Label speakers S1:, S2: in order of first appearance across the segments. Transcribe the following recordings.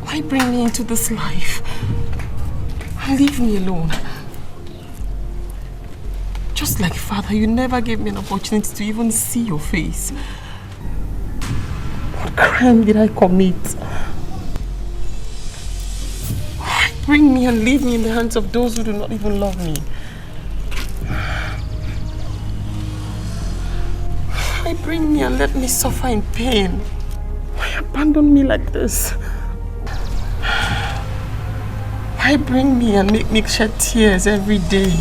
S1: Why bring me into this life? Leave me alone. Just like father, you never gave me an opportunity to even see your face. What crime did I commit? Why bring me and leave me in the hands of those who do not even love me? Why bring me and let me suffer in pain? Why abandon me like this? Why bring me and make me shed tears every day?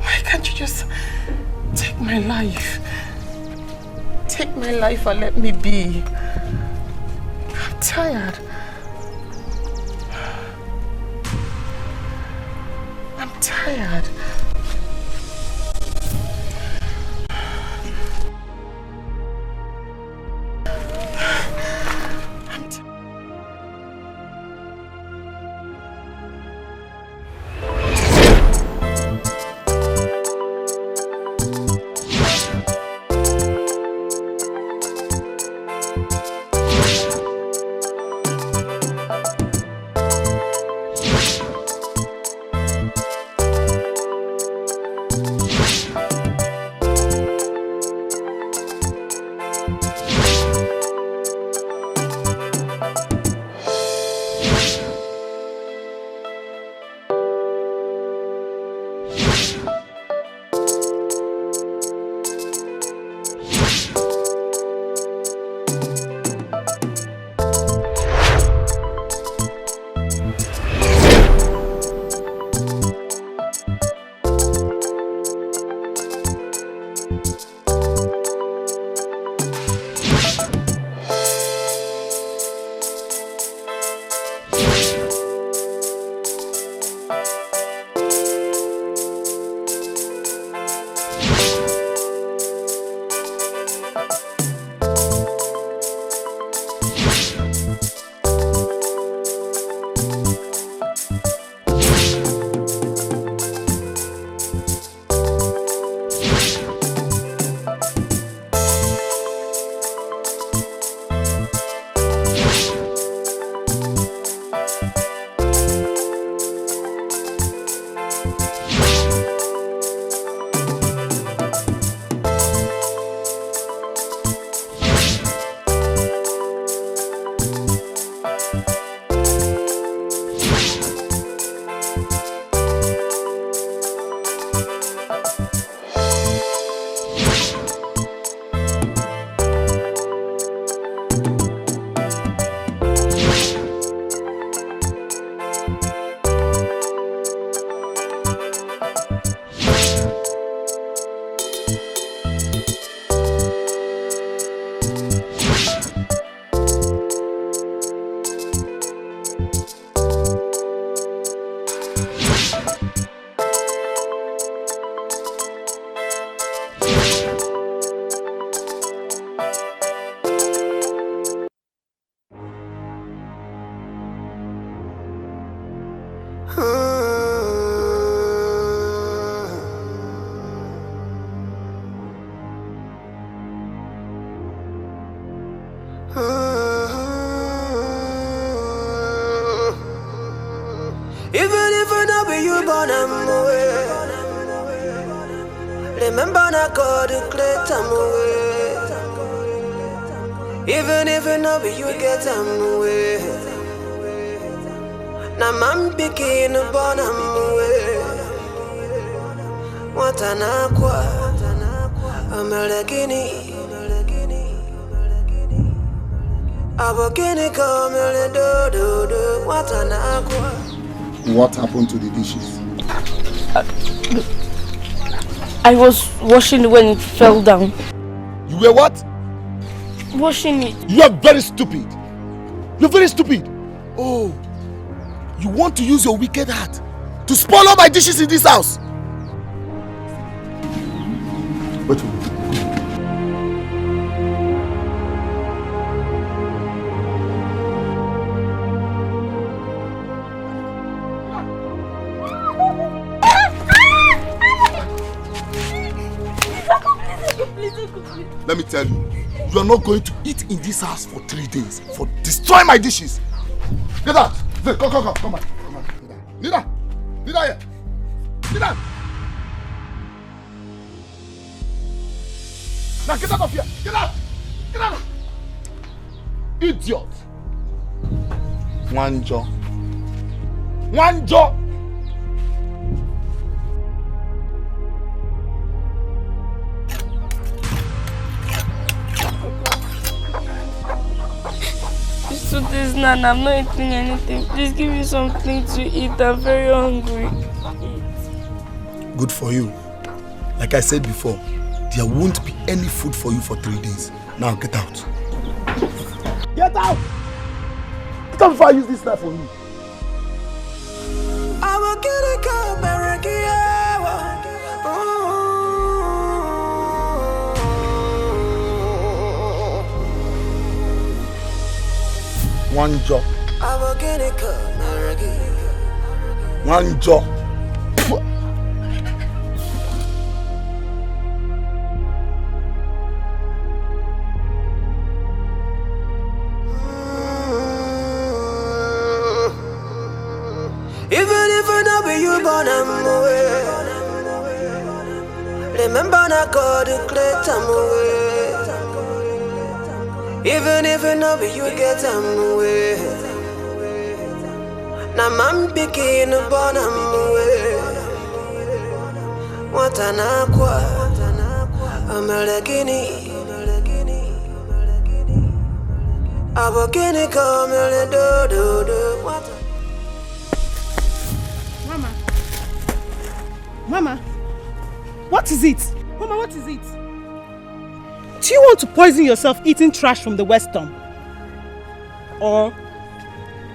S1: Why can't you just take my life? Take my life and let me be. I'm tired. I'm tired.
S2: Remember na God who create them away. Even if you know you get them away. Na man begin born them away. What an aqua, Amalagini, Abogini come do. What an aqua.
S3: What happened to the dishes?
S4: I was washing it when it fell down.
S3: You were what?
S4: Washing it.
S3: You are very stupid. You're very stupid. Oh, you want to use your wicked heart to spoil all my dishes in this house? Wait for me. Let me tell you, You are not going to eat in this house for 3 days. For destroy my dishes. Get out. Come on. Come on. Nida. Nida here. Nida. Now get out of here. Get out. Get out. Idiot. One jaw.
S4: So this Nana, I'm not eating anything. Please give me something to eat. I'm very hungry.
S3: Good for you. Like I said before, there won't be any food for you for 3 days. Now get out. Get out! Get out before I use this knife on you.
S2: I will get a cup,
S3: One jaw.
S2: I will get a cup,
S3: One jaw.
S2: Even if I know be you born away. Remember na God who create away. Even if I know be you get away. Na man begin born away. What an aqua. I'm a legini. I'm a guinea come a do. What?
S5: Mama, what is it? Mama, what is it? Do you want to poison yourself eating trash from the Western? Or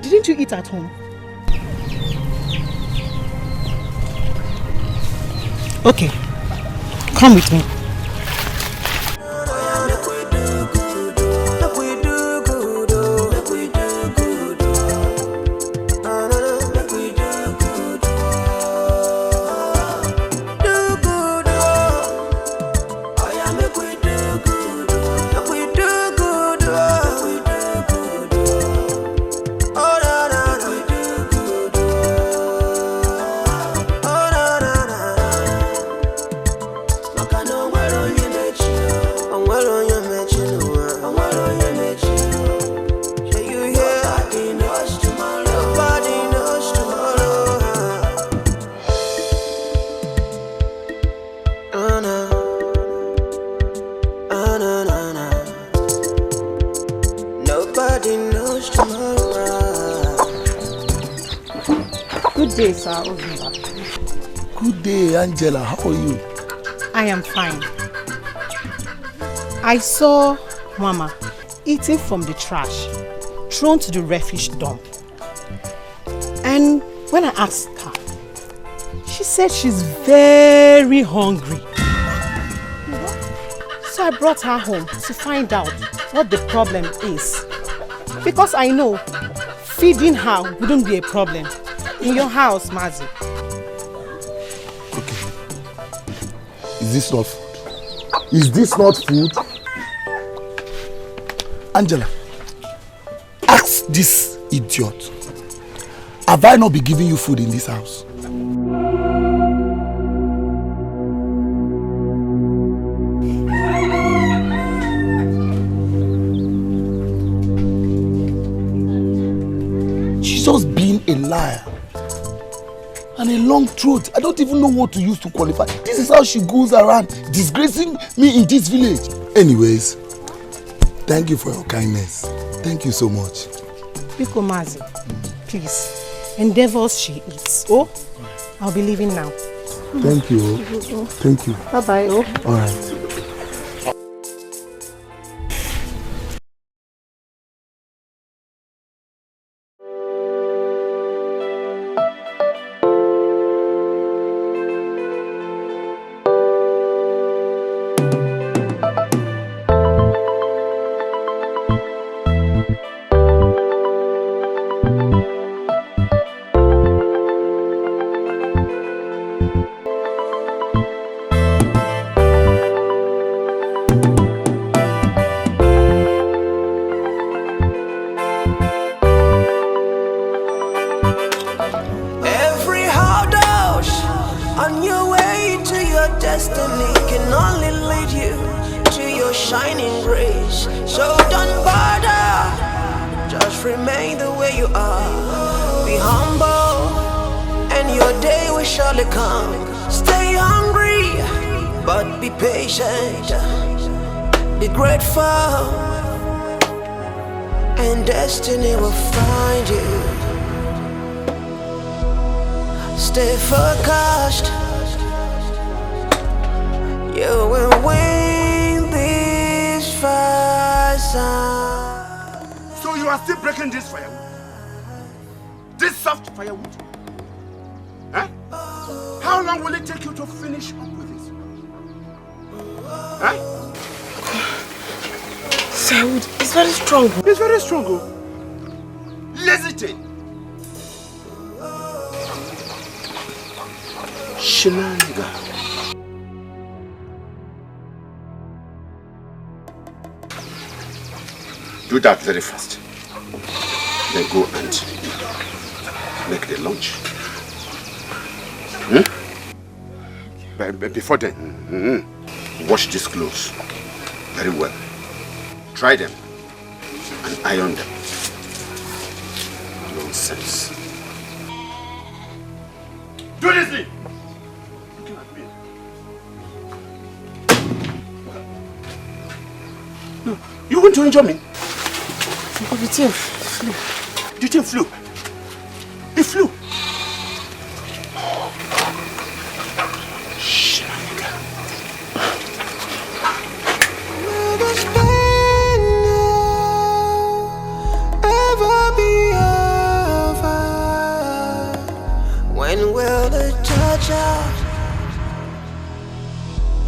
S5: didn't you eat at home? Okay, come with me. Good day, sir.
S3: Good day, Angela. How are you?
S5: I am fine. I saw Mama eating from the trash thrown to the refuse dump. And when I asked her, she said she's very hungry. So I brought her home to find out what the problem is. Because I know feeding her wouldn't be a problem. In your house, Mazi.
S3: Okay. Is this not food? Is this not food? Angela, ask this idiot. Have I not been giving you food in this house? She's just being a liar. And a long throat. I don't even know what to use to qualify. This is how she goes around disgracing me in this village. Anyways, thank you for your kindness. Thank you so much.
S5: Biko Mazi, please, endeavors she eats. Oh, I'll be leaving now.
S3: Thank you. Thank you.
S5: Bye-bye. Oh.
S3: All right.
S2: remain the way you are. Be humble, and your day will surely come. Stay hungry, but be patient. Be grateful, and destiny will find you. Stay focused, you will win this fight.
S6: So you are still breaking this firewood? This soft firewood? Huh? How long will it take you to finish up with this? Huh?
S1: Firewood is very strong.
S6: It's very strong. Lazy thing. Shenanigan. Do that very fast. Then go and make the lunch. But before then, wash these clothes very well. Dry them and iron them. Nonsense. Do this thing! Looking at me. No, you want to injure me?
S1: The thing flew.
S6: The thing flew. It flew.
S2: Will this pain ever be over? When will the torture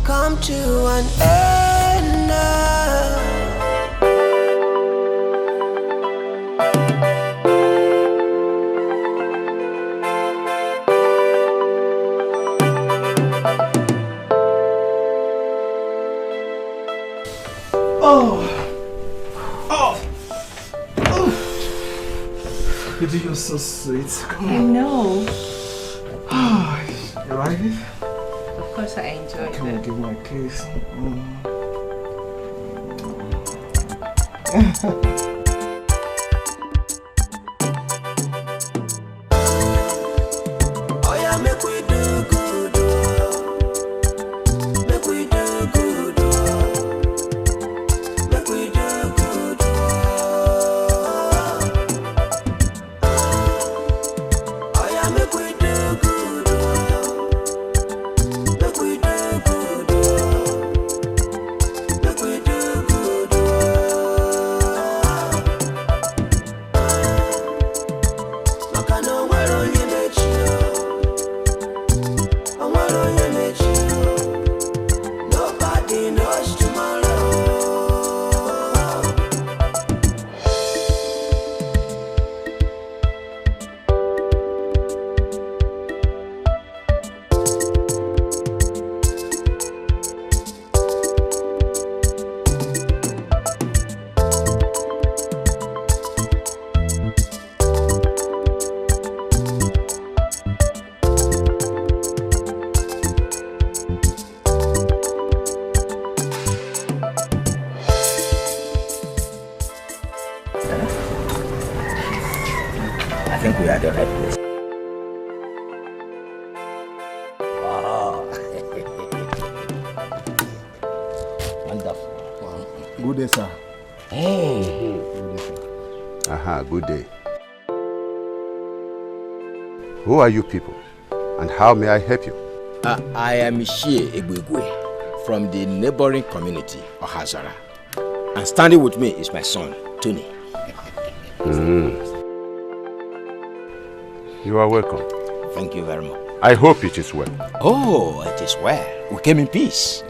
S2: come to an end?
S3: Baby, you're so sweet. Come
S7: I
S3: on.
S7: know.
S3: You like it?
S7: Of course I enjoyed
S3: Come on,
S7: it.
S3: give my kiss.
S2: Oh yeah, make we do good. Make we do good. Make we do good. Oh yeah, make we do good. Make we do good. Make we do good. Maka no nwere onye mechi o nwere onye mechi nobody knows tomorrow.
S8: I think we are at the right place. Wow. Wonderful.
S3: Good day, sir.
S8: Hey.
S6: Aha, good day. Who are you people? And how may I help you?
S8: I am Ishie Egwegwe from the neighboring community, Ohazara. And standing with me is my son, Tony.
S6: You are welcome.
S8: Thank you very much.
S6: I hope it is well.
S8: Oh, it is well. We came in peace.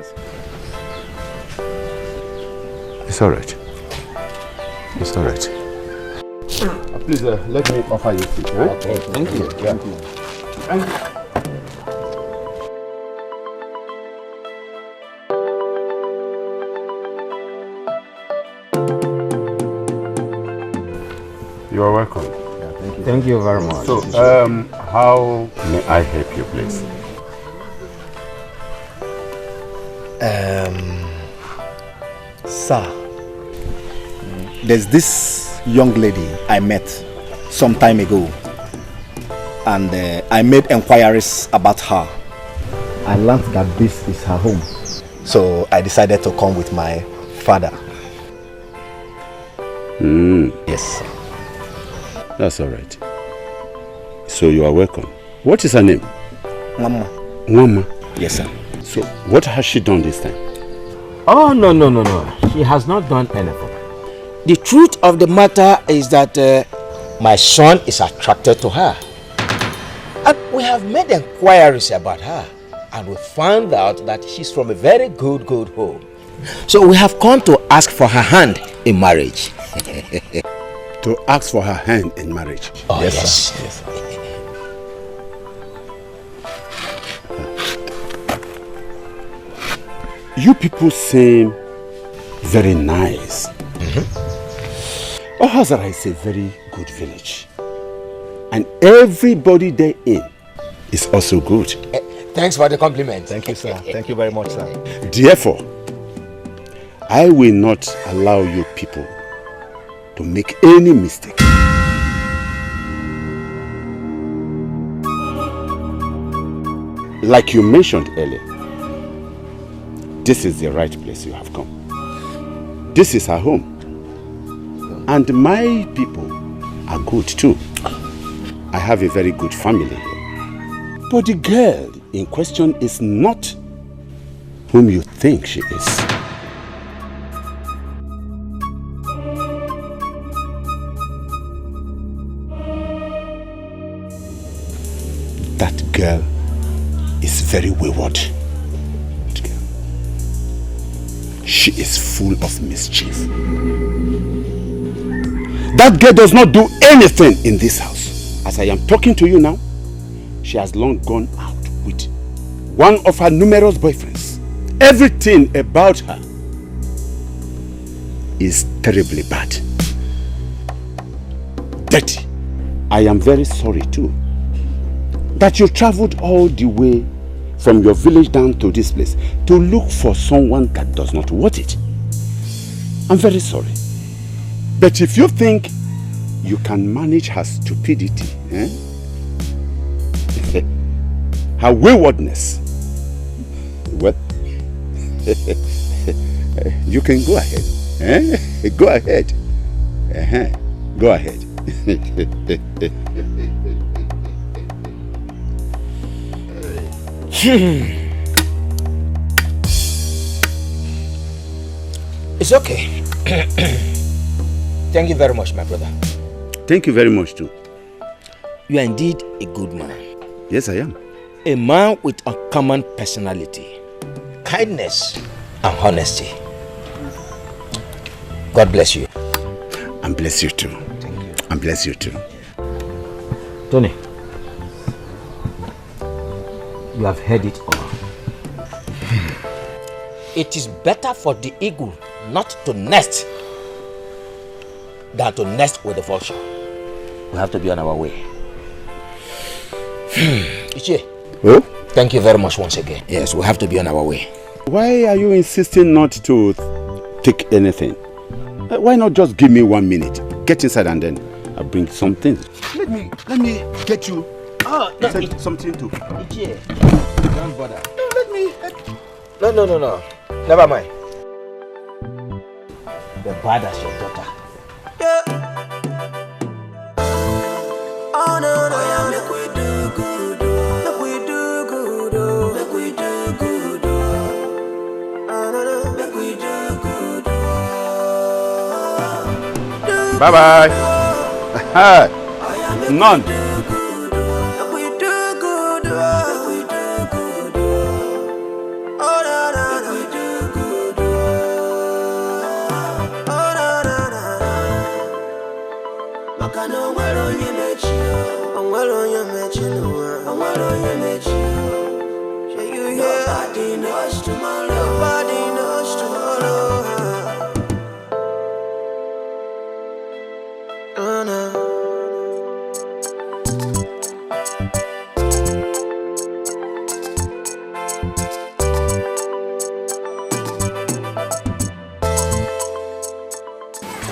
S6: It's all right. It's all right. Please, let me offer you tea. Huh?
S8: Okay, thank you.
S6: Yeah. You are welcome.
S8: Thank you very much.
S6: So, how may I help you, please?
S9: Sir, there's this young lady I met some time ago, and I made inquiries about her. I learned that this is her home, so I decided to come with my father. Yes.
S6: That's all right. So you are welcome. What is her name?
S9: Mama.
S6: Mama?
S9: Yes, sir.
S6: So what has she done this time?
S8: Oh, no. She has not done anything. The truth of the matter is that my son is attracted to her. And we have made inquiries about her. And we found out that she's from a very good home. So we have come to ask for her hand in marriage.
S6: To ask for her hand in marriage?
S8: Oh, yes.
S9: Yes.
S6: You people seem very nice. Ohazara is a very good village. And everybody therein is also good.
S8: Thanks for the compliment.
S9: Thank you, sir. Thank you very much, sir.
S6: Therefore, I will not allow you people to make any mistake. Like you mentioned earlier, this is the right place you have come. This is our home. And my people are good too. I have a very good family here. But the girl in question is not whom you think she is. That girl is very wayward. She is full of mischief. That girl does not do anything in this house. As I am talking to you now, she has long gone out with one of her numerous boyfriends. Everything about her is terribly bad. Dirty. I am very sorry too that you traveled all the way from your village down to this place to look for someone that does not want it. I'm very sorry. But if you think you can manage her stupidity, her waywardness, well, you can go ahead. Go ahead. Go ahead.
S8: It's okay. Thank you very much, my brother.
S6: Thank you very much too.
S8: You are indeed a good man.
S6: Yes, I am.
S8: A man with a common personality, kindness and honesty. God bless you.
S6: And bless you too.
S8: Thank you.
S6: And bless you too.
S8: Tony, you have heard it all. It is better for the eagle not to nest than to nest with the vulture. We have to be on our way. Ichie.
S6: Oh?
S8: Thank you very much once again. Yes, we have to be on our way.
S6: Why are you insisting not to take anything? Why not just give me 1 minute? Get inside and then I'll bring something. Let me get you something to.
S8: Ichie, don't bother.
S6: No, let me.
S8: No. Never mind. The bad as your daughter.
S2: Oh no, make we do good, make we do good, make we do good, oh no, make we do good.
S6: Bye bye. None.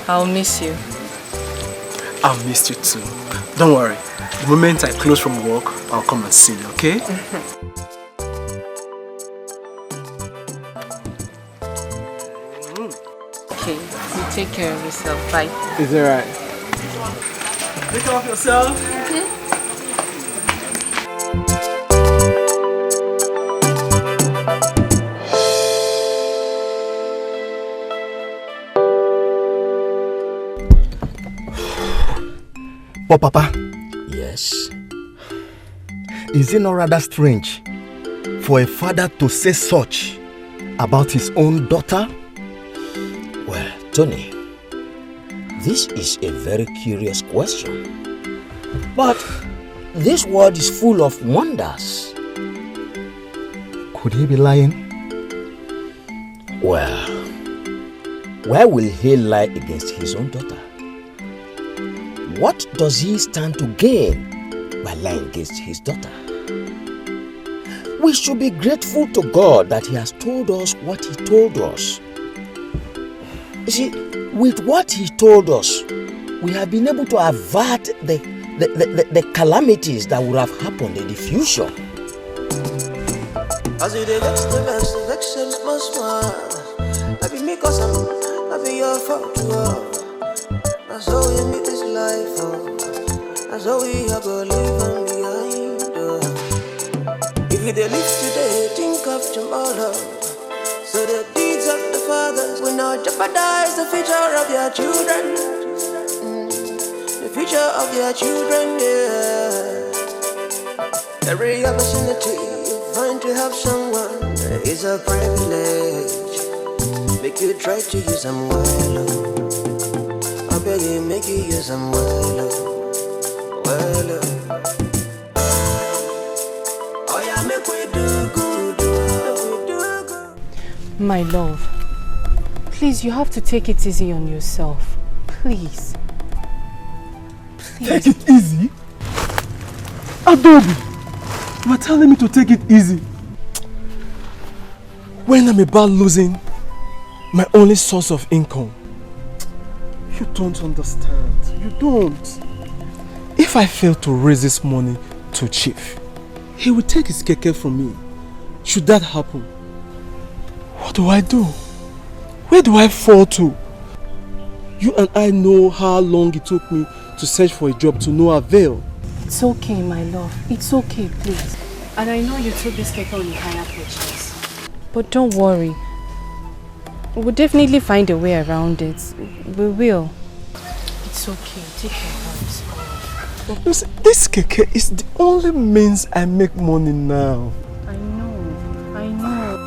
S7: I'll miss you.
S10: I've missed you too. Don't worry. The moment I close from work, I'll come and see you, okay?
S7: Okay, you take care of yourself. Bye.
S10: Is it right? Take care of yourself.
S9: But Papa,
S8: Yes.
S9: is it not rather strange for a father to say such about his own daughter?
S8: Well, Tony, this is a very curious question. But this world is full of wonders.
S9: Could he be lying?
S8: Well, why will he lie against his own daughter? What does he stand to gain by lying against his daughter? We should be grateful to God that he has told us what he told us. You see, with what he told us, we have been able to avert the calamities that would have happened in the future.
S2: As you dey vex the best, vex my smile. I be me cause I be your fault too. That's how we meet this life, that's how we are gonna live and behind. If you dey live today, think of tomorrow. So the deeds of the fathers will not jeopardize the future of your children. The future of your children, yeah. Every opportunity you find to help someone is a privilege. Make you try to use them well. I beg you, make you use them well. Well. Oh yeah, make we do good.
S11: My love, please, you have to take it easy on yourself. Please.
S10: Take it easy? Adobe, you are telling me to take it easy when I'm about losing my only source of income. You don't understand. You don't. If I fail to raise this money to Chief, he will take his keke from me. Should that happen, what do I do? Where do I fall to? You and I know how long it took me to search for a job to no avail.
S11: It's okay, my love. It's okay, please. And I know you took this cake on a higher purchase. But don't worry. We'll definitely find a way around it. We will. It's okay. Take care of it.
S10: Listen, this keke is the only means I make money now.
S11: I know. I know.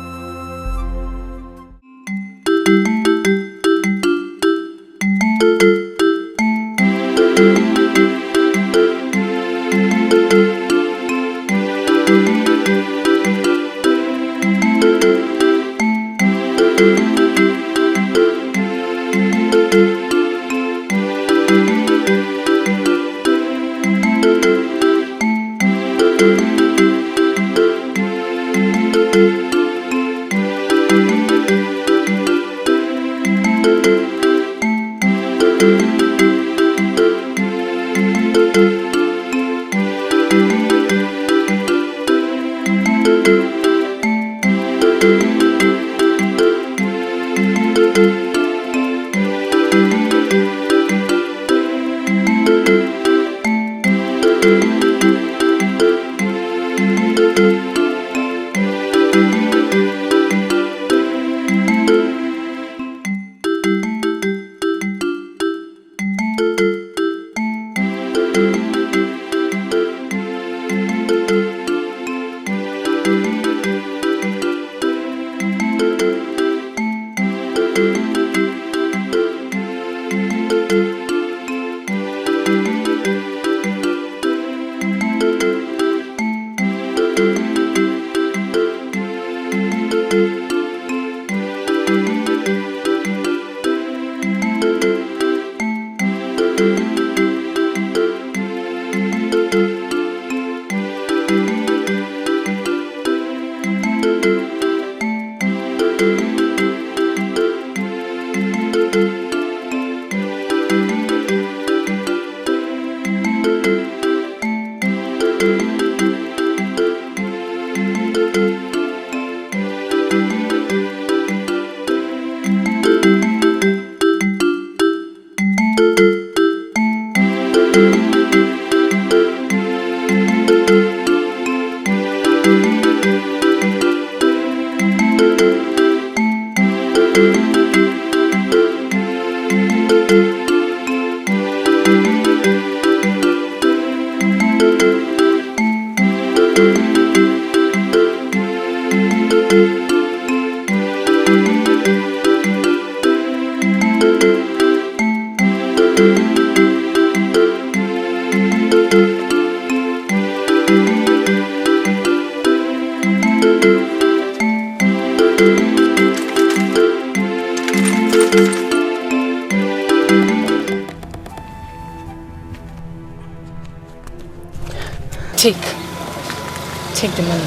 S11: Take the money.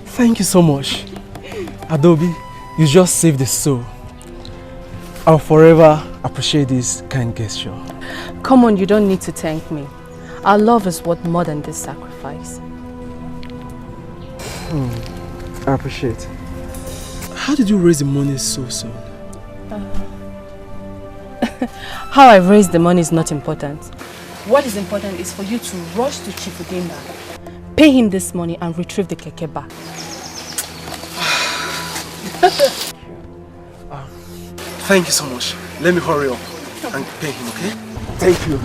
S10: Thank you so much. Adobe, you just saved the soul. I'll forever appreciate this kind gesture.
S11: Come on, you don't need to thank me. Our love is worth more than this sacrifice.
S10: I appreciate. How did you raise the money so soon?
S11: How I raised the money is not important. What is important is for you to rush to Chief Udimba, pay him this money and retrieve the keke back.
S10: Thank you so much. Let me hurry up and pay him, okay? Thank you.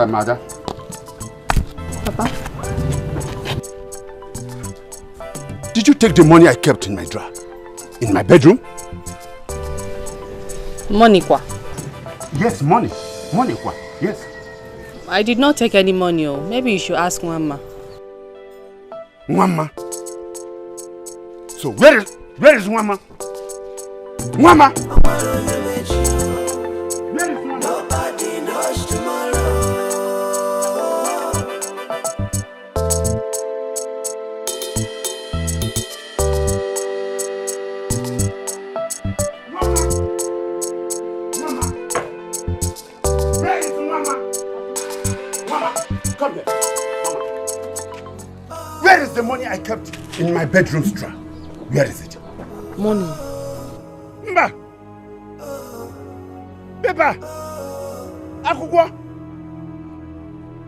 S6: Mother.
S11: Papa?
S6: Did you take the money I kept in my drawer? In my bedroom?
S11: Money kwa?
S6: Yes, money. Money kwa? Yes.
S11: I did not take any money. Oh. Maybe you should ask Mama.
S6: Mama? So where is Mama? Mama?
S2: Nobody knows tomorrow.
S6: Come here. Where is the money I kept in my bedroom drawer? Where is it?
S1: Money.
S6: Mba! Pepper! Akugwa!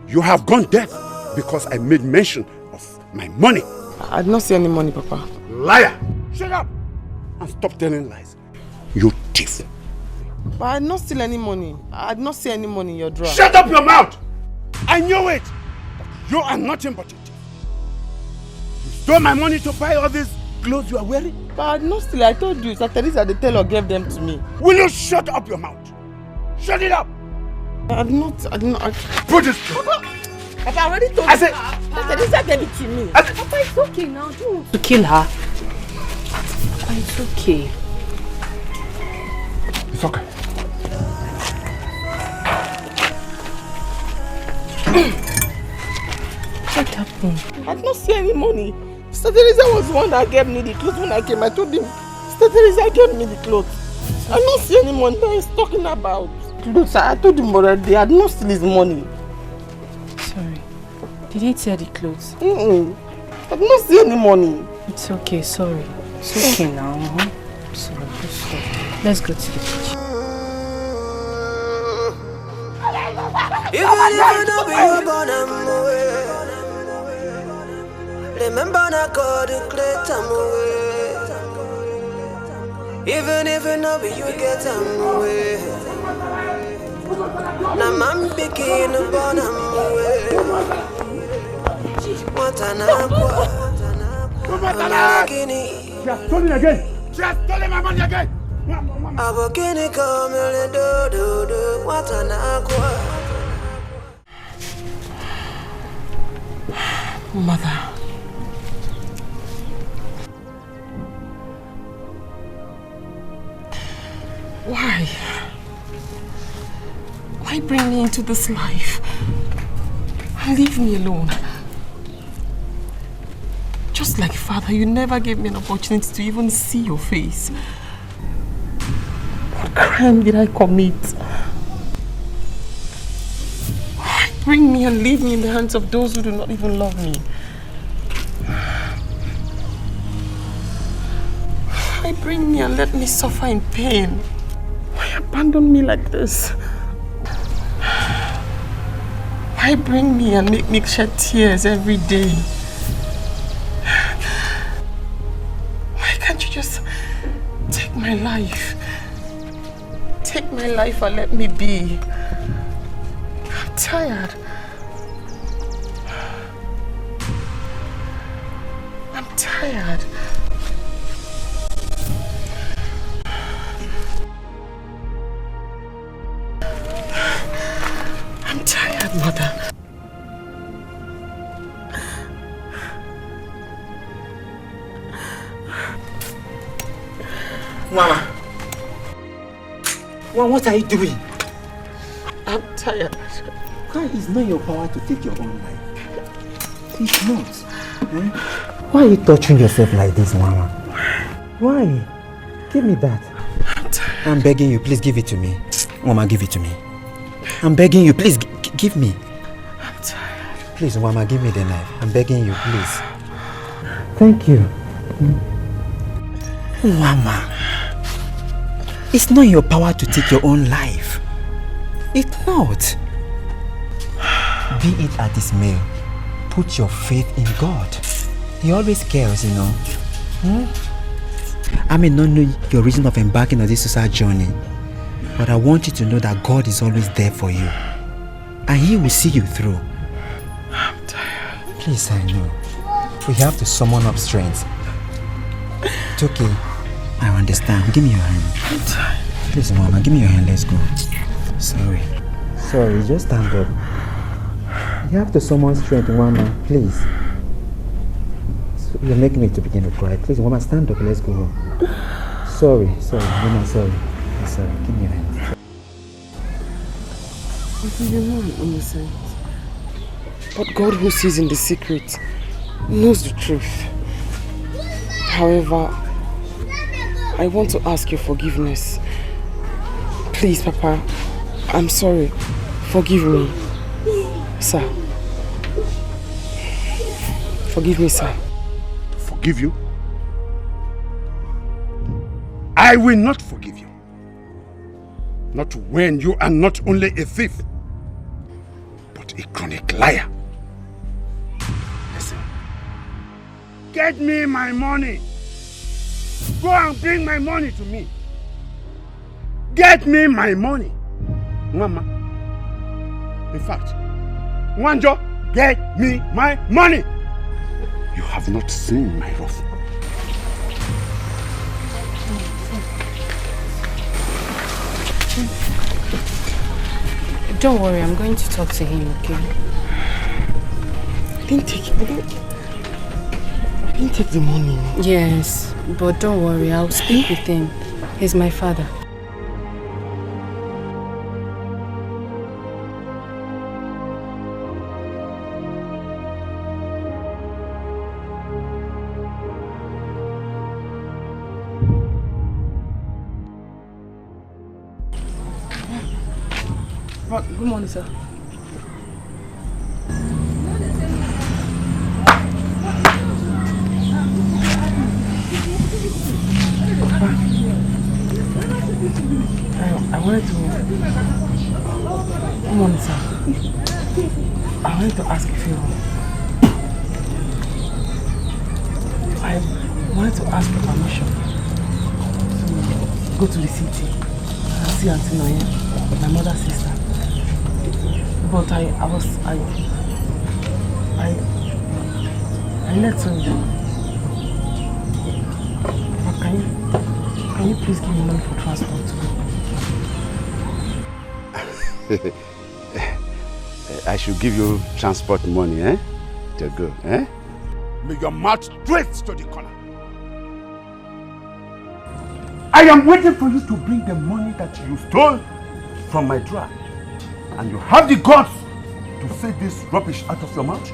S6: You have gone deaf because I made mention of my money.
S1: I did not see any money, Papa.
S6: Liar! Shut up! And stop telling lies. You thief.
S1: But I did not steal any money. I did not see any money in your drawer.
S6: Shut up your mouth! I knew it! You are nothing but a thief. You stole my money to buy all these clothes you are wearing?
S1: But I did not steal. I told you, Sister Teresa the tailor gave them to me.
S6: Will you shut up your mouth? Shut it up!
S1: I did not.
S6: Put this.
S1: Papa, I already told
S6: I
S1: you.
S6: said,
S1: Sister Teresa gave it to me.
S11: Papa, it's okay now. Don't want to kill her. Papa, it's okay.
S6: It's okay.
S11: What happened?
S1: I did not see any money. Sister Teresa was the one that gave me the clothes when I came. I told him, Sister Teresa gave me the clothes. I did not see any money that he's talking about. Clothes, I told him already, I did not steal his money.
S11: Sorry. Did he tear the clothes?
S1: I did not see any money.
S11: It's okay, sorry. It's okay now. Sorry, let's go to the kitchen.
S2: Even if I don't be your born away. Remember I called the great away. Even if I know you get away. Now I'm picking up on away. What an aqua.
S6: She has stolen again. She has stolen my money again.
S2: Abogini come do. What an aqua.
S1: Mother. Why? Why bring me into this life and leave me alone? Just like father, you never gave me an opportunity to even see your face. What crime did I commit? Why bring me and leave me in the hands of those who do not even love me? Why bring me and let me suffer in pain? Why abandon me like this? Why bring me and make me shed tears every day? Why can't you just take my life? Take my life and let me be. I'm tired. I'm tired. I'm tired, Mother.
S8: Mama. What are you doing?
S1: I'm tired.
S8: God, it's not your power to take your own life. It's not. Eh? Why are you touching yourself like this, Mama? Why? Give me that.
S1: I'm tired.
S8: I'm begging you, please give it to me. Mama, give it to me. I'm begging you, please give me.
S1: I'm tired.
S8: Please, Mama, give me the knife. I'm begging you, please. Thank you. Mama. It's not your power to take your own life. It's not. Be it at this meal, put your faith in God. He always cares, you know. I may not know your reason of embarking on this suicide journey, but I want you to know that God is always there for you. And He will see you through.
S1: I'm tired.
S8: Please, I know. We have to summon up strength. It's okay. I understand. Give me your hand.
S1: I'm tired.
S8: Please, Mama, give me your hand. Let's go. Sorry, just stand up. You have to summon strength, Mama. Please. You're making me to begin to cry. Please, Mama, stand up. Let's go home. Sorry, Mama, sorry. I'm sorry. Give me your hand.
S1: You know I'm innocent. But God who sees in the secret knows the truth. However, I want to ask your forgiveness. Please, Papa, I'm sorry. Forgive me. Sir. Forgive me, sir.
S6: Forgive you? I will not forgive you. Not when you are not only a thief, but a chronic liar. Listen. Get me my money. Go and bring my money to me. Get me my money. Mama. In fact, Wanjo, get me my money. You have not seen my wrath.
S11: Don't worry, I'm going to talk to him, okay?
S1: I didn't take the money.
S11: Yes, but don't worry, I'll speak with him. He's my father.
S1: Good morning, sir. I wanted to... Good morning, sir. I wanted to ask a favor. I wanted to ask your permission to go to the city and see Auntie Noye, my mother's sister. But I let her go. But can you please give me money for transport to go?
S6: I should give you transport money, eh? To go, eh? May your mouth straight to the corner. I am waiting for you to bring the money that you stole from my drawer. And you have the guts to say this rubbish out of your mouth?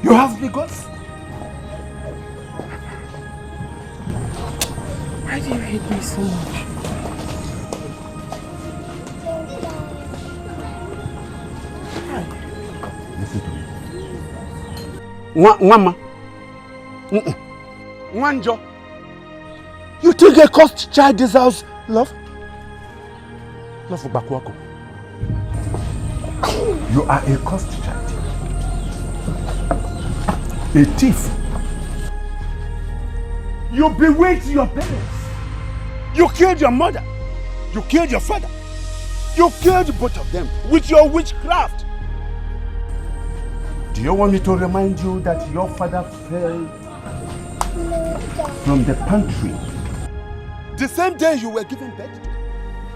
S6: You have the guts?
S1: Why do you hate me so much?
S6: Listen to me. Mama. Wanjo. You think a cursed child deserves love? Love for Bakwako. You are a cursed child. A thief. You bewitched your parents. You killed your mother. You killed your father. You killed both of them with your witchcraft. Do you want me to remind you that your father fell from the pantry? The same day you were given birth,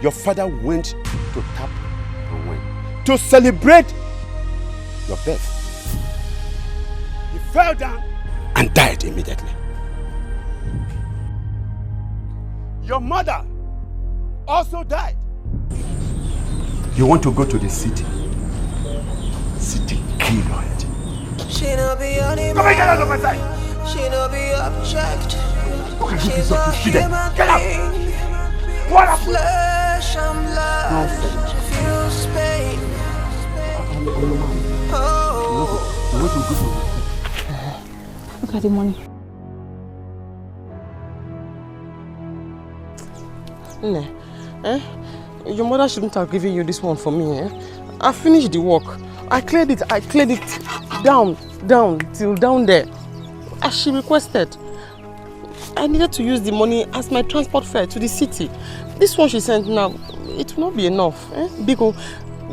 S6: your father went to tap and wine to celebrate your birth. He fell down and died immediately. Your mother also died. You want to go to the city? City kill your head.
S2: She no be animal.
S6: Come and get out of my sight.
S2: She no be object.
S6: She's a human
S2: being.
S6: What happened?
S2: Flesh and blood. She feels pain. Oh.
S11: Look at the money.
S1: Your mother shouldn't have given you this one for me. I finished the work. I cleared it down till down there, as she requested. I needed to use the money as my transport fare to the city. This one she sent now, it will not be enough. Biko,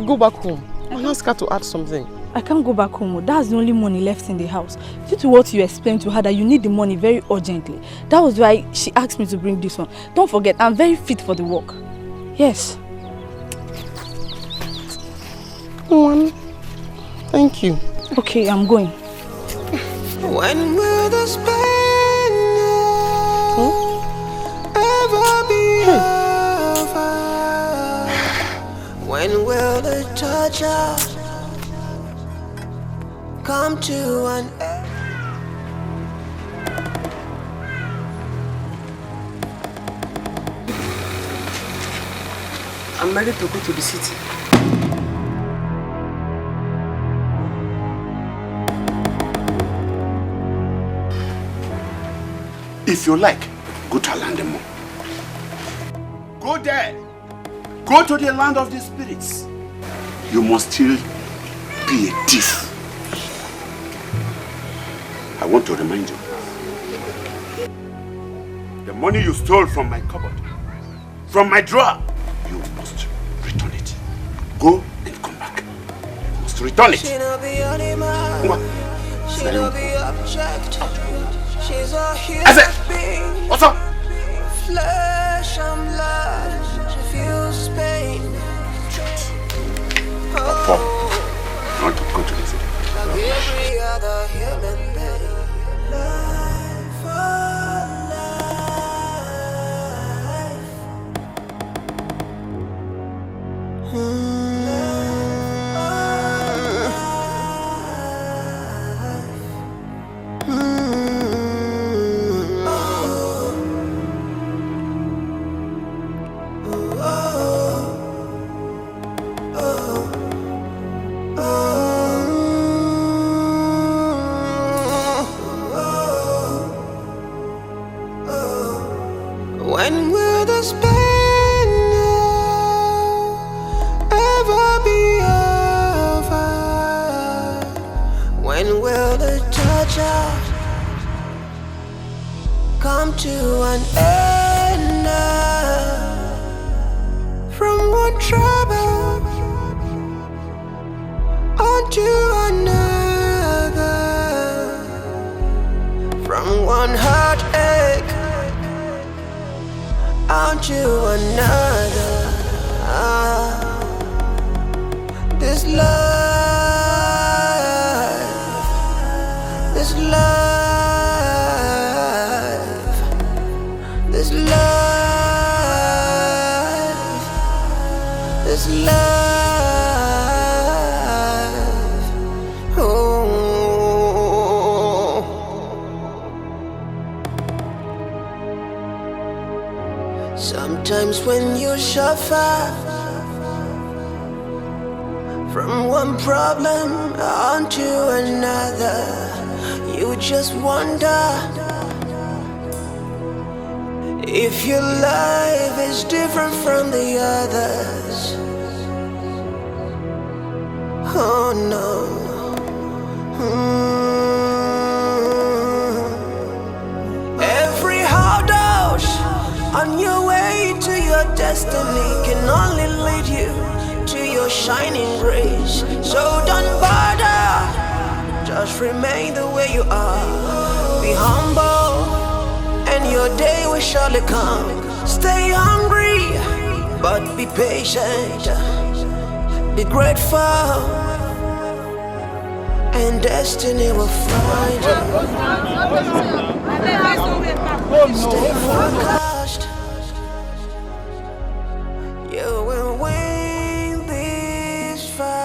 S1: go back home and ask her to add something.
S11: I can't go back home. That's the only money left in the house. Due to what you explained to her that you need the money very urgently. That was why she asked me to bring this one. Don't forget, I'm very fit for the work. Yes.
S1: Thank you.
S11: Okay, I'm going.
S2: When will this pain ever be over? When will the torture come to an end?
S1: I'm ready to go to the city.
S6: If you like, go to Alandemo. Go there. Go to the land of the spirits. You must still be a thief. I want to remind you. The money you stole from my cupboard, from my drawer, you must return it. Go and come back. You must return it.
S2: She no be animal. She no be object. She's a human being.
S6: What's up?
S2: Flesh and blood. She feels pain.
S6: Oh. I want to go to the city.
S2: Like every other human being. Life for when will this pain ever be over? When will the torture come to an end? From one trouble onto another, from one heartache onto another. This life, this life, this life. Sometimes when you suffer from one problem onto another, you just wonder if your life is different from the others. Oh no. Every hurdle on your way to your destiny can only lead you to your shining grace. So don't bother, just remain the way you are. Be humble, and your day will surely come. Stay hungry, but be patient. Be grateful, and destiny will find you. Stay focused. You will win this fight.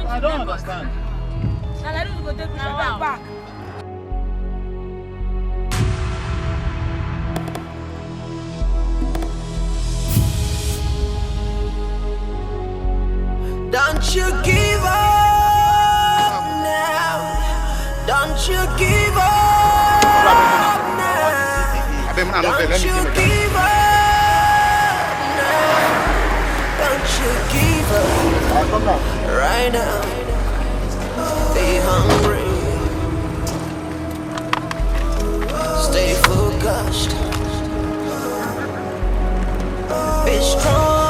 S12: I don't understand.
S2: Don't you give up now. Don't you give up now. Don't you give up now. Don't you give up right now. Be hungry. Stay focused. Be strong.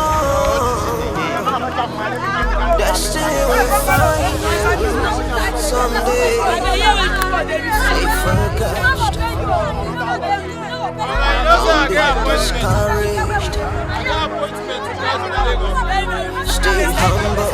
S2: Destiny will find you someday. Stay focused. Don't be discouraged. Stay humble.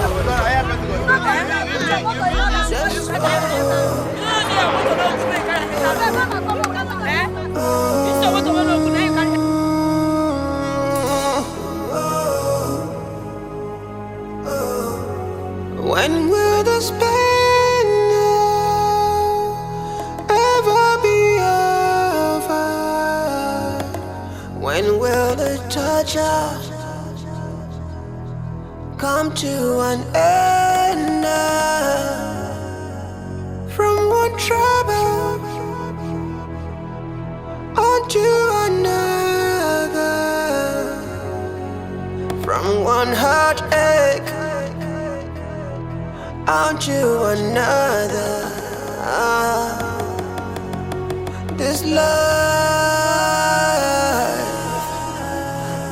S2: When will this pain ever be over? When will the torture come to an end? From one trouble onto another, from one heartache onto another. This life,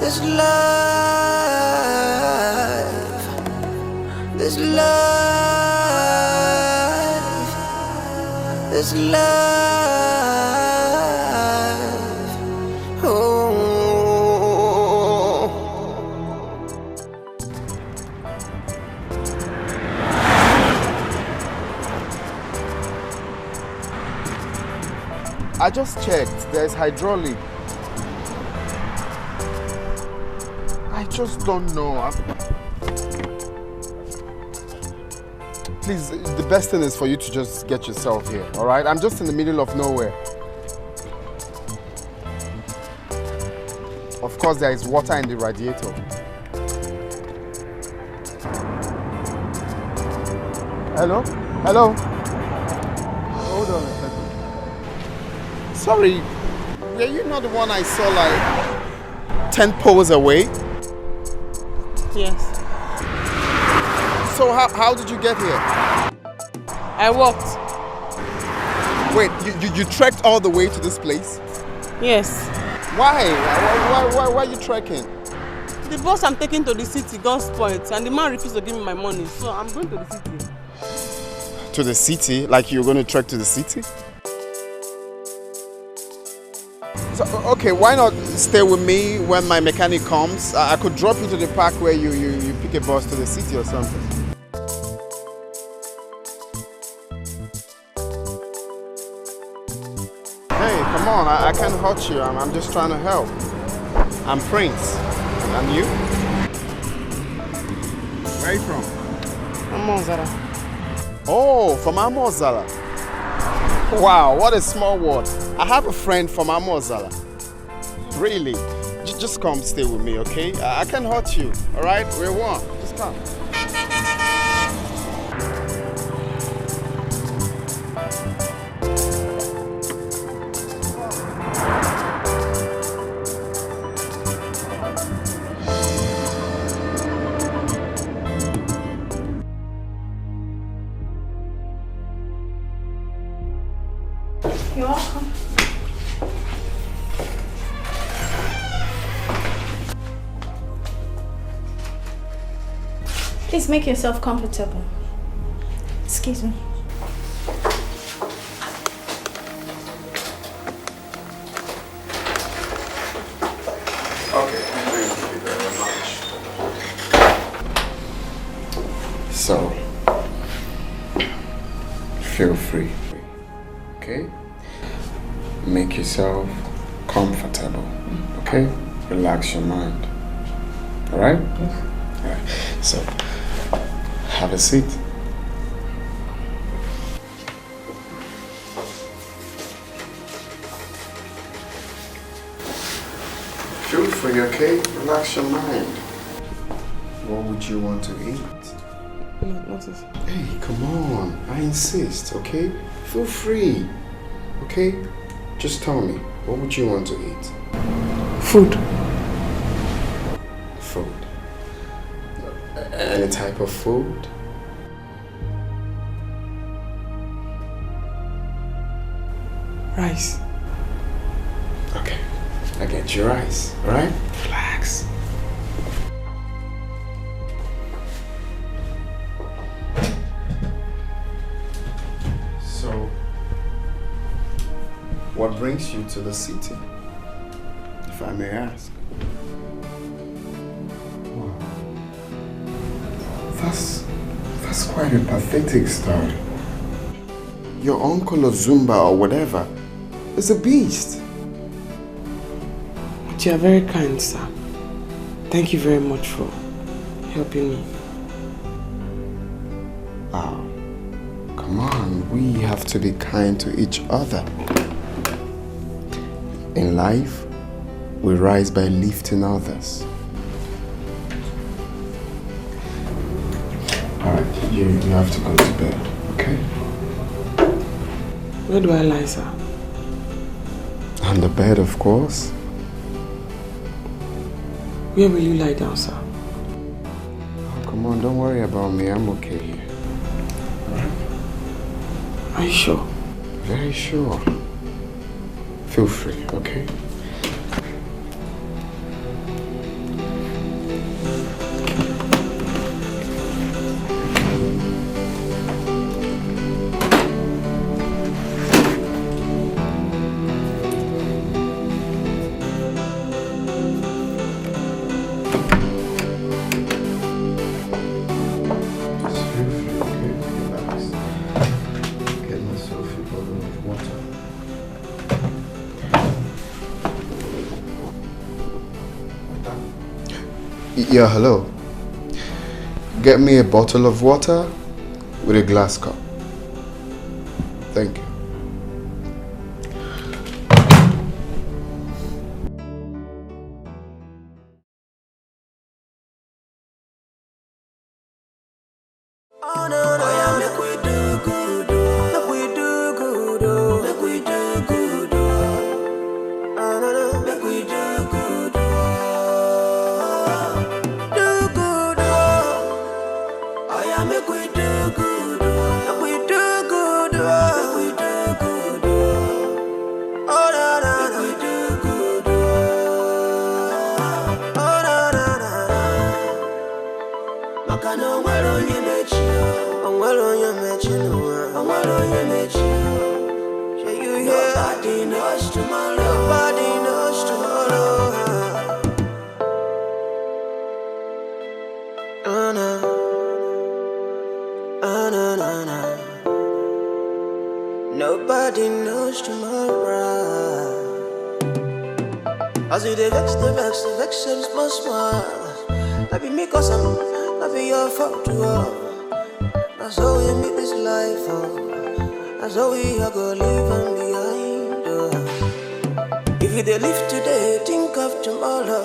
S2: this life, this life, this life. Oh.
S6: I just checked. There's hydraulic. I just don't know. Please, the best thing is for you to just get yourself here, all right? I'm just in the middle of nowhere. Of course, there is water in the radiator. Hello? Hello? Hold on a second. Sorry, were you not the one I saw like 10 poles away?
S1: Yes.
S6: So how did you get here?
S1: I walked.
S6: Wait, you trekked all the way to this place?
S1: Yes.
S6: Why are you trekking?
S1: The bus I'm taking to the city got spoiled and the man refused to give me my money, so I'm going to the city.
S6: To the city? Like you're going to trek to the city? So, okay, why not stay with me when my mechanic comes? I could drop you to the park where you pick a bus to the city or something. Hey, come on, I can't hurt you. I'm just trying to help. I'm Prince. And you? Where are you from?
S1: Amozara.
S6: Oh, from Amozara. Wow, what a small world. I have a friend from Amozara. Really? Just come stay with me, okay? I can't hurt you, all right? We're one. Just come.
S11: You're welcome. Please make yourself comfortable. Excuse me.
S6: Okay, thank you very much. So, feel free, okay? Make yourself comfortable, okay? Relax your mind, all right? Yes. All right, so have a seat. Feel free, okay? Relax your mind. What would you want to eat?
S1: Nothing.
S6: Hey, come on. I insist, okay? Feel free, okay? Just tell me, what would you want to eat?
S1: Food.
S6: Food. Any type of food?
S1: Rice.
S6: Okay, I get you rice, alright? Relax. So, what brings you to the city, if I may ask? Wow. That's quite a pathetic story. Your uncle of Zumba or whatever is a beast.
S1: But you are very kind, sir. Thank you very much for helping me.
S6: Wow. Come on, we have to be kind to each other. In life, we rise by lifting others. Alright, you have to go to bed, okay?
S1: Where do I lie, sir?
S6: On the bed, of course.
S1: Where will you lie down, sir?
S6: Oh, come on, don't worry about me. I'm okay here. Alright?
S1: Are you sure?
S6: Very sure. Feel free, okay? Yeah, hello. Get me a bottle of water with a glass cup. Thank you.
S2: As you dey vex, the vex and smile. That be me cause I'm, that be your fault too. That's how we make this life, that's how we are gonna leave and behind. If you dey live today, think of tomorrow.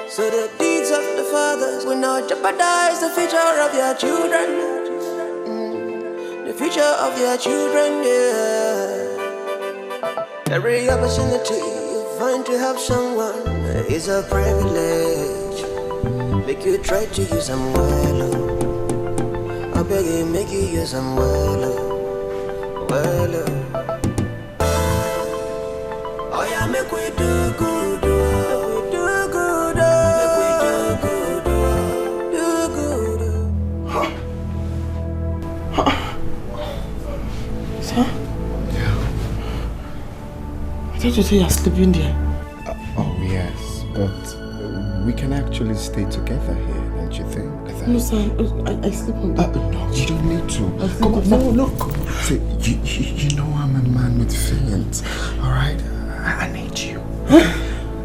S2: So the deeds of the fathers will not jeopardize the future of your children. The future of your children, yeah. Every opportunity you find to help someone is a privilege. Make you try to use them well. I beg you, make you use them well. Oh yeah, make we do good. Do good. Make we do good.
S1: Sir? Yeah. I thought you said you're sleeping there.
S13: Oh yes, but we can actually stay together here, don't you think?
S1: No, sir, I sleep on there.
S13: No, you don't need to. Come on, no. See, you know I'm a man with feelings, alright? I need you.
S1: Huh?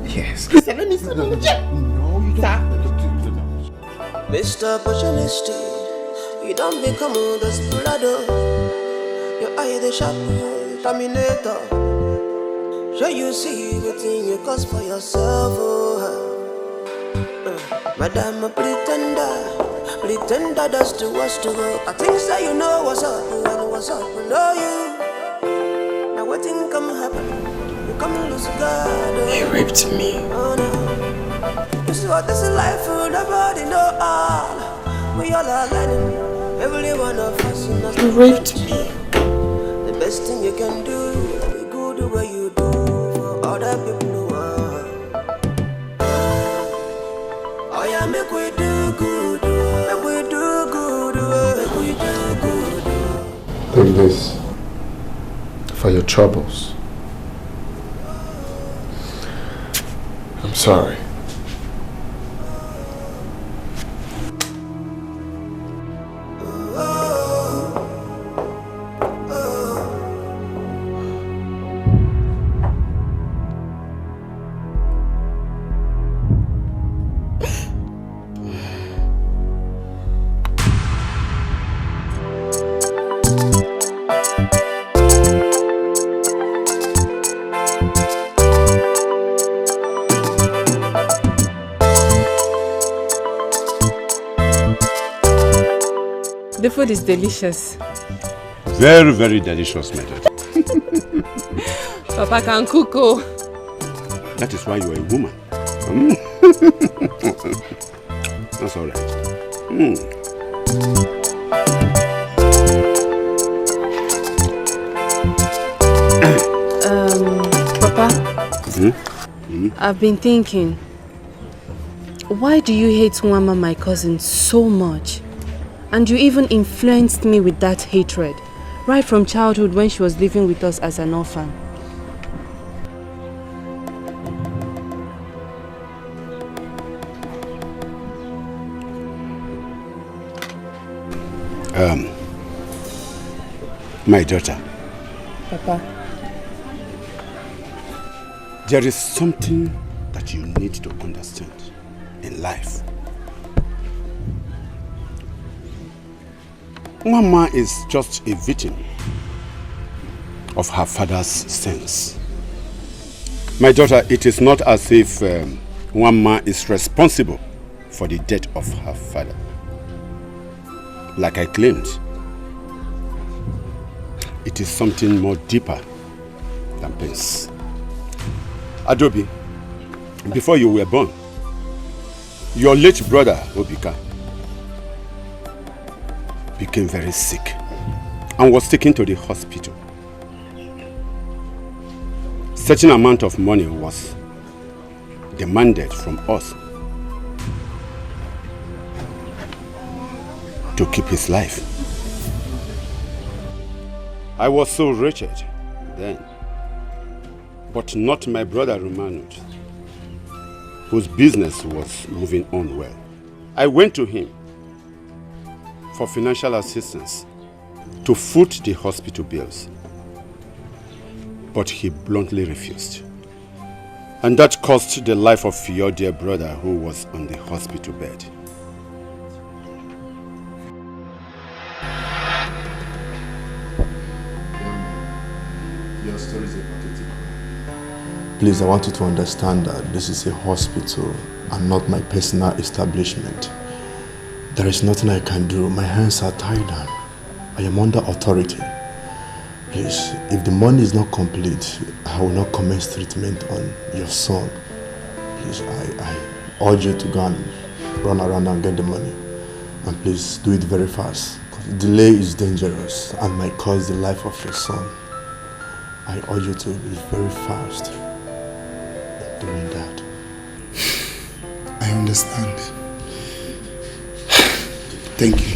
S13: Yes.
S1: Listen, let me sleep on the chair.
S13: No, you don't.
S2: Mr. Opportunity, you don't become a desperado. Your eye the sharp terminator. Sure you see the thing you cause for yourself, Madam a pretender does to us to go. I think so you know what's up, and what's up, you know you. Now what thing come happen? You come lose God.
S1: He raped me.
S2: Oh no. This is what this is life for, nobody know all. We all are learning, every one of us.
S1: He raped me.
S2: The best thing you can do is be good the way you do for other people who are. Oh yeah, make we do good. Make we do good. Make we do good.
S13: Take this for your troubles. I'm sorry.
S11: The food is delicious.
S6: Very, very delicious, my daughter.
S11: Papa can cook.
S6: That is why you are a woman. That's all right.
S11: Papa, I've been thinking, why do you hate Nwama, my cousin, so much? And you even influenced me with that hatred, right from childhood when she was living with us as an orphan.
S6: My daughter.
S11: Papa.
S6: There is something that you need to understand in life. Mama is just a victim of her father's sins. My daughter, it is not as if Mama is responsible for the death of her father. Like I claimed, it is something more deeper than pains. Adobe, before you were born, your late brother, Obika, became very sick and was taken to the hospital. Certain amount of money was demanded from us to keep his life. I was so wretched then, but not my brother Romanud, whose business was moving on well. I went to him for financial assistance to foot the hospital bills, but he bluntly refused. And that cost the life of your dear brother who was on the hospital bed.
S3: Your story is a pathetic one. Please, I want you to understand that this is a hospital and not my personal establishment. There is nothing I can do. My hands are tied down. I am under authority. Please, if the money is not complete, I will not commence treatment on your son. Please, I urge you to go and run around and get the money. And please, do it very fast. Delay is dangerous and might cause the life of your son. I urge you to be very fast in doing that.
S13: I understand. Thank you.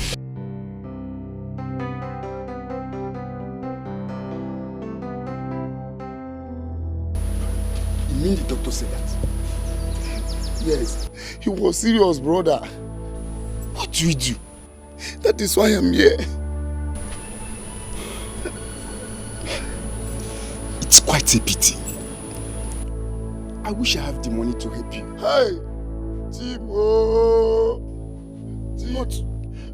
S3: You mean the doctor said that?
S13: Yes, he was serious, brother. What do we do? That is why I'm here. It's quite a pity. I wish I have the money to help you. Hey, Timo! What?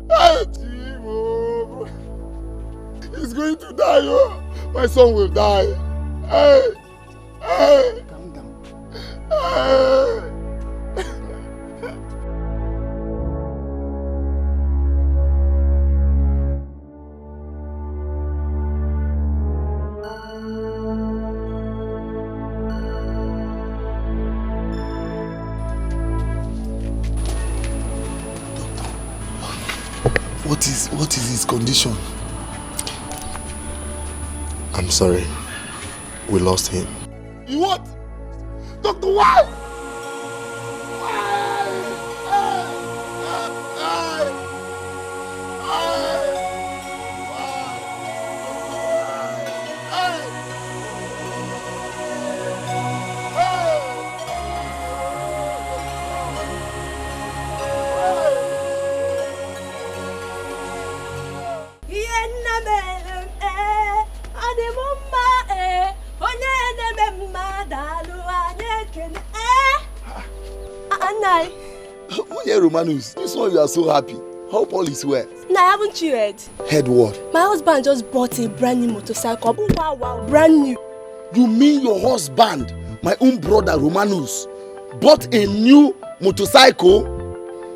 S13: Hey, Timo! He's going to die, oh! My son will die. Hey! Hey! Calm down. Hey! What is his condition?
S3: I'm sorry. We lost him.
S13: You what? Doctor, why? Romanus, this one you are so happy. Hope all is well.
S4: Nah, haven't you heard?
S13: Heard what?
S4: My husband just bought a brand new motorcycle. Wow, brand new.
S13: You mean your husband, my own brother Romanus, bought a new motorcycle?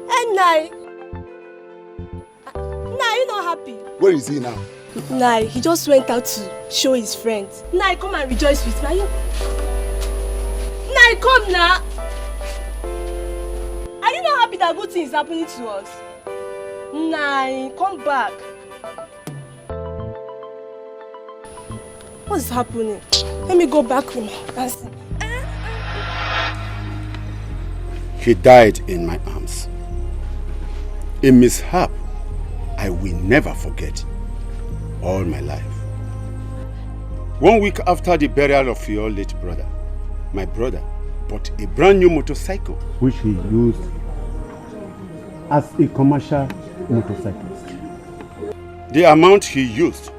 S4: And Nah, you're not happy.
S13: Where is he now?
S4: Nah, he just went out to show his friends. Nah, come and rejoice with me. Nah, come now. Are you not happy that good thing is happening to us? Nah, come back. What's happening? Let me go back home and see.
S6: He died in my arms. A mishap I will never forget all my life. 1 week after the burial of your late brother, my brother bought a brand new motorcycle which he used as a commercial motorcyclist. The amount he used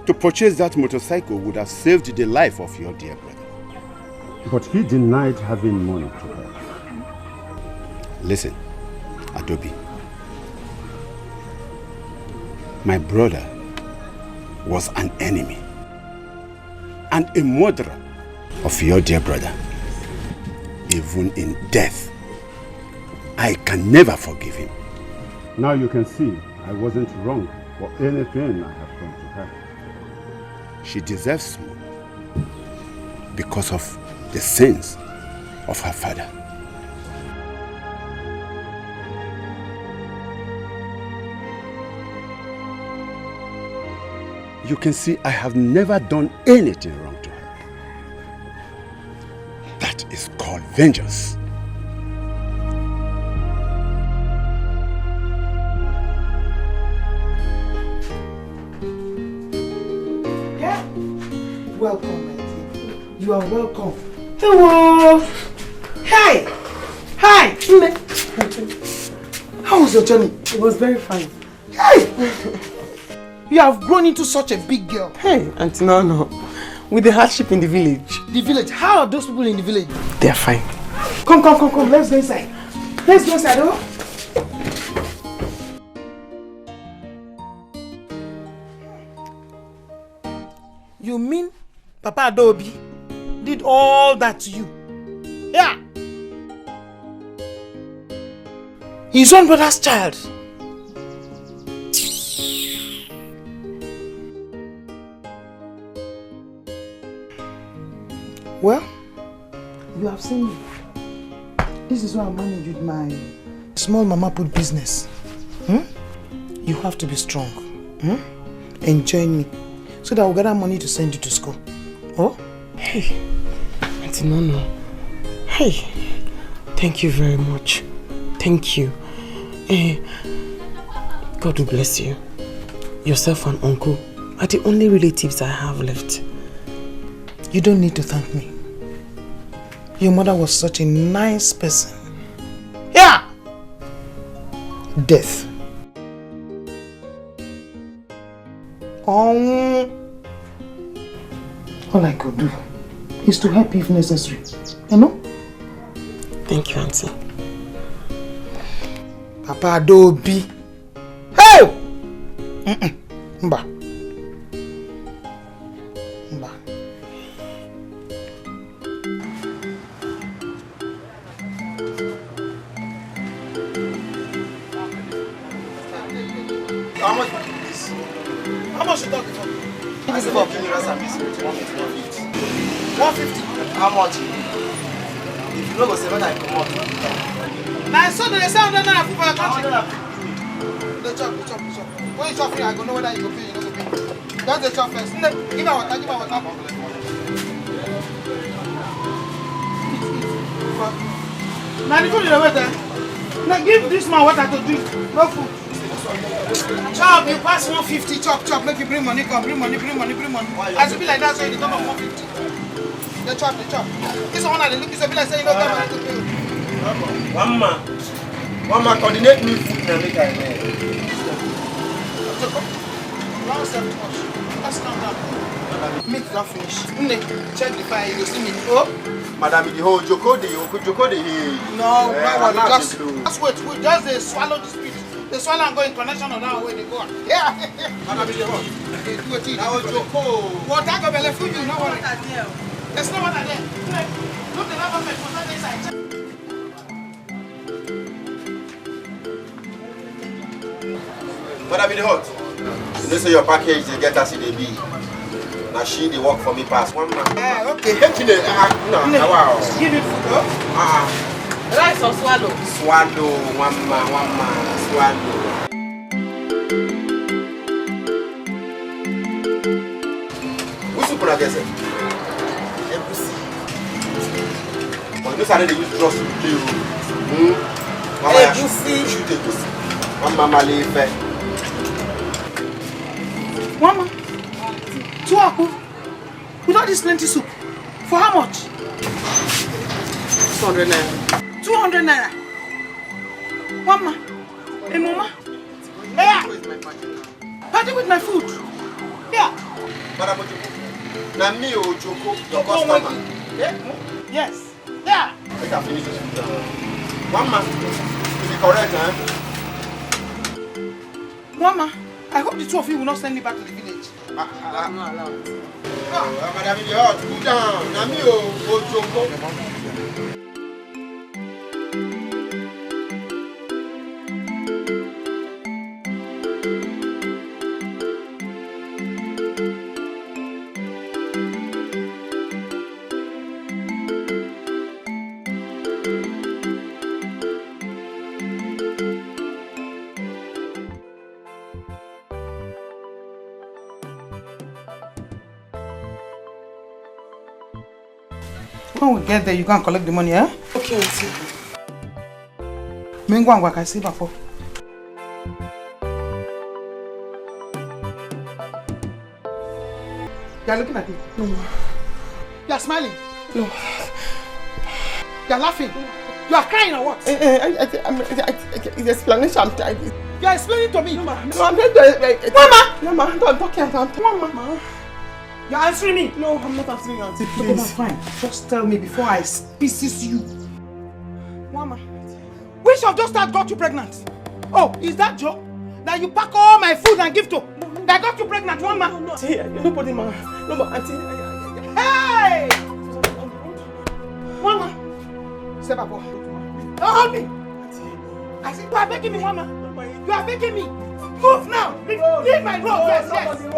S6: to purchase that motorcycle would have saved the life of your dear brother. But he denied having money to her. Listen, Adobe. My brother was an enemy and a murderer of your dear brother. Even in death, I can never forgive him. Now you can see I wasn't wrong for anything I have done to her. She deserves more because of the sins of her father. You can see I have never done anything wrong to her. That is called vengeance.
S1: Yeah. Welcome, my dear. You are welcome. Hello. Hi. Hi. How was your journey? It was very fine. Hey. You have grown into such a big girl.
S10: Hey, Auntie Nano, with the hardship in the village.
S1: The village? How are those people in the village?
S10: They are fine.
S1: Come. Let's go inside. Let's go inside, oh. You mean Papa Adobe did all that to you? Yeah. His own brother's child. Well, you have seen me. This is why I manage with my small mama put business. You have to be strong. And join me so that we'll get our money to send you to school. Oh?
S10: Hey, Auntie Nono. Hey, thank you very much. Thank you. God will bless you. Yourself and uncle are the only relatives I have left.
S1: You don't need to thank me. Your mother was such a nice person. Yeah! Death. All I could do is to help you if necessary. You know?
S10: Thank you, Auntie.
S1: Papa Adobe. Hey! Mba.
S9: How much will you do this?
S1: How much you talking for?
S9: I said for King Ras and Biscuit, 150.
S1: 150?
S9: How much? If you know go say when I come out.
S1: Now I saw that they say 100 naira for your country. They chop. When you chop here, I go know whether you go pay or you no go pay. That's the chop first. Give her water. Now the food is over there. Now give this man water to drink. No food. Chop, you pass 150, chop, make you bring money, come, bring money. As you be like that, so you come up 150. They chop. This one that they look, it's a be like saying you don't have money to pay.
S9: One man, coordinate me food and make I know.
S1: Let's calm down. Meat not finish. Check the fire, you see me. Oh?
S9: Madam, the whole Joko de
S1: No, just wait, just swallow this meat. They swallow and go in connection of that way they go. Yeah. Madam, they do it. Now Joko. Water go belly food you, no worry. There's no water there. Look the number plate, water inside.
S9: Madam, in the hot. You know, so your package, they get us in the B. Now she, they work for me past 1 month.
S1: Yeah, okay.
S9: No, wow.
S1: Give it food, oh?
S7: Rice or swallow?
S9: Swallow, one man, swallow. What's the point against it? But this are they use dross to play. Shoot it. One mama leave.
S1: Mama, 2 apple. Without this plenty soup. For how much?
S10: 200 naira.
S1: 200 naira. Mama. Hey, Mama. Yeah. Party with my food. Yeah.
S9: Madam Ojoko. Now me Ojoko, your customer.
S1: Yes. Yeah.
S9: I can finish this food. 1 month. To be correct,
S1: Mama, I hope the 2 of you will not send me back to the village.
S9: I'm not allowed. Madam, in the hot, cool down. Now me Ojoko.
S1: When we get there, you can collect the money, eh?
S10: Okay, auntie.
S1: Mingwangwa can see before. You're looking at me?
S10: No.
S1: You're smiling?
S10: No.
S1: You're laughing? You are crying or what?
S10: It's explanation.
S1: You're explaining to me?
S10: No, I'm not.
S1: Mama!
S10: Mama, don't talk here. Mama.
S5: You're answering me?
S10: No, I'm not answering you, auntie,
S5: No,
S10: please.
S5: fine. Just tell me before I species you. Mama, which of those that got you pregnant? Oh, is that Joe? That you pack all my food and give to? That got you pregnant, Mama?
S10: No, auntie, nobody, ma. No, ma, auntie.
S5: Hey! Mama! Step up. Don't hold me! I said, you are begging me, Mama. You are begging me. Move now! Leave my road, yes, yes! Hey,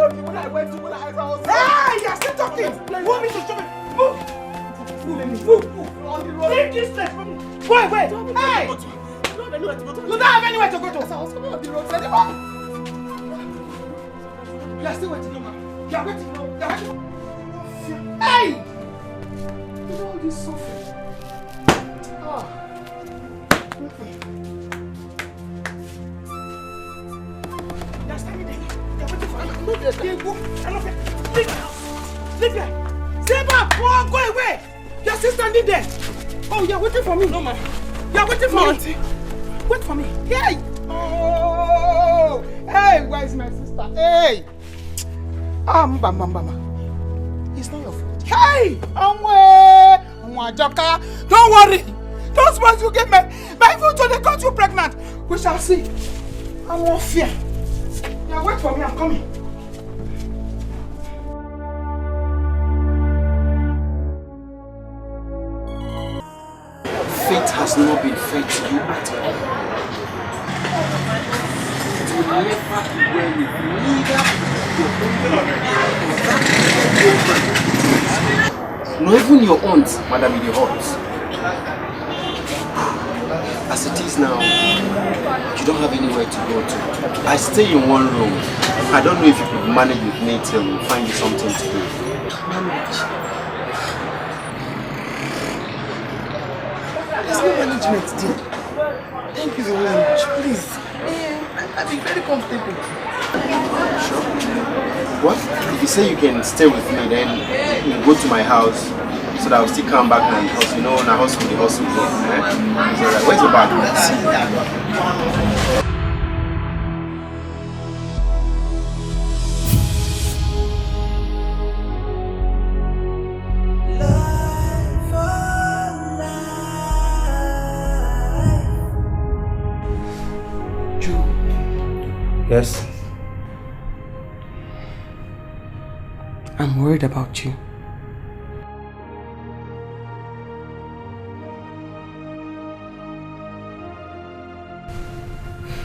S5: you are still talking! You want me to show me? Move! Move! Leave this place! Wait! Hey! You don't have anywhere to go to! You are still waiting, Mama. You are waiting. Hey! Look at all this suffering. You're standing there. You're waiting for me. Leave here. Stay back. Go away. You're still standing there. Oh, you're waiting for me. No, ma. You're waiting for me. Wait for me. Hey. Oh. Hey, where is my sister? Hey. Mama. It's not your fault. Hey. Don't worry. Don't suppose you get my food so they got you pregnant. We shall see. I won't fear. Now wait for me, I'm coming.
S14: Fate has not been fair to you at all. It will never be well with neither your own, nor even your aunt, Madam in the Halls. As it is now, you don't have anywhere to go to. I stay in one room. I don't know if you could manage with me till we find you something to do.
S1: Manage? There's no management there. Thank you very much. Please. I'll be very comfortable.
S14: Sure. What? If you say you can stay with me, then you go to my house so that I'll still come back and hustle. You know, when I hustle, the hustle here. Eh? So like, where's the bag? Yes?
S1: I'm worried about you.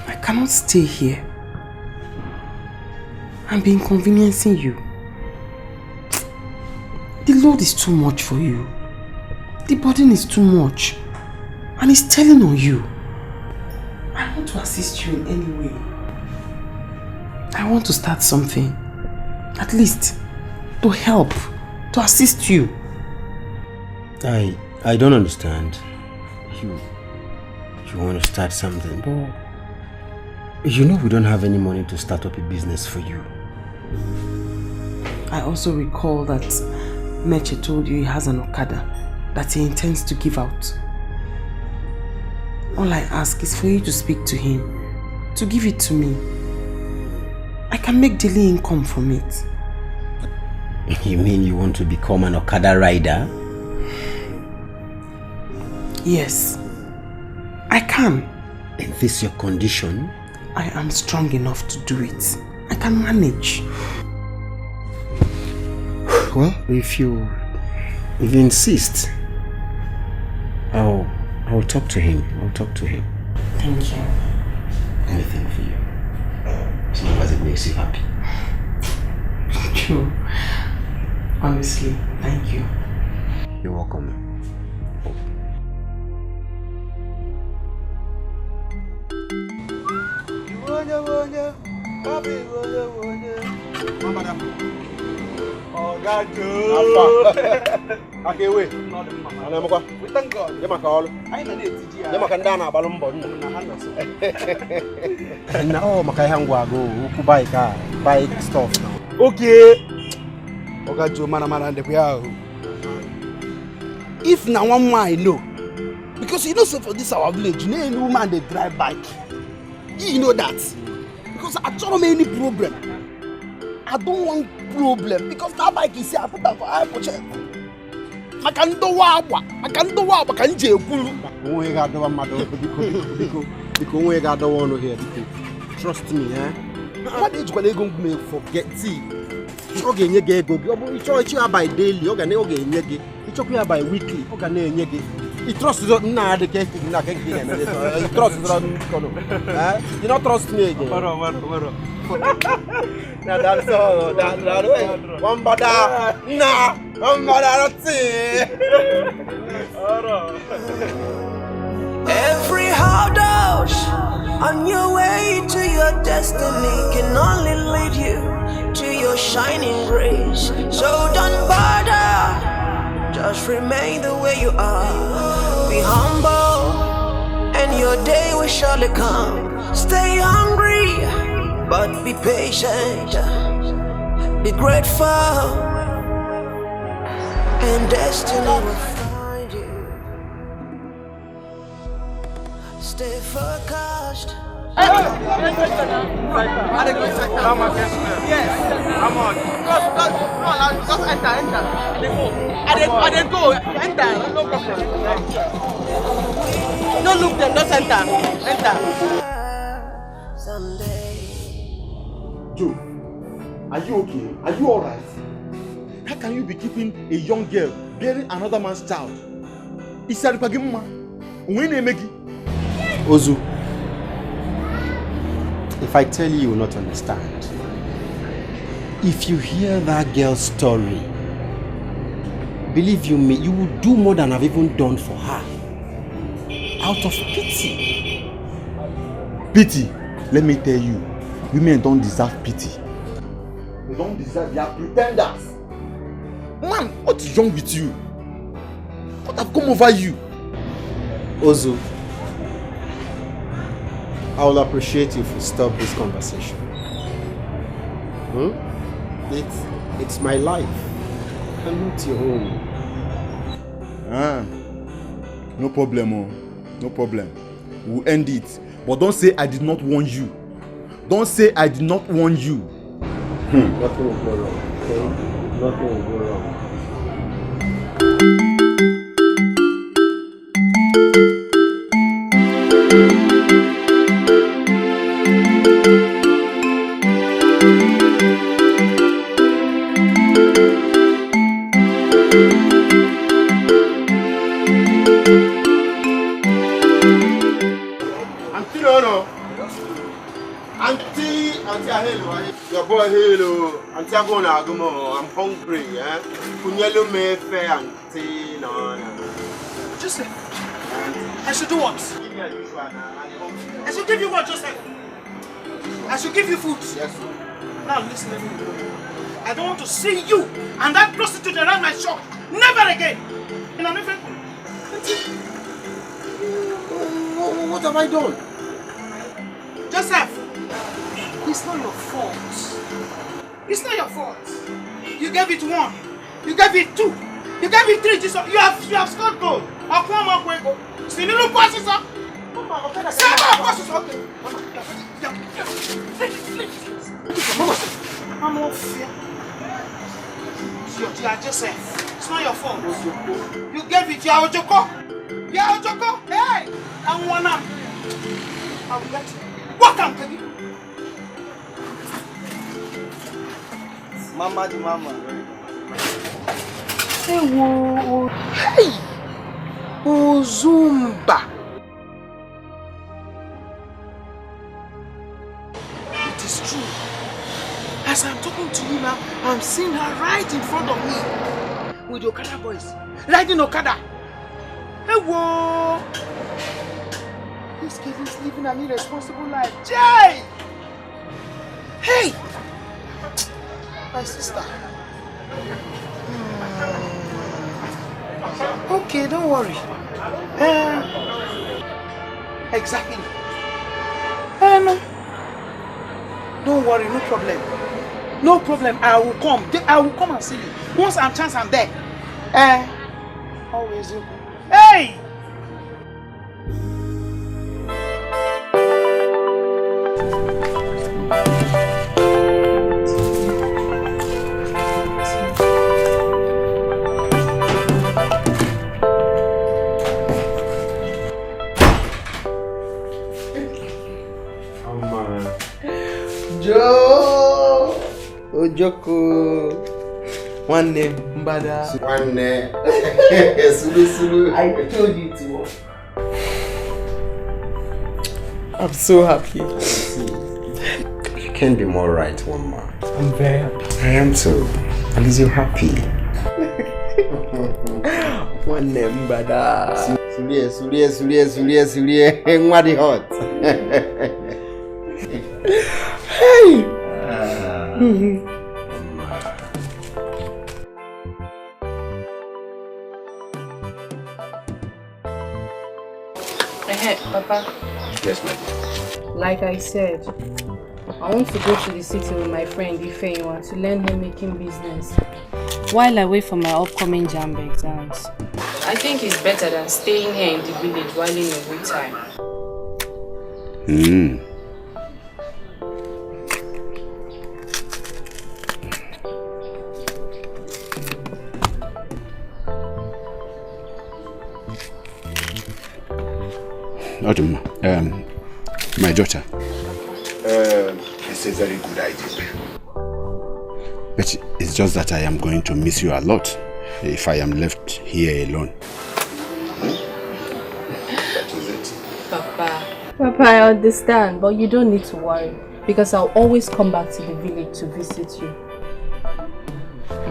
S1: I cannot stay here and be inconveniencing you. The load is too much for you. The burden is too much. And it's telling on you. I want to assist you in any way. I want to start something. At least to help, to assist you.
S14: I don't understand. You want to start something, but you know we don't have any money to start up a business for you.
S1: I also recall that Meche told you he has an Okada that he intends to give out. All I ask is for you to speak to him, to give it to me. I can make daily income from it.
S14: You mean you want to become an Okada rider?
S1: Yes, I can.
S14: Is this your condition?
S1: I am strong enough to do it. I can manage.
S14: Well, if you insist, I'll talk to him.
S1: Thank you.
S14: Anything for you. As long as it makes you happy.
S1: True. Honestly, thank you.
S14: You're welcome.
S15: Okay, wait. We thank God. I know buy stuff now. Okay. If now one man I know, because you know, so for this our village, you know, any woman they drive bike. You know that. Because I don't have any problem. I I don't want problem because that bike is here. I put that for I check. I can't do what I can't do what I can't do.
S14: We got the one because we got the one here. Trust me, eh?
S15: What is going to make forget? See,
S14: okay, you get go. You buy daily. Okay, you get you. You buy weekly. Okay, you get. You trust the na the cake. You trust the you don't trust me again. Now that's all. That way. One bada. Nah. One bada. That's it.
S2: Every hard house on your way to your destiny can only lead you to your shining grace. So don't bother, just remain the way you are. Be humble, and your day will surely come. Stay hungry, but be patient. Be grateful, and destiny will find you. Stay focused.
S1: Come on. Yes. Come on. Just enter. I didn't go. Enter. No problem. Don't look them. Just enter. Enter.
S6: Joe, are you okay? Are you alright? How can you be keeping a young girl bearing another man's child?
S14: Ozu, if I tell you, you will not understand. If you hear that girl's story, believe you me, you will do more than I've even done for her. Out of pity.
S6: Pity? Let me tell you, women don't deserve pity. They don't deserve, they are pretenders. Man, what is wrong with you? What have come over you?
S14: Ozu, I will appreciate you if you stop this conversation. It's my life and not your own.
S6: No problem, oh. No problem. We'll end it. But don't say I did not warn you. Don't say I did not warn you.
S14: Nothing will go wrong, okay? Nothing will go wrong.
S6: Your boy hello. Auntie I'm hungry, eh? Kunyelo me fe auntie no.
S15: Joseph, I should do what? I should give you what, Joseph? I should give you food.
S6: Yes.
S15: Now listen to me. I don't want to see you and that prostitute around my shop. Never again. In an different.
S6: What have I done?
S15: Joseph, it's not your fault. It's not your fault. You gave it 1. You gave it 2. You gave it 3. You have scored goal. I'll come up with go. See little passes up. I'm off here. You are Joseph. It's not your fault. You gave it. You are Ojoko. You are Ojoko. Hey, I'm one up. I will let you. What can you?
S1: Mama the mama.
S15: Hey, whoa. Hey! Ozumba. It is true. As I'm talking to you now, I'm seeing her right in front of me. With the Okada boys. Riding Okada. Hey, whoa! This kid is living an irresponsible life. Jay! Hey! My sister. Okay, don't worry. Exactly. No. Don't worry, no problem. No problem. I will come. I will come and see you. Once I'm chance, I'm there. Always you. Hey! Joe! Ojoko! One name, Mbada.
S14: One name. Sulu.
S15: I told you to. I'm so happy.
S14: You can't be more right, one man.
S15: I'm very happy.
S14: I am too. At least you're happy.
S15: One name, Mbada.
S14: Sulie. Ngwadi hot.
S15: Hey!
S11: Hey, Papa.
S14: Yes, my dear.
S11: Like I said, I want to go to the city with my friend Ifeanyi to learn homemaking business while I wait for my upcoming JAMB exams. I think it's better than staying here in the village while in a good time.
S6: Autumn, my daughter.
S14: It's a very good idea.
S6: But it's just that I am going to miss you a lot if I am left here alone.
S14: That is it.
S11: Papa, I understand, but you don't need to worry because I'll always come back to the village to visit you.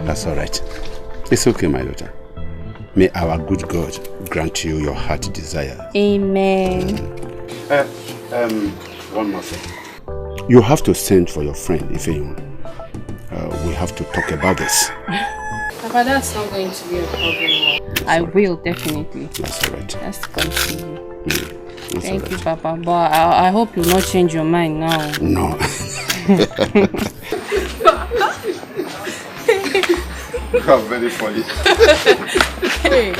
S6: That's all right. It's okay, my daughter. May our good God grant you your heart desire.
S11: Amen.
S6: One more thing. You have to send for your friend, Ifeanyi. We have to talk about this.
S11: Papa, that's not going to be a problem. I will, definitely.
S6: That's all right.
S11: Let's continue. Thank you,
S6: right.
S11: Papa. But I hope you'll not change your mind now.
S6: No.
S14: You're very funny.
S11: Hey.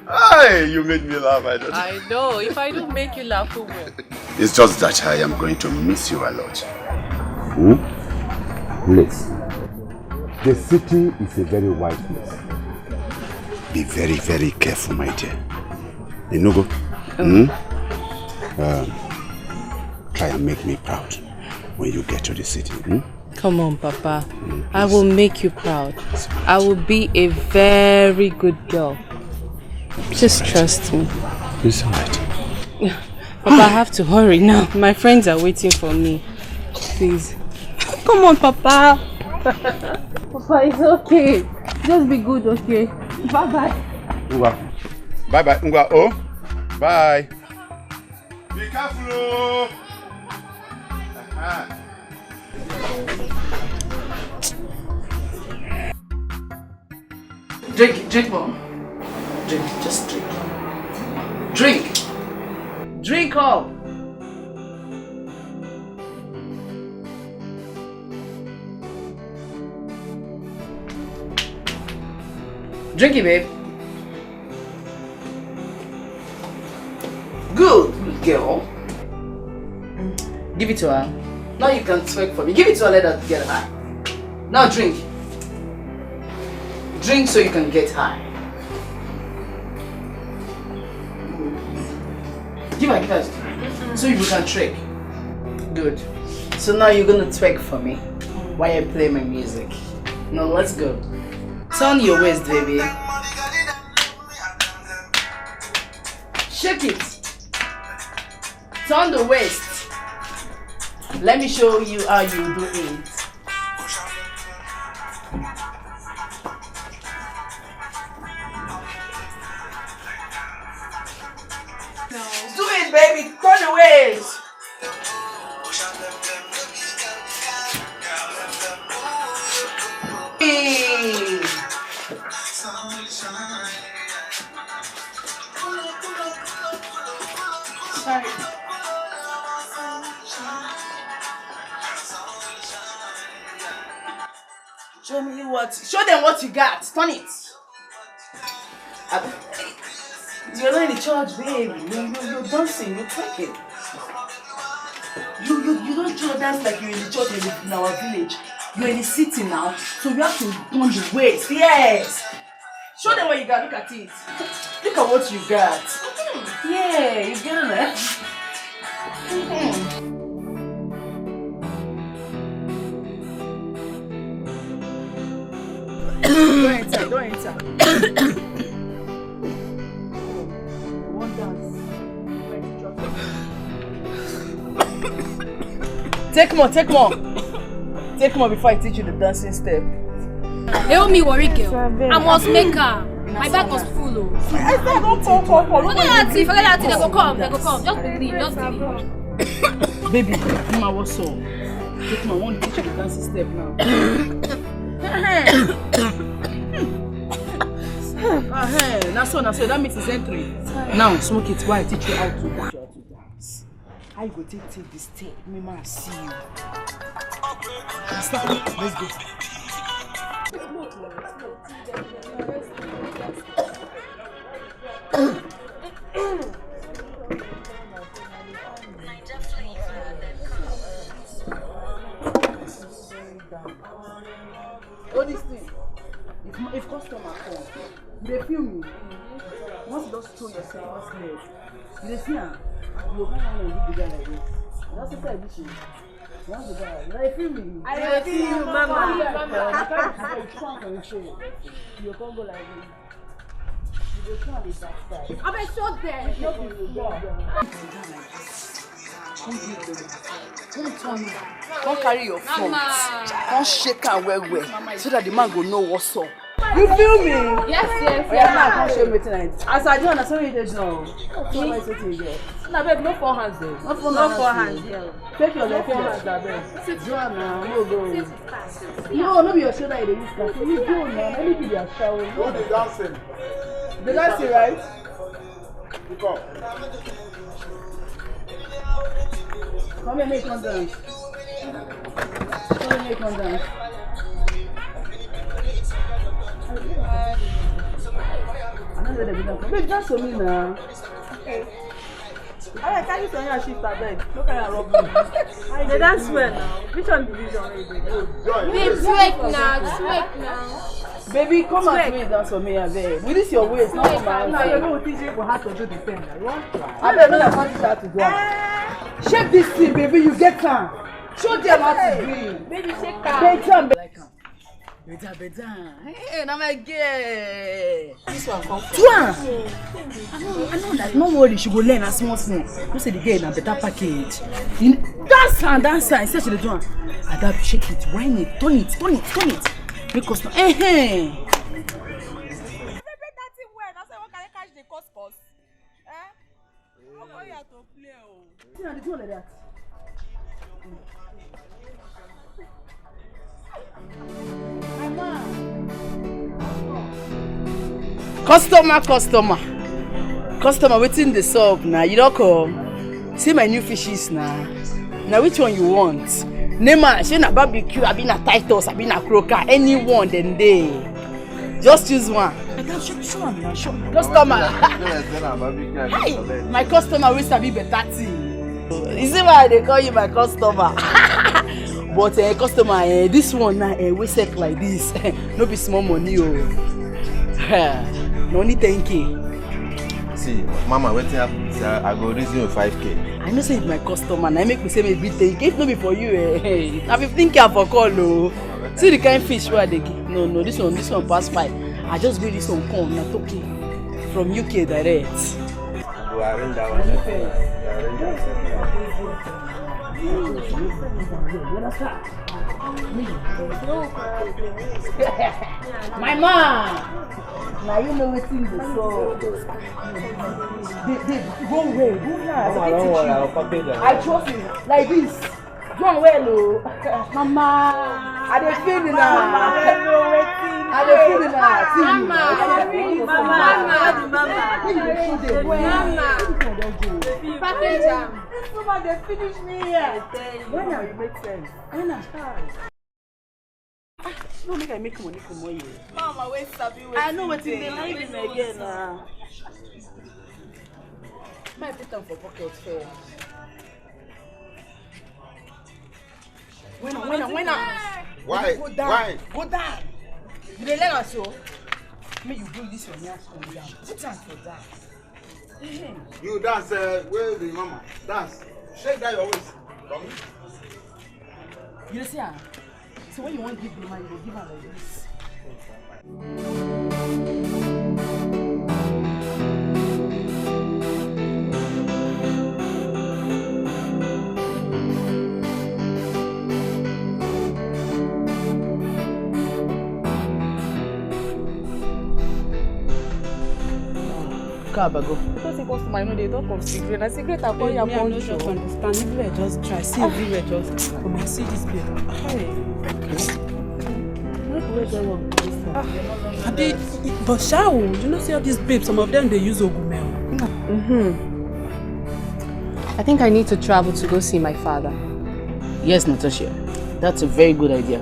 S6: Hey, you made me laugh.
S11: I know. If I don't make you laugh, who will?
S6: It's just that I am going to miss you a lot. Please. The city is a very wide place. Be very, very careful, my dear. You know, try and make me proud when you get to the city.
S11: Come on, Papa. I will make you proud. I will be a very good girl. Just trust me.
S6: It's alright.
S11: Papa, I have to hurry now. My friends are waiting for me. Please. Come on, Papa. Papa, it's okay. Just be good, okay? Bye-bye.
S6: Bye-bye, Ngwa. Oh, bye. Be careful.
S15: Drink more. Drink, just drink. Drink all. Drink it, babe. Good girl. Give it to her. Now you can twerk for me. Give it to her, let her get high. Now drink. Drink so you can get high. Give her. So you can trick. Good. So now you're gonna twerk for me while I play my music. Now let's go. Turn your waist, baby. Shake it. Turn the waist. Let me show you how you do it. Do it, baby. Turn the waist. Sorry. Show me what. Show them what you got. Turn it. You're not in the church, baby. You're dancing. You're twerking. You don't show dance like you're in the church in our village. You're in the city now, so you have to turn the waist. Yes. Show them what you got. Look at it. Look at what you got. Yeah, you get it. Don't enter. One dance. Take more. Take more before I teach you the dancing step.
S16: Help me, worry girl. I must make her. My bag was full.
S15: I said don't fall.
S16: Forget that thing. They go come. Just believe.
S15: Baby, Mama, what's up? Take more. I want to teach you the dancing step now. That's so. That makes his entry. Now, smoke it while I teach you how to dance. How you go take this step? Mama, see you. Let's go. All this thing, if customer come, they feel me. Once you just throw yourself leg, you see her, you go come and do the guy like this. That's the type of thing. Once the guy, they feel me.
S16: I feel you, Mama.
S15: You can't go like this. You can't be backside.
S16: I'm a short there.
S15: Don't carry your phone. Don't shake her well so that the man will know what's up. You feel me?
S16: Yes.
S15: Oh, yeah, now I can't show me tonight. As I do understand what you did now. No, babe, no four hands there. No four hands there. Take your left hands there, babe. Joanna, no go. No be your shoulder you use. So you go now. Let me be your shower.
S6: No, the dancing.
S15: The dancing, right?
S6: You come.
S15: Come here, make one dance. Babe, dance for me now. Okay. Alright, can you turn your shift bed? Look at your rub. They dance well now. Which one did you do?
S16: Babe, sweat now.
S15: Baby, come and me dance for me, babe. With this your waist, not for my hand.
S5: You're going to teach you how to do the thing. You want to try?
S15: I bet no, I want to start to do. Shake this thing, baby. You get her. Show them how to do it.
S16: Baby, shake
S15: her. Better. Hey, now my girl. This one come from. I know that. No worry, she go learn a small thing. You say the girl na better package. Dance her. Instead she dey do am. Adapt, shake it, whine it, turn it. Make us know. Customer waiting the sub now. You don't come. See my new fishes now. Now which one you want? Name she na barbecue, I been a Titus, I been a croaker, anyone then they. Just choose one. Customer. Hey, my customer will be better thing. You see why they call you my customer? But customer, this one now we set like this. No be small money oh. No only 10K.
S14: See, Mama, wait till I go reason you 5K.
S15: I know say it's my customer, and I make me say maybe 10K. If not be for you, I 15K for call no. See the kind of fish where they give. No, this one pass 5. I just bring this one come, not okay. From UK direct.
S14: Go arrange that one.
S15: My man! Now you know what's in the soul. Go away, go now. I trust you. Like this. Go away, no. Mama. I dey feel it now. Mama. Package am. Mama, they finish me here. When now it makes sense. When I start. No make I make money for more.
S16: Mama, wait, sabi wait.
S15: I know what's in the line again now. My put them for pocket fair. When
S6: Why?
S15: Go down. Go down. You dey learn also. Make you do this one here and down. Put hands for that.
S6: You dance, where the mama? Dance. Shake that your waist. Come.
S15: You see her? So when you want to give the man, you go give her like this.
S11: Because it goes to my mind, they talk of secret. A secret I call you a bunch. I don't understand. Everywhere just try. See everywhere just. Come and see this babe. But Shao, you know see all these babes, some of them they use Ogumel.
S7: I think I need to travel to go see my father.
S17: Yes, Natasha. That's a very good idea.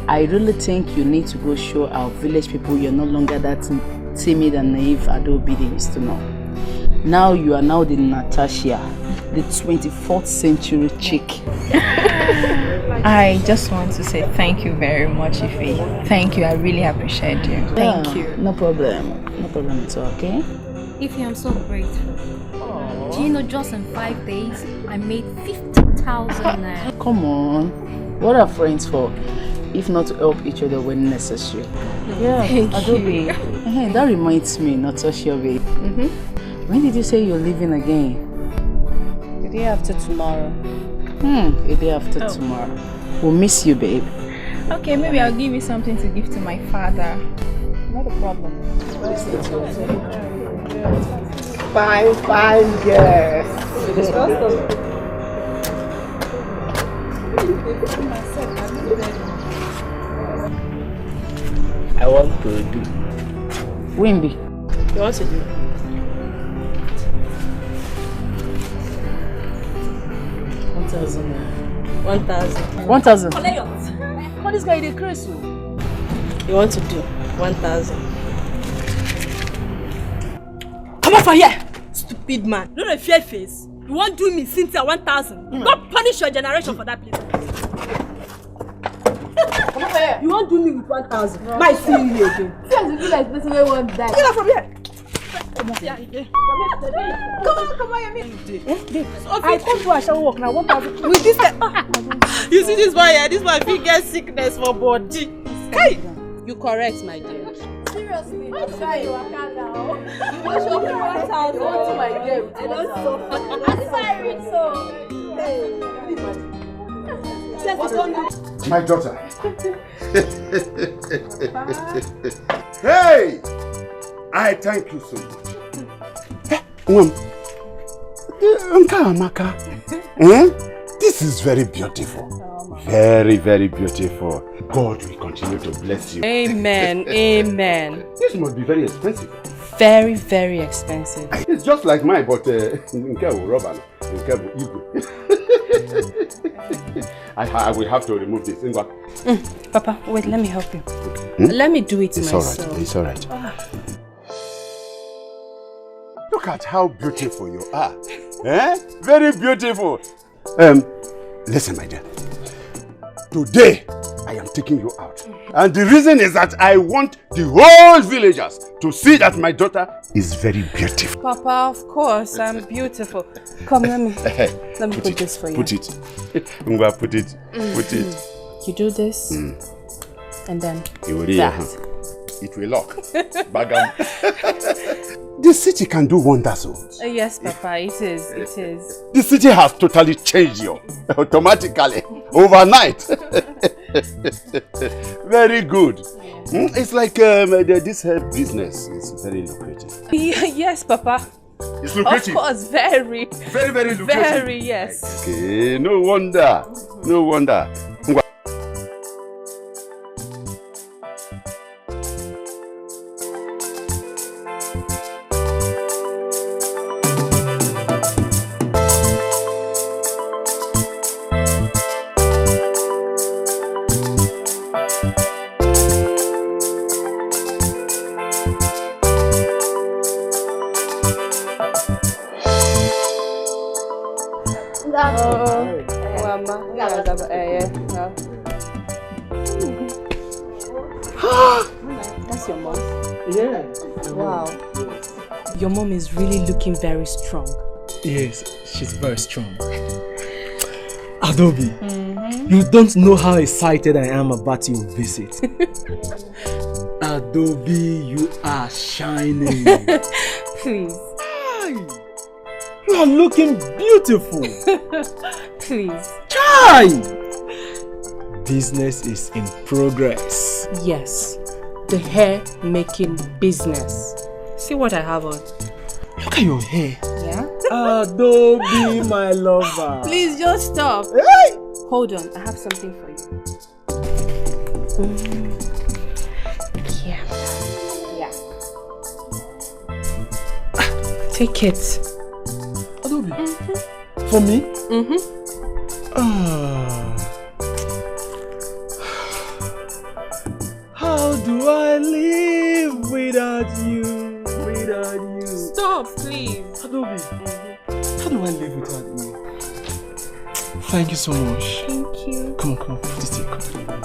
S17: I really think you need to go show our village people you're no longer that timid and naive Adobe they used to know. Now you are now the Natasha, the 24th century chick.
S18: I just want to say thank you very much, Ife. Thank you, I really appreciate you.
S17: Thank you. No problem. No problem at all, okay?
S16: Ife, I'm so grateful. Do you know just in 5 days, I made 50,000 naira.
S17: Come on. What are friends for? If not to help each other when necessary. Yeah,
S16: Thank
S17: Adobe.
S16: you.
S17: Hey, that reminds me, Natasha, babe. When did you say you're leaving again?
S7: The day after tomorrow.
S17: A day after tomorrow. We'll miss you, babe.
S18: Okay, maybe I'll give you something to give to my father.
S7: Not a problem.
S1: Fine girl.
S17: I want to do. Wimby.
S11: You want to do?
S17: 1,000.
S11: 1,000.
S17: 1,000.
S11: What this guy is crazy? You want to do 1,000? Come on for here, stupid man. You don't fear face. You won't do me Cynthia 1,000. Go punish your generation for that, please. Come on for here. You won't do me with 1,000. No. Might see you again.
S16: See as you feel like this way one die.
S11: Get out from here. Come on, come on, I can't do a shower walk now. 1,000 with this. You see this boy here? This boy biggest sickness for body. Hey, you correct, my dear.
S16: Seriously, I'm sorry, you are now. You will show me 1,000 to my dear. I don't so. I'm sorry, so.
S6: My daughter. Hey! I thank you so much. This is very beautiful. Very, very beautiful. God will continue to bless you.
S11: Amen. Amen.
S6: This must be very expensive.
S11: Very, very expensive.
S6: It's just like mine, but I will have to remove this.
S11: Papa, wait, let me help you. Let me do it myself.
S6: It's all right. Look at how beautiful you are. Very beautiful. Listen, my dear. Today, I am taking you out. And the reason is that I want the whole villagers to see that my daughter is very beautiful.
S11: Papa, of course, I'm beautiful. Come, let me put this for you.
S6: Put it. Ngwa, put it. Put it.
S11: You do this, and then
S6: that. It will lock. Bagam. The city can do wonders.
S11: Yes, Papa, it is. It is.
S6: The city has totally changed you automatically overnight. Very good. It's like this business is very lucrative.
S11: Yes, Papa.
S6: It's lucrative.
S11: Of course, very.
S6: Very, very lucrative.
S11: Very, yes.
S6: Okay, no wonder. No wonder.
S11: That's your mom? Yeah. Wow. Your mom is really looking very strong.
S10: Yes, she's very strong. Adobe, you don't know how excited I am about your visit. Adobe, you are shining.
S11: Please.
S10: You are looking beautiful.
S11: Please.
S10: Chai! Business is in progress.
S11: Yes. The hair making business. See what I have on.
S10: Look at your hair.
S11: Yeah?
S10: Adobe, my lover.
S11: Please just stop.
S10: Hey!
S11: Hold on, I have something for you. Yeah. Take it.
S10: Adobe. For me? How do I live without you?
S11: Stop, please.
S10: Adobe, how do I live without you? Thank you so much.
S11: Thank you.
S10: Come on, this way, come on.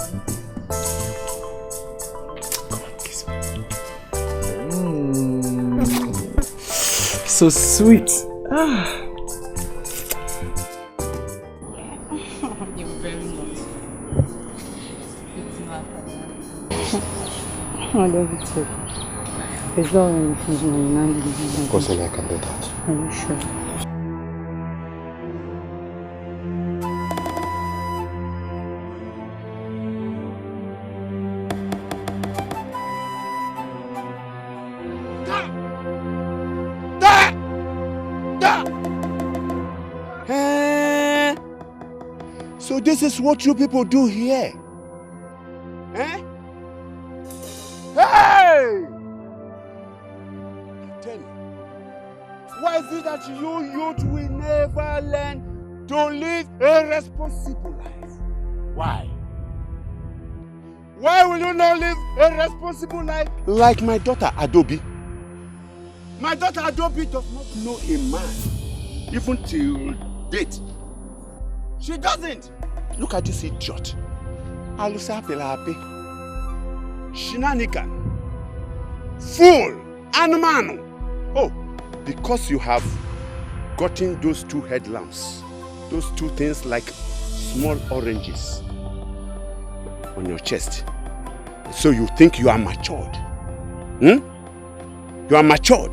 S10: Come on, kiss me. So sweet.
S11: You're very naughty.
S7: I love you too. It's not when you finish my mind.
S14: Of course, I can do that.
S7: Are you sure?
S6: So this is what you people do here? Eh? Hey! Tell me, why is it that you youth will never learn to live a responsible life? Why? Why will you not live a responsible life like my daughter Adobe? My daughter Adobe does not know a man, even till date. She doesn't. Look at this idiot. Alusa Pelape. Shenanigan. Fool. Anumano. Oh, because you have gotten those two headlamps, those two things like small oranges on your chest. So you think you are matured. You are matured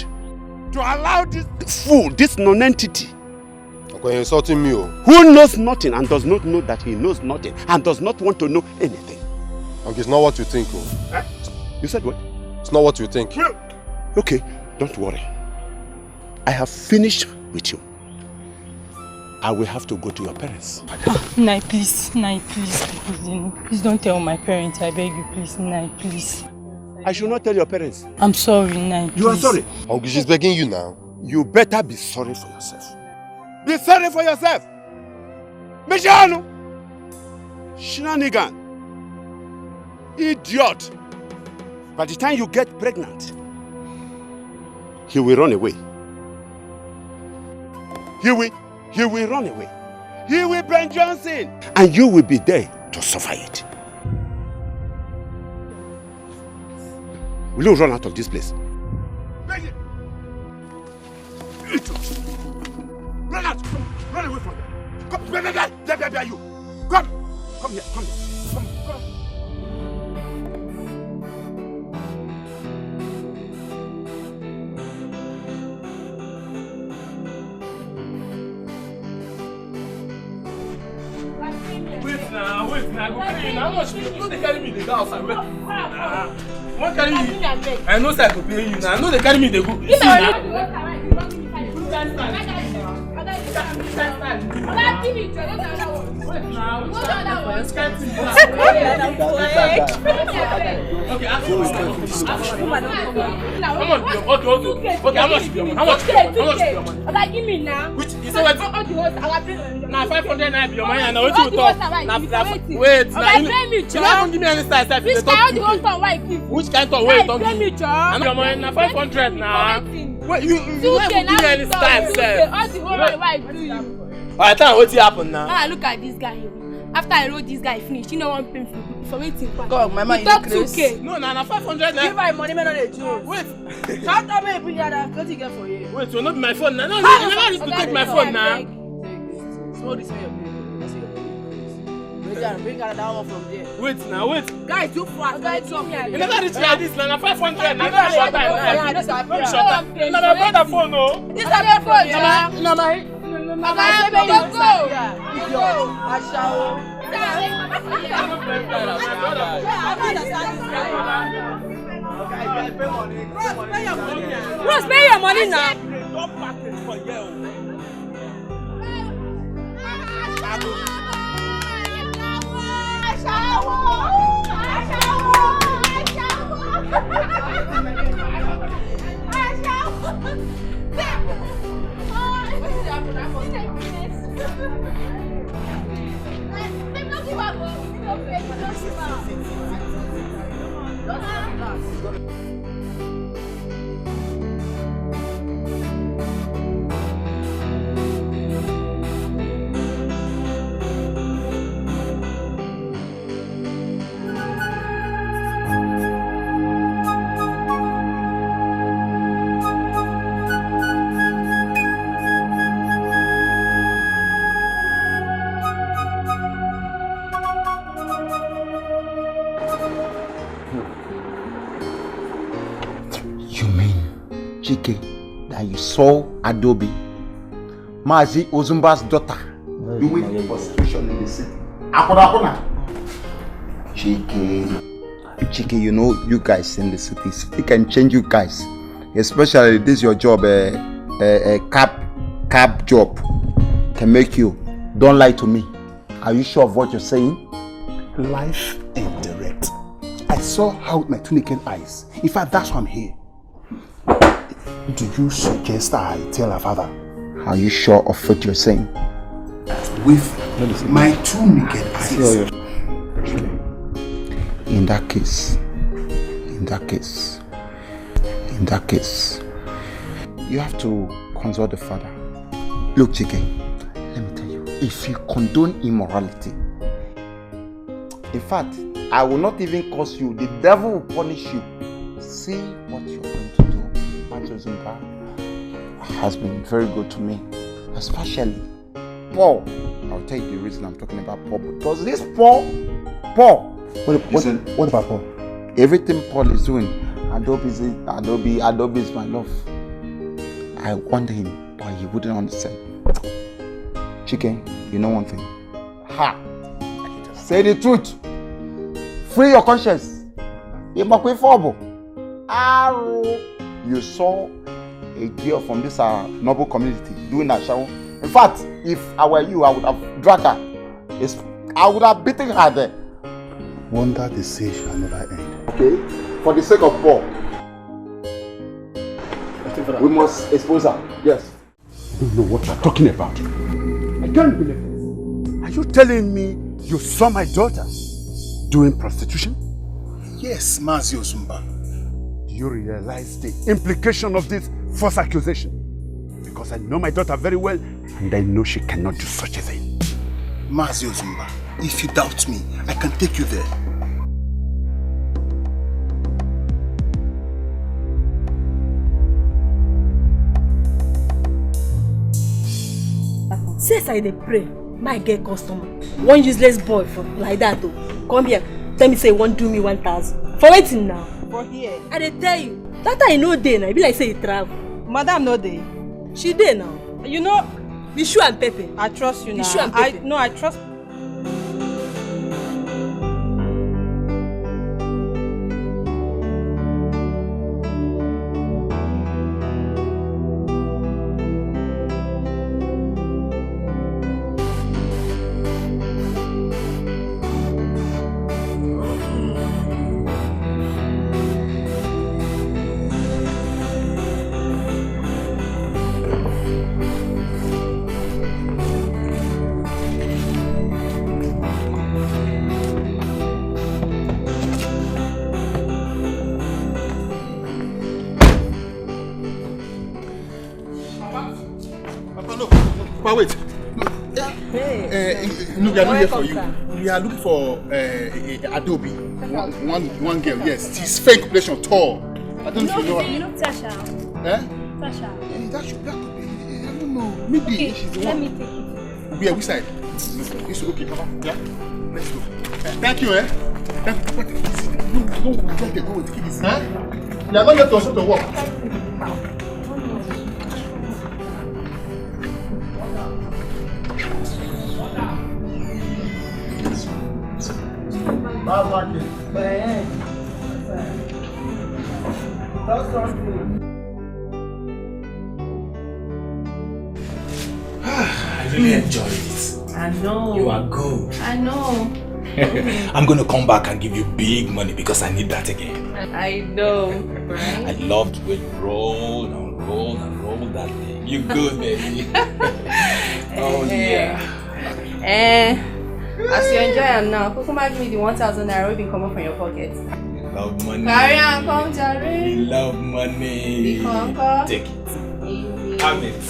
S6: to allow this fool, this non-entity.
S14: Okay, you're insulting me.
S6: Who knows nothing and does not know that he knows nothing and does not want to know anything.
S14: Okay, it's not what you think.
S6: Huh? You said what?
S14: It's not what you think.
S6: Okay, don't worry. I have finished with you. I will have to go to your parents.
S4: Nai, please, please don't tell my parents, I beg you, please, Nai, please.
S6: I should not tell your parents.
S4: I'm sorry, Nai,
S6: You are sorry?
S14: Uncle, she's begging you now.
S6: You better be sorry for yourself. Be sorry for yourself. Mijano! Shenanigan. Idiot. By the time you get pregnant, he will run away. He will run away. He will Ben Johnson. And you will be there to suffer it. Will you run out of this place? Run out! Run away from them! Come, there you! Come here, come.
S10: Wait now, go pay you. How much? No, they carry me, they go outside. Wait. What carry you? I know say I go pay you now. I know they carry me, they go. See now. Okay, how much be your money?
S16: Give me now.
S10: Which is what? Now 500 naira be your money, and what you talk? Wait, now you don't give me any style.
S16: Which kind of talk why give?
S10: Which kind of way don't
S16: give me?
S10: And your money now 500 now. Wait, you don't give me any style, sir.
S16: All the whole money why do you?
S10: Alright, tell me what happened now.
S16: Ah, look at this guy. After I wrote this guy finish, you know one pay for waiting.
S17: God, my man,
S16: you talk 2K.
S10: No, 500 naira.
S17: Give my money, man, on the joke.
S10: Wait.
S17: Shout out me, bring that. What you get for you?
S10: Wait, will not be my phone now. No, you never used to take my phone now.
S17: So this way,
S15: Bring another one from there.
S10: Wait now, wait.
S15: Guys, too fast. Guys,
S10: You never reach like this, now 500. Now short time. Very short time. Now my brother phone, no.
S15: This is your phone, yeah.
S10: Now my.
S15: Go.
S16: Bros, pay your money now.
S8: Chike, that you saw Adobe, Mazi Ozumba's daughter, doing prostitution in the city. Chike, you know, you guys in the cities, it can change you guys. Especially this your job, a cab job, can make you. Don't lie to me. Are you sure of what you're saying?
S6: Life ain't direct. I saw how with my two naked eyes. In fact, that's why I'm here. Do you suggest I tell her father?
S8: Are you sure of what you're saying?
S6: With my two naked eyes.
S8: In that case, you have to consult the father. Look, Chike, let me tell you, if you condone immorality, in fact, I will not even curse you. The devil will punish you. See what you're going to do. Zumba has been very good to me, especially Paul. I'll tell you the reason I'm talking about Paul, because this Paul.
S6: What about Paul?
S8: Everything Paul is doing, Adobe is my love. I want him, but he wouldn't understand. Chicken, you know one thing. Say the truth. Free your conscience. You saw a girl from this noble community doing a shower. In fact, if I were you, I would have dragged her. I would have beaten her there.
S6: Wonder the say shall never end.
S8: Okay? For the sake of Paul, we must expose her. Yes.
S6: I don't know what you're talking about. I can't believe this. Are you telling me you saw my daughter doing prostitution? Yes, Mazi Ozumba. You realize the implication of this false accusation? Because I know my daughter very well and I know she cannot do such a thing. Mazi Ozumba, if you doubt me, I can take you there.
S16: Since I dey pray, my get customer. One useless boy for like that though. Come here, tell me say you want do me 1,000. For waiting now.
S5: For here.
S16: I dey tell you, that time no dey now. It be like say you travel.
S5: Madam no dey.
S16: She dey now.
S5: You know,
S16: Bishu and Pepe.
S5: I trust you now.
S16: Bishu and Pepe.
S5: I trust.
S6: Wait. No, we are not here for you. We are looking for Adobe. One girl, yes. She's fake population tall. I don't know if you know her.
S4: You know Tasha?
S6: Tasha? That could be. I don't know. Maybe she's the one.
S4: Let me take it.
S6: Where? Which side? Listen, okay, Papa. Yeah? Let's go. Thank you, eh? What? Don't go with kids. Huh? You are not yet to work. Bad market.
S13: I really enjoyed it.
S17: I know.
S13: You are good.
S17: I know.
S13: I'm going to come back and give you big money because I need that again.
S17: I know, right?
S13: I loved when you roll and roll and roll that thing. You good, baby. Oh, yeah.
S11: As you enjoy it now, Kukuma give me the 1,000 naira will be coming from your pocket.
S13: Love money.
S11: Carry on, come, Jerry.
S13: Love money. Take it. Have it.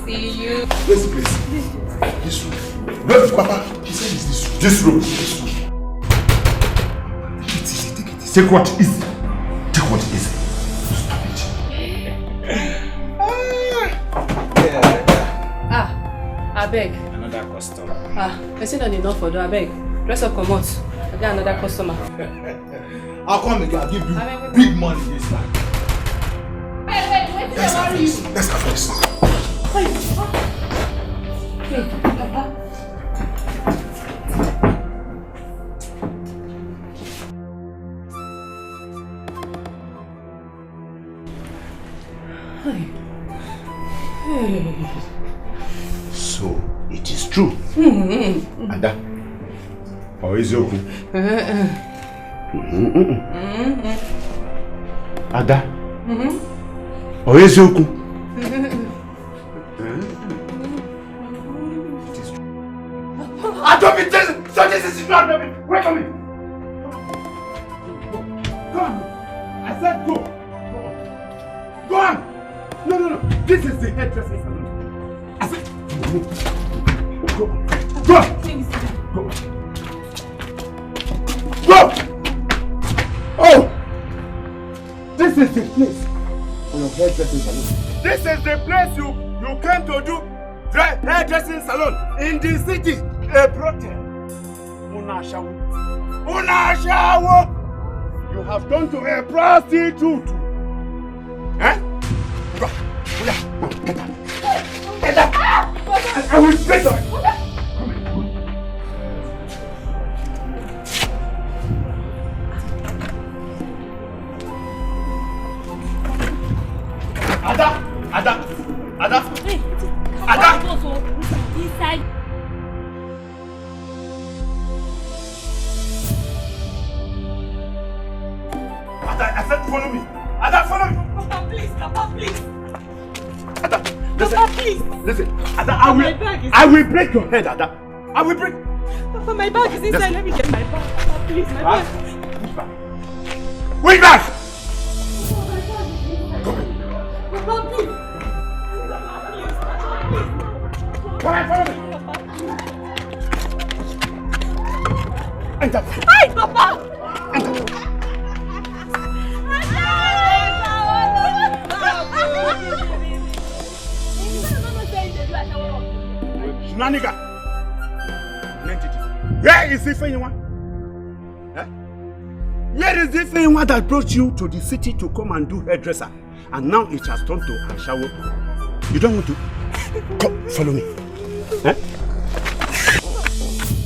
S11: See you.
S6: This place. This room. Where Papa? He said it's this room. This room. This room. Take it easy. Take it easy. Take what is. Take what is. Stop it.
S11: I beg.
S13: Another customer.
S11: I said not enough for I beg. Dress up, come out. I got another customer.
S13: I'll come again. I'll give you big money this time.
S11: Wait,
S6: Let's have this. Let's have this.
S11: Hey, Papa.
S6: So, it is true. Ada. Or is it okay? Ada. Or is it okay? I don't be this. So this is not baby. Wait for me. Go on. I said go. Go on. No. This is the hairdressing salon. I said go. Go. Go. Go. Oh. This is the place for your hairdressing salon. This is the place you came to do hairdressing salon in the city. A protest. Unashawo. You have turned to a prostitute. Eh? Go. Get up. I will get up. Ada.
S12: Inside.
S6: I said follow me. Ada, follow me.
S12: Papa, please.
S6: Ada, listen.
S12: Papa, please.
S6: Listen. Ada, I will break your head, Ada. I will break.
S12: Papa, my bag is inside. Let me get my bag. Papa, please, my bag.
S6: Which bag? Which bag?
S12: Papa, please.
S6: Come on, follow me. Enter.
S12: Hi, Papa.
S6: Enter. Naniga. Where is this anyone? Eh? Where is this anyone that brought you to the city to come and do hairdresser? And now it has turned to a shower. You don't want to? Come, follow me. Eh?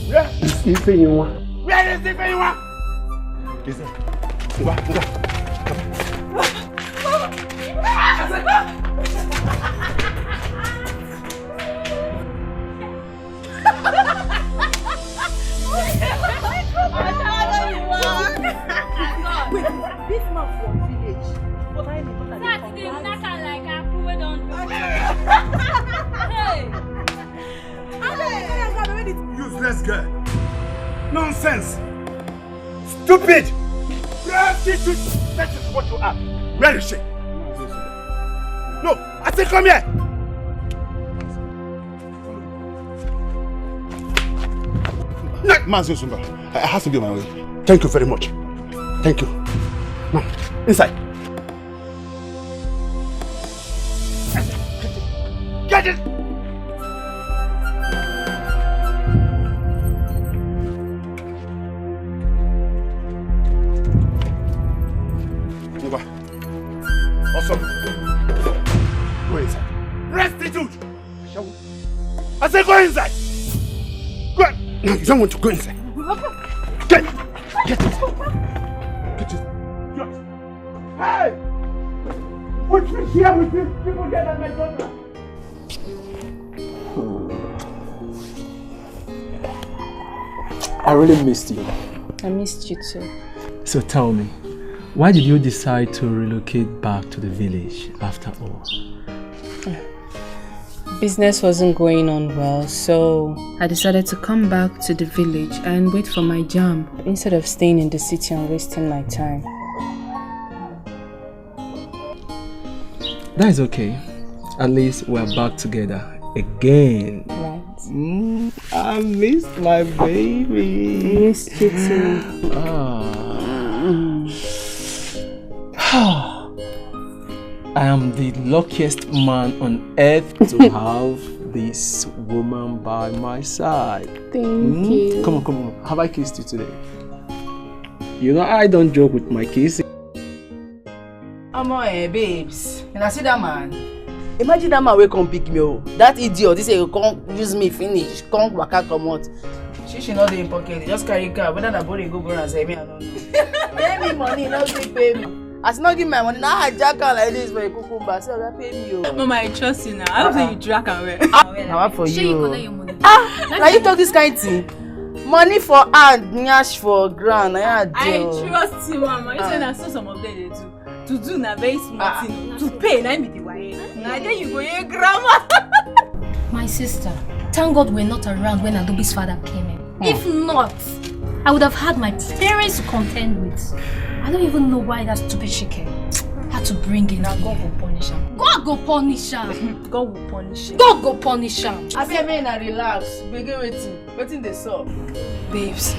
S6: Where is this anyone? Where is this anyone? Is it? Go.
S12: Wait, this man from village. But I know that they knock like a we don't do. Hey!
S6: Useless girl. Nonsense. Stupid. Prostitute. That is what you are. Where is she? No, I say come here. Manzio Zumba, I have to be on my way. Thank you very much. Thank you. Now, inside. Get it! I said go inside. Go. No, you don't want to go inside. Get it. Get it. Hey! Put me here with these people here than my daughter.
S10: I really missed you.
S11: I missed you too.
S10: So tell me, why did you decide to relocate back to the village after all?
S11: Business wasn't going on well, so I decided to come back to the village and wait for my jam instead of staying in the city and wasting my time.
S10: That is okay. At least we're back together again.
S11: Right.
S10: I missed my baby.
S11: Missed you too.
S10: I am the luckiest man on earth to have this woman by my side.
S11: Thank you.
S10: Come on. Have I kissed you today? You know I don't joke with my kissing.
S17: Babes. And I see that man. Imagine that man will come pick me up. That idiot, this say come use me finish. Come waka come out. She not in pocket. Just carry car. Whether the body go and say me, I don't know. Pay me money, not pay me. As not give my money, now I jack her like this for a cucumber. So I pay me.
S18: Mama, I trust you now. I don't think you drag and wear.
S17: Now for
S18: Sure,
S17: you.
S18: you collect your money.
S17: Now you talk this kind of thing. Money for hand, nyash for ground.
S18: I trust you, Mama. You say I saw some of them they do. To do na very smart thing. To pay, na me the way. Now then you go your grandma.
S19: My sister, thank God we're not around when Adobe's father came in. If not, I would have had my parents to contend with. I don't even know why that stupid Shike had to bring in. Now God go punish him. God go punish him.
S18: God will punish him.
S19: God go punish him.
S17: I say, man, relax. Begin waiting the sub.
S18: Babes,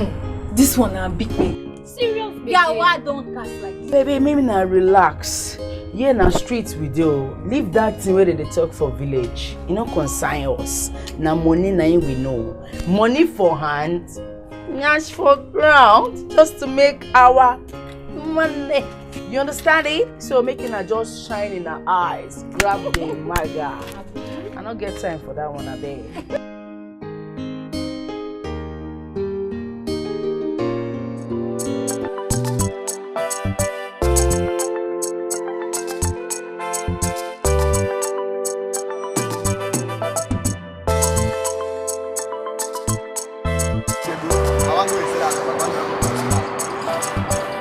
S18: this one a big baby.
S19: Serious baby.
S18: Yeah, why don't cast like this?
S17: Baby, maybe na relax. Yeah, na streets with you. Leave that thing where they talk for village. You know, consign us. Na money na we know. Money for hand, nyash for ground, just to make our money. You understand it? So making her just shine in her eyes. Grab the maga. I don't get time for that one, I beg.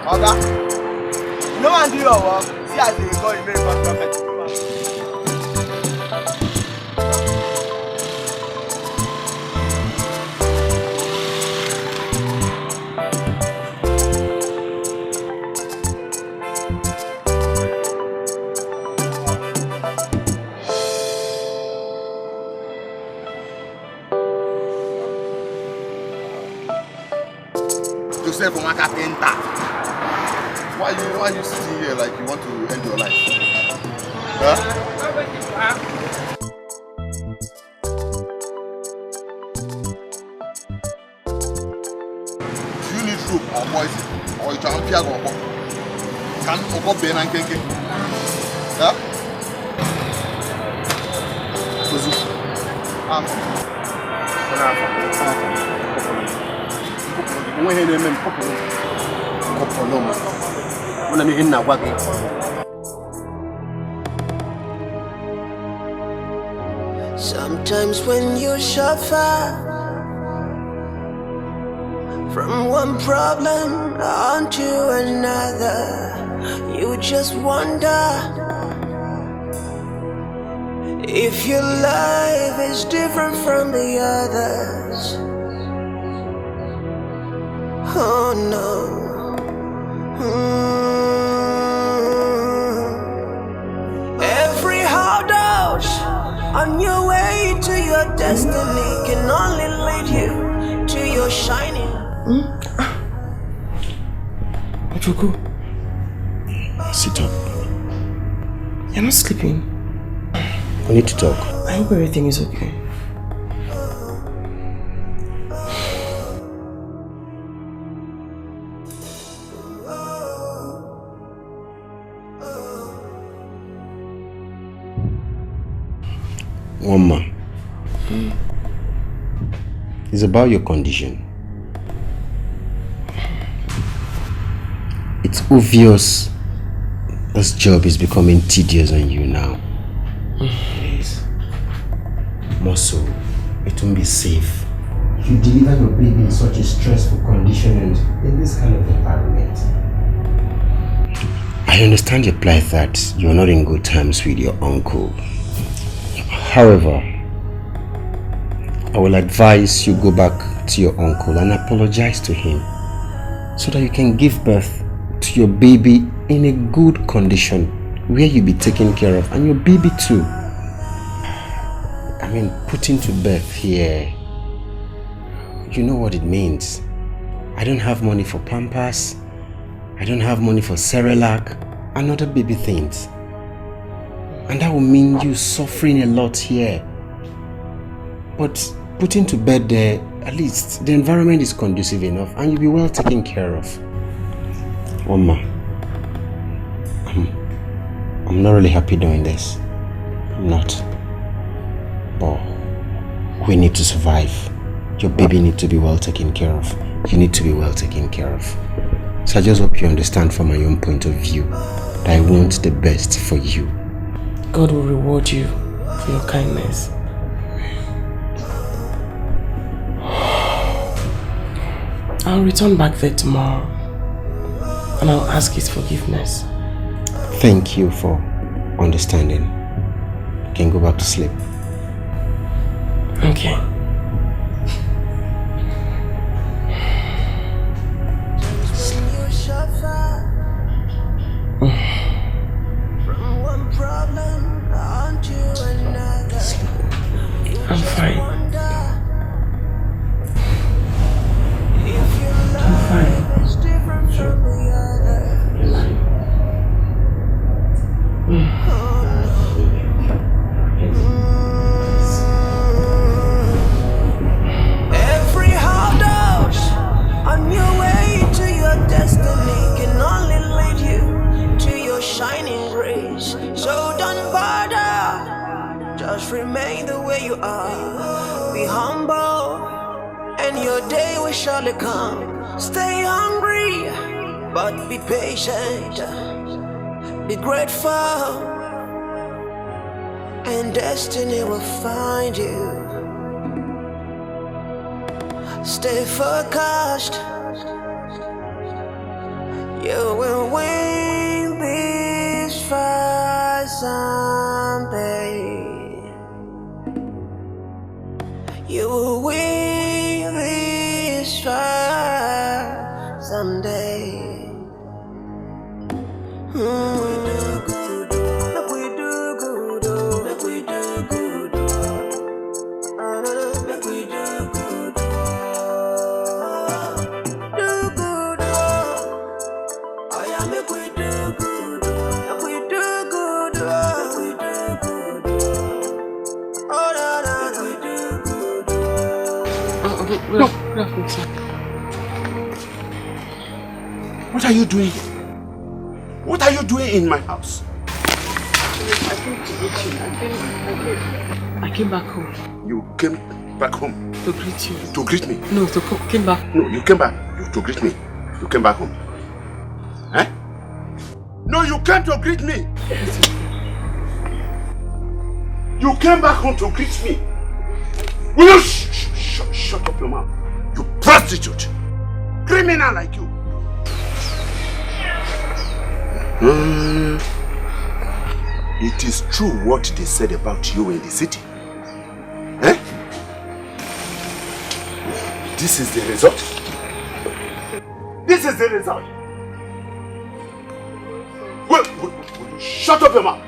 S14: Oga, no one do your work. See as they go, you make perfect. Joseph Omakapenta. Why you sitting here like you want to end your life? Huh? Do you need soup or poison? Or you can't pick up? Can you go Ben and Kenke? Yeah?
S2: Sometimes when you suffer from one problem onto another, you just wonder if your life is different from the others. Oh no. Every hard out on your way to your destiny can only lead you to your shining.
S1: Ojogo, sit up. You're not sleeping.
S8: We need to talk.
S1: I hope everything is okay.
S8: One man,
S14: It's about your condition. It's obvious this job is becoming tedious on you now. Please. More so, it won't be safe. You deliver your baby in such a stressful condition and in this kind of environment. I understand your plight that you're not in good terms with your uncle. However, I will advise you go back to your uncle and apologize to him so that you can give birth to your baby in a good condition where you'll be taken care of, and your baby too. I mean, putting to birth here, you know what it means. I don't have money for Pampers, I don't have money for Cerelac and other baby things. And that will mean you suffering a lot here. But putting to bed there, at least the environment is conducive enough and you'll be well taken care of. Oma, I'm not really happy doing this. I'm not. But we need to survive. Your baby needs to be well taken care of. You need to be well taken care of. So I just hope you understand from my own point of view that I want the best for you.
S1: God will reward you for your kindness. I'll return back there tomorrow and I'll ask his forgiveness.
S14: Thank you for understanding. You can go back to sleep.
S1: Okay. I'm fine. I'm fine.
S2: Every hard on your way to your destiny can only lead you to your shining grace. So don't bother, just remain the way you are. Be humble, and your day will surely come. Stay hungry, but be patient. Be grateful, and destiny will find you. Stay focused, you will win this fight someday. You will win this fight someday.
S6: No. What are you doing? What are you doing in my house?
S1: I came to greet you. I came back home.
S6: You came back home?
S1: To greet you.
S6: To greet me?
S1: No, came back.
S6: No, you came back to greet me. You came back home. Eh? No, you came to greet me. You came back home to greet me. Will you shut up your mouth? You prostitute! Criminal like you! It is true what they said about you in the city. Eh? This is the result. This is the result. Will you shut up your mouth?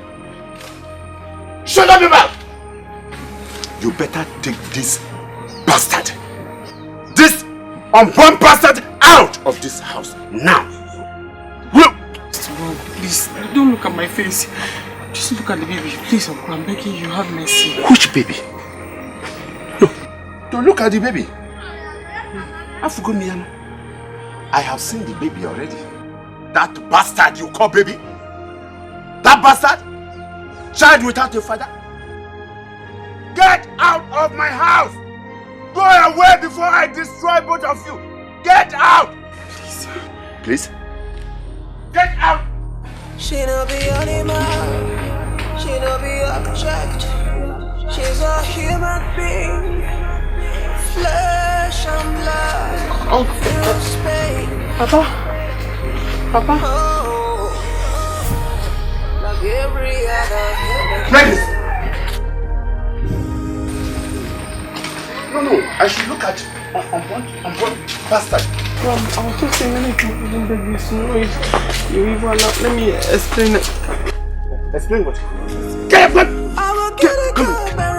S6: Shut up your mouth! You better take this bastard, this unborn bastard, out of this house now.
S1: Well, please, don't look at my face. Just look at the baby. Please, Uncle, I'm begging you, have mercy.
S6: Which baby? No, don't look at the baby. I have seen the baby already. That bastard you call baby? That bastard? Child without a father? Get out of my house! Go away before I destroy both of you! Get out!
S3: Please?
S6: Get out!
S2: She no be animal, she no be object. She's a human being, flesh and blood. Feels pain.
S1: Papa. Papa.
S2: Oh, like every other human.
S6: Please! No, I should look at unborn bastard.
S1: Mom, I was just saying anything to the baby, so you even allow. Let me explain it.
S6: Explain what? Get out!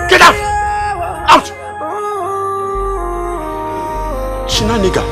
S6: Get out! Out! Shina nigga.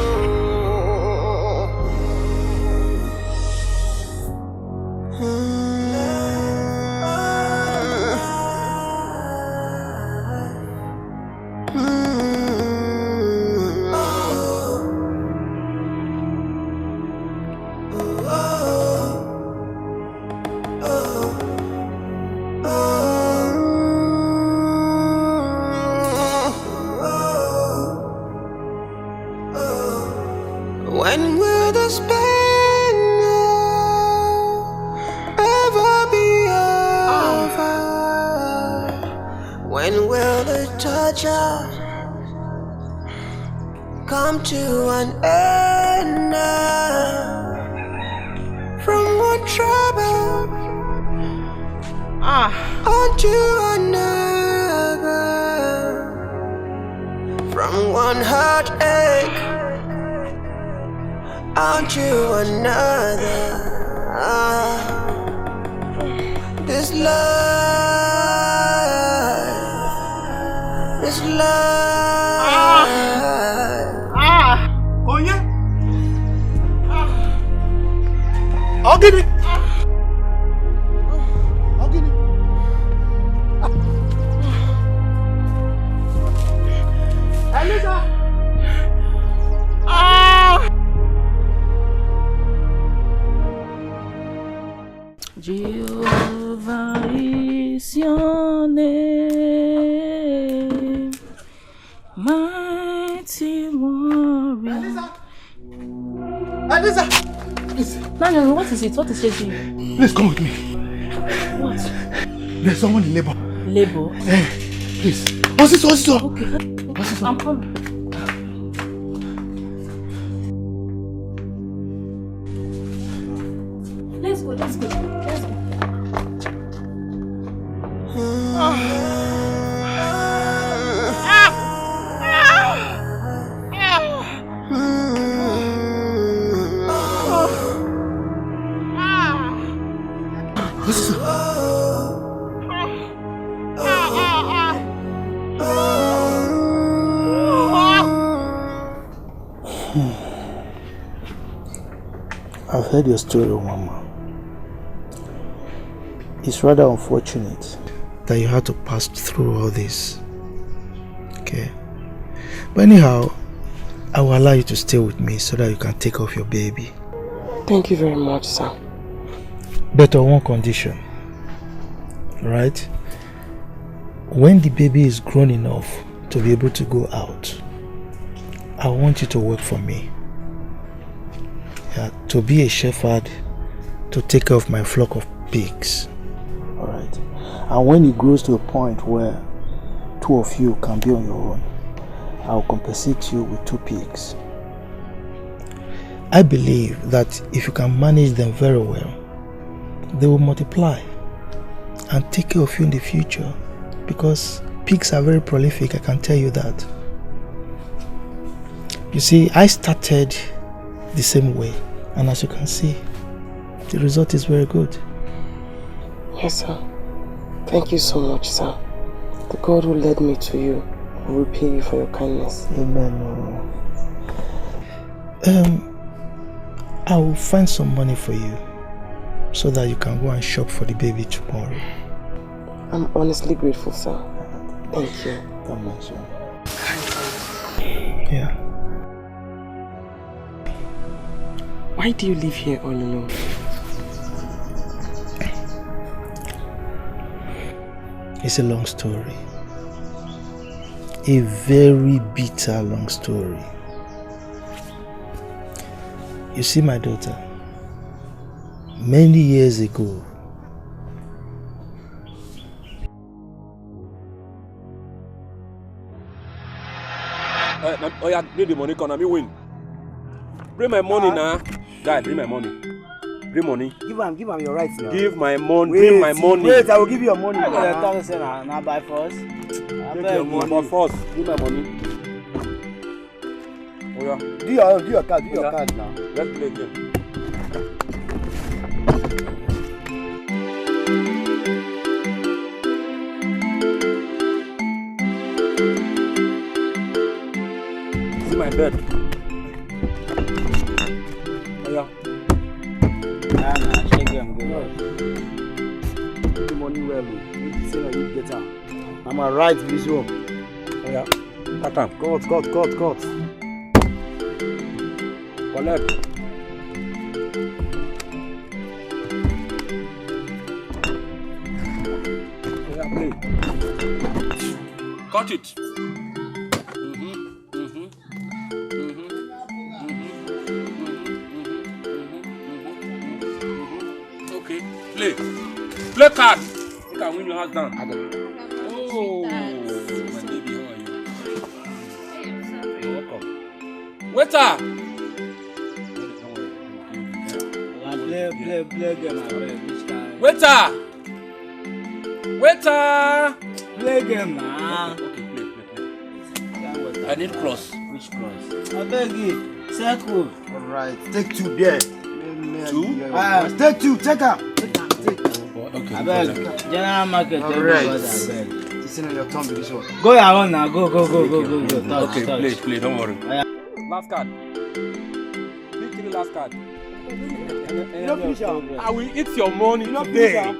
S2: When will this pain ever be over? When will the torture come to an end? From one trouble onto another, from one heartache onto another. This life, this life.
S6: Oh yeah. I'll get it. I'll get it. Elisa.
S17: Jehovah is your name, mighty warrior.
S6: Elisa! Please.
S17: No, what is it? What is it to you?
S6: Please come with me.
S17: What?
S6: There's someone in labor.
S17: Labor?
S6: Please. What's this?
S17: Okay. I'm coming. Let's go.
S20: I've heard your story, Mama. It's rather unfortunate that you had to pass through all this. Okay? But anyhow, I will allow you to stay with me so that you can take off your baby.
S1: Thank you very much, sir.
S20: But on one condition. Right? When the baby is grown enough to be able to go out, I want you to work for me. Yeah, to be a shepherd, to take care of my flock of pigs. Alright? And when it grows to a point where two of you can be on your own, I'll compensate you with 2 pigs. I believe that if you can manage them very well, they will multiply and take care of you in the future, because pigs are very prolific, I can tell you that. You see, I started the same way, and as you can see, the result is very good.
S1: Yes, sir. Thank you so much, sir. The God who led me to you will repay you for your kindness.
S20: Amen. I will find some money for you so that you can go and shop for the baby tomorrow.
S1: I'm honestly grateful, sir. Thank you.
S20: God bless you. Yeah.
S1: Why do you live here all alone?
S20: It's a long story. a very bitter long story. You see, my daughter, many years ago,
S21: oh yeah, bring the money, come, me win. Bring my money now. Guy, bring my money. Bring money.
S15: Give him your rights now.
S21: Give my money. Bring my money.
S15: Wait, I will give you your money.
S7: Now buy first.
S21: Take your money. But first, give my money. Oh yeah.
S15: Do your card now.
S21: Let's play again. See my bed. Oh yeah.
S7: Nah, shake him good.
S15: Put the money well, you say that you get out. I'm a right visual.
S21: Oh yeah. Cut him.
S15: Cut.
S21: Collect. Oh yeah, play. Cut it. Okay, play card. You can win your house down. Oh, my baby, how are you? You're welcome. Waiter!
S7: Play game,
S21: Waiter!
S7: Play game now.
S21: Okay, play. I need cross.
S7: Which cross? I beg you. Circle.
S15: Alright, take 2 there.
S21: 2?
S15: Take 2, take her.
S21: Okay.
S7: I beg. General market.
S15: Alright. This is your turn with this one.
S7: Go your own now. Go. Touch,
S21: okay,
S7: touch.
S21: play, don't worry. Last card. Pick the last card. I will eat your money today.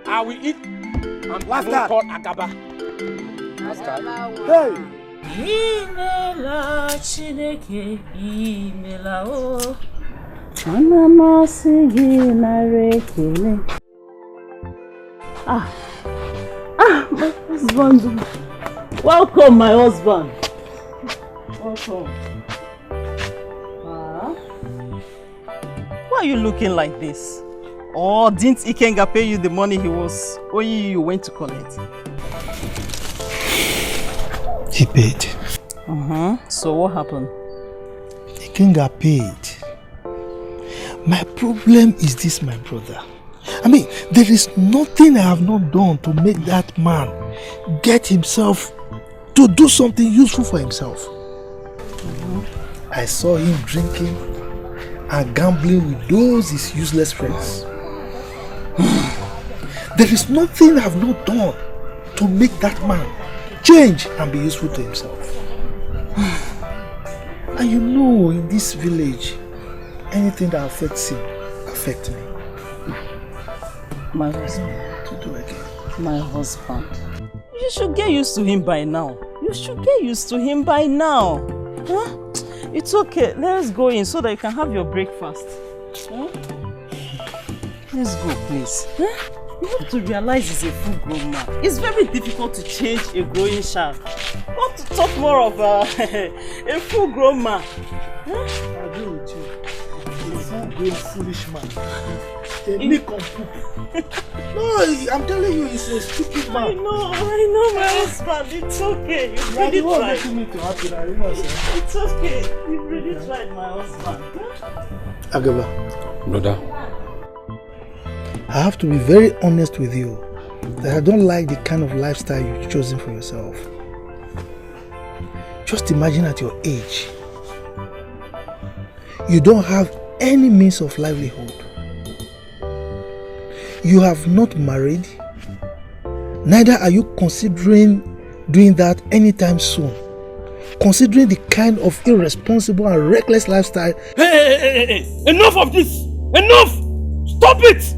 S21: I will eat. I'm last card. Called Agaba. Last card.
S15: Hey!
S17: Imela Chineke, imela o. Ana masigi na rekele. My husband. Welcome, my husband. Welcome.
S5: Why are you looking like this? Or didn't Ikenga pay you the money he was owing you went to collect?
S20: he paid.
S5: So what happened?
S20: Ikenga paid. My problem is this, my brother. I mean, there is nothing I have not done to make that man get himself to do something useful for himself. I saw him drinking and gambling with those his useless friends. There is nothing I have not done to make that man change and be useful to himself. And you know, in this village, anything that affects him affects me.
S5: My husband.
S20: To do again.
S5: My husband. You should get used to him by now. Huh? It's okay. Let's go in so that you can have your breakfast. Huh? Let's go, please. Huh? You have to realize he's a full-grown man. It's very difficult to change a growing child. Not to talk more of a full-grown man. Huh?
S20: I agree with you. A full-grown foolish man. No, I'm telling you, he's a stupid man.
S5: I know, my husband. It's okay. You've really tried. It's okay. You've really tried, my husband.
S20: Agaba.
S21: Brother.
S20: I have to be very honest with you that I don't like the kind of lifestyle you've chosen for yourself. Just imagine at your age, you don't have any means of livelihood. You have not married, neither are you considering doing that anytime soon. Considering the kind of irresponsible and reckless lifestyle.
S21: Hey! Enough of this! Enough! Stop it!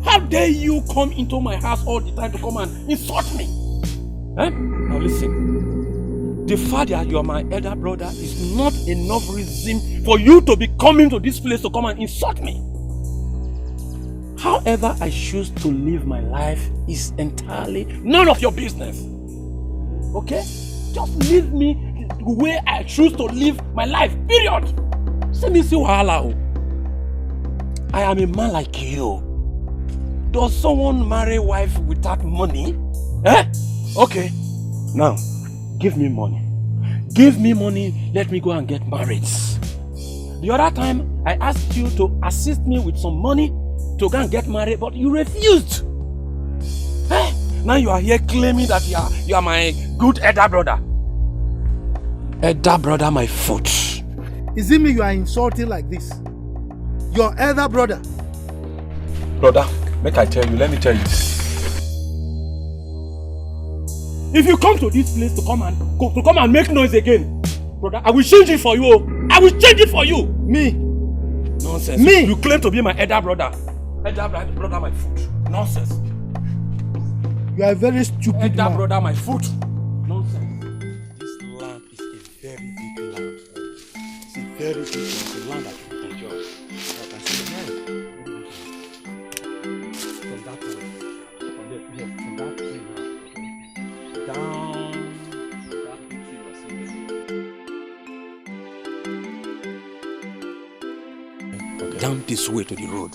S21: How dare you come into my house all the time to come and insult me? Now listen. The fact that you are my elder brother is not enough reason for you to be coming to this place to come and insult me. However I choose to live my life is entirely none of your business. Okay? Just leave me the way I choose to live my life, period. See me see wahala. I am a man like you. Does someone marry wife without money? Eh? Okay. Now, give me money. Give me money, let me go and get married. The other time, I asked you to assist me with some money to go and get married, but you refused. Eh? Now you are here claiming that you are my good elder brother. Elder brother, my foot.
S20: Is it me you are insulting like this? Your elder brother.
S21: Brother, make I tell you, let me tell you. If you come to this place to come and make noise again, brother, I will change it for you. I will change it for you.
S20: Me?
S21: Nonsense.
S20: Me?
S21: You claim to be my elder brother. Elder brother, my foot. Nonsense.
S20: You are a very stupid man.
S21: Elder brother, my foot. Nonsense. This land is a very big land. It's a very big land. It's a land that you can enjoy. I can see from that way. From that tree now. Down that tree you are seeing. Okay. Down this way to the road.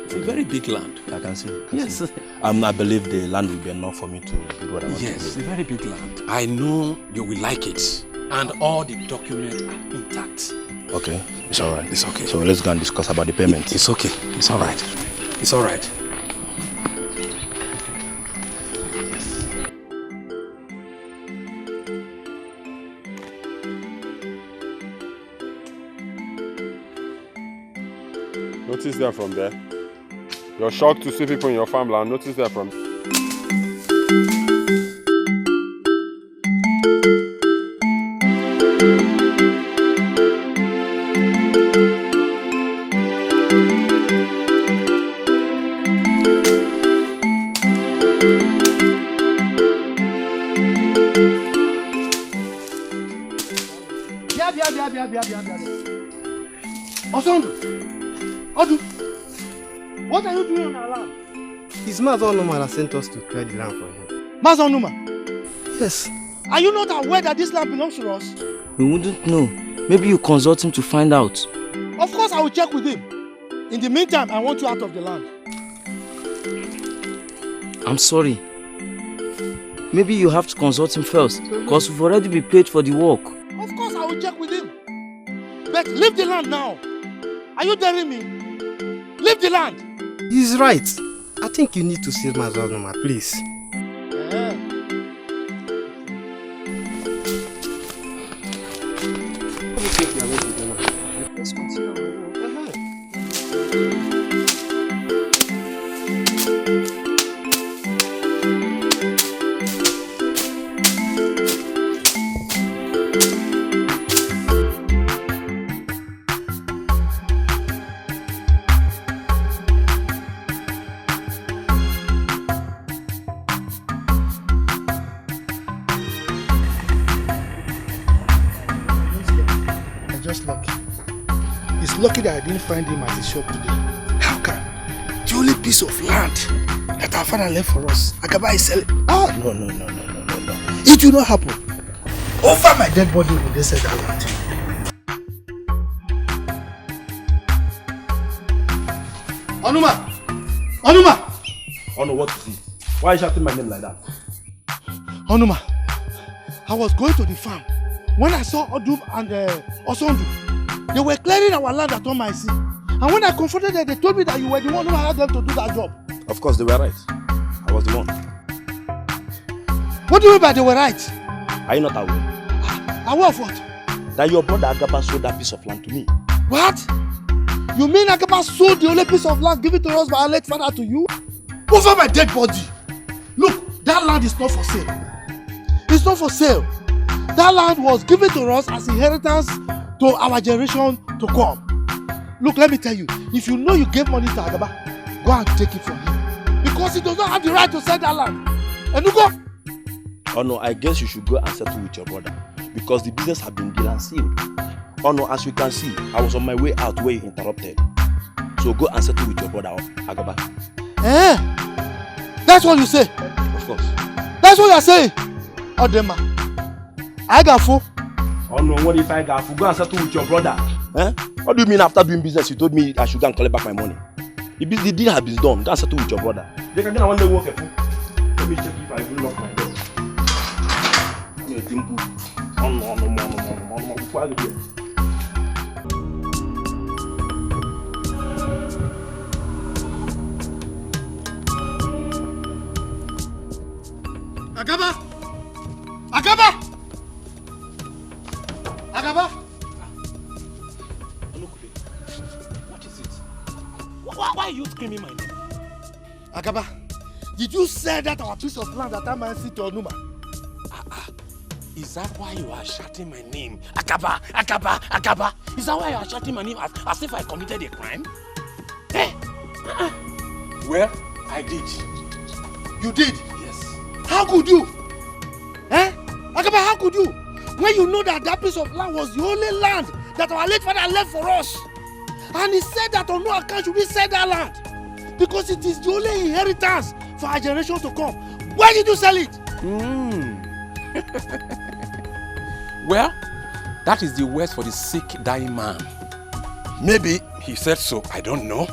S21: It's a very big land.
S14: I can see.
S21: Yes.
S14: I believe the land will be enough for me to do what I want to do.
S21: Yes, it's a very big land. I know you will like it. And all the documents are intact.
S14: Okay, it's all right.
S21: It's okay.
S14: So let's go and discuss about the payment.
S21: It's okay. It's all right. It's all right.
S6: Notice there from there. You're shocked to see people in your farmland. Notice there from.
S20: Odu, what are you doing on our land?
S9: His Mazonuma has sent us to clear the land for him.
S20: Mazonuma?
S9: Yes.
S20: Are you not aware that this land belongs to us?
S9: We wouldn't know. Maybe you consult him to find out.
S20: Of course I will check with him. In the meantime, I want you out of the land.
S9: I'm sorry. Maybe you have to consult him first, because we've already been paid for the work.
S20: Of course I will check with him. But leave the land now. Are you daring me? Leave the land.
S9: He's right. I think you need to save Mazonuma, please.
S20: Let's continue. Lucky that I didn't find him at his shop today. How can the only piece of land that our father left for us, Akaba is selling? Ah, no. It will not happen. Over my dead body will they sell that land. Onuma!
S14: Ono, what is it? Why are you shouting my name like that?
S20: Onuma, I was going to the farm when I saw Odum and Osondu. They were clearing our land at Omaisi. And when I confronted them, they told me that you were the one who hired them to do that job.
S14: Of course, they were right. I was the one.
S20: What do you mean by they were right?
S14: Are you not aware?
S20: Aware of what?
S14: That your brother Agaba sold that piece of land to me.
S20: What? You mean Agaba sold the only piece of land given to us by our late father to you? Over my dead body. Look, that land is not for sale. It's not for sale. That land was given to us as inheritance to our generation to come. Look, let me tell you, if you know you gave money to Agaba, go and take it from him. Because he does not have the right to sell that land. And you go.
S14: Oh no, I guess you should go and settle with your brother. Because the business has been deal and sealed. Oh no, as you can see, I was on my way out where you interrupted. So go and settle with your brother, Agaba.
S20: Eh? That's what you say?
S14: Of course.
S20: That's what you're saying? Odema,
S8: I got full.
S21: Oh no, what if I got full? Go and settle with your brother. Eh? What do you mean after doing business you told me I should go and collect back my money? The deal has been done. Go and settle with your brother. They can get one day work. Let me check if I will lock my door.
S15: Akaba! Akaba! Akaba!
S21: What is it? Why are you screaming my name?
S15: Akaba, did you say that our piece of land that I man sit on Numa?
S21: Is that why you are shouting my name? Akaba! Akaba! Akaba! Is that why you are shouting my name as if I committed a crime? Eh? Well, I did.
S15: You did?
S21: Yes.
S15: How could you? Eh? Akaba, how could you? When you know that that piece of land was the only land that our late father left for us. And he said that on no account should we sell that land. Because it is the only inheritance for our generation to come. Why did you sell it?
S21: Well, that is the words for the sick, dying man. Maybe he said so, I don't know.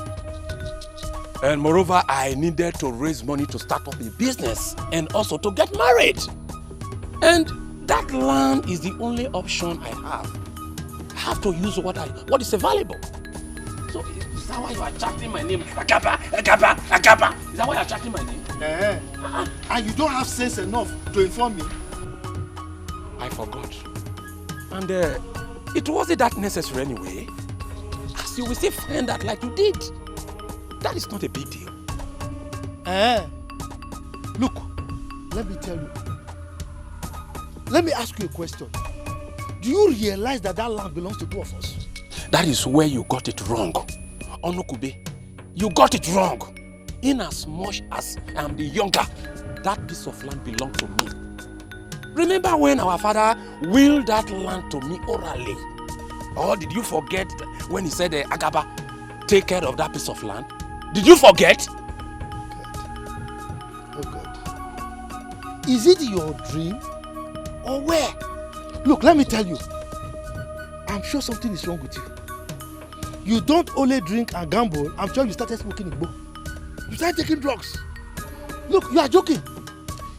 S21: And moreover, I needed to raise money to start up a business and also to get married. And that land is the only option I have. I have to use what is available. So is that why you are chanting my name? Akaba, Akaba, Akaba. Is that why you are chanting my name?
S15: And you don't have sense enough to inform me?
S21: I forgot. And it wasn't that necessary anyway. As you will still find that like you did. That is not a big deal.
S15: Look, let me tell you. Let me ask you a question. Do you realize that that land belongs to two of us?
S21: That is where you got it wrong. Onokube, you got it wrong. In as much as I am the younger, that piece of land belonged to me. Remember when our father willed that land to me orally? Or did you forget when he said, Agaba, take care of that piece of land? Did you forget?
S15: Oh God. Is it your dream? Or where? Look, let me tell you. I'm sure something is wrong with you. You don't only drink and gamble. I'm sure you started smoking Igbo. You started taking drugs. Look, you are joking.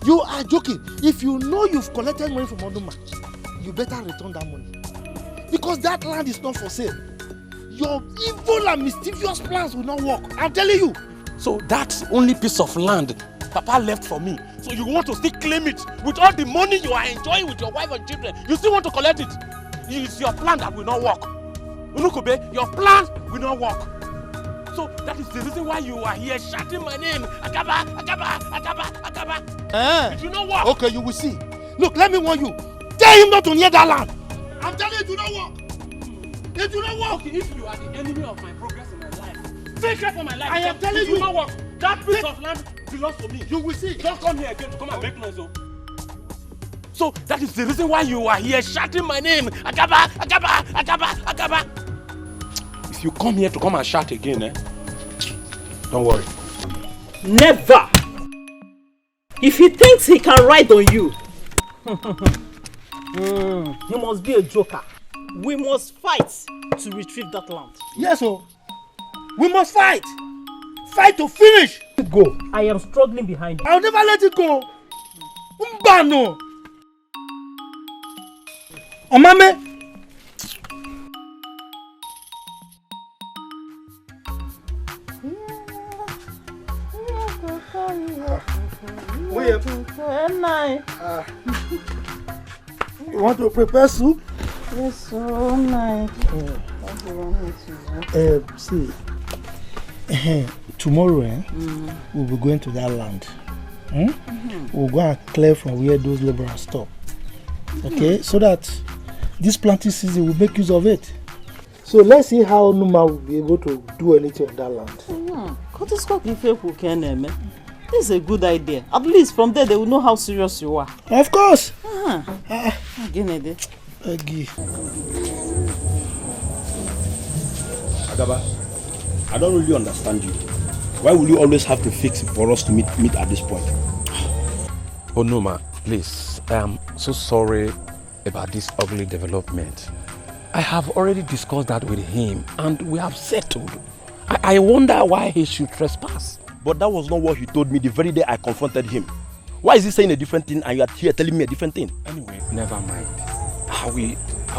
S15: You are joking. If you know you've collected money from Oduma, you better return that money. Because that land is not for sale. Your evil and mischievous plans will not work. I'm telling you.
S21: So that's only piece of land Papa left for me. So you want to still claim it with all the money you are enjoying with your wife and children. You still want to collect it. It's your plan that will not work. Unukube, your plan will not work. So that is the reason why you are here shouting my name. Akaba, Akaba, Akaba, Akaba. It will not work.
S15: Okay, you will see. Look, let me warn you. Tell him not to near that land. I'm telling you, it will not work. It will not work.
S21: Okay, if you are the enemy of my progress in my life, take care for my life.
S15: I am telling you.
S21: It will not work. That piece of land belongs to me.
S15: You will see.
S21: Don't come here again to come and make noise. So that is the reason why you are here shouting my name. Akaba, Akaba, Akaba, Akaba. If you come here to come and shout again, don't worry.
S5: Never. If he thinks he can ride on you, he must be a joker. We must fight to retrieve that land.
S15: Yes, sir. We must fight. Fight to finish.
S5: Go. I am struggling behind you.
S15: I'll never let it go. Mbano. Omame. You want to prepare soup?
S7: Yes, so nice. What do you want me to do?
S20: See, tomorrow we'll be going to that land. We'll go and clear from where those laborers stop. Okay, so that this planting season will make use of it. So let's see how Numa will be able to do anything on that land.
S5: This is a good idea. At least from there they will know how serious you are.
S20: Of course.
S21: Agaba, I don't really understand you. Why will you always have to fix it for us to meet at this point? Oh no, ma, please. I am so sorry about this ugly development. I have already discussed that with him and we have settled. I wonder why he should trespass.
S16: But that was not what he told me the very day I confronted him. Why is he saying a different thing and you are here telling me a different thing?
S21: Anyway, never mind. I will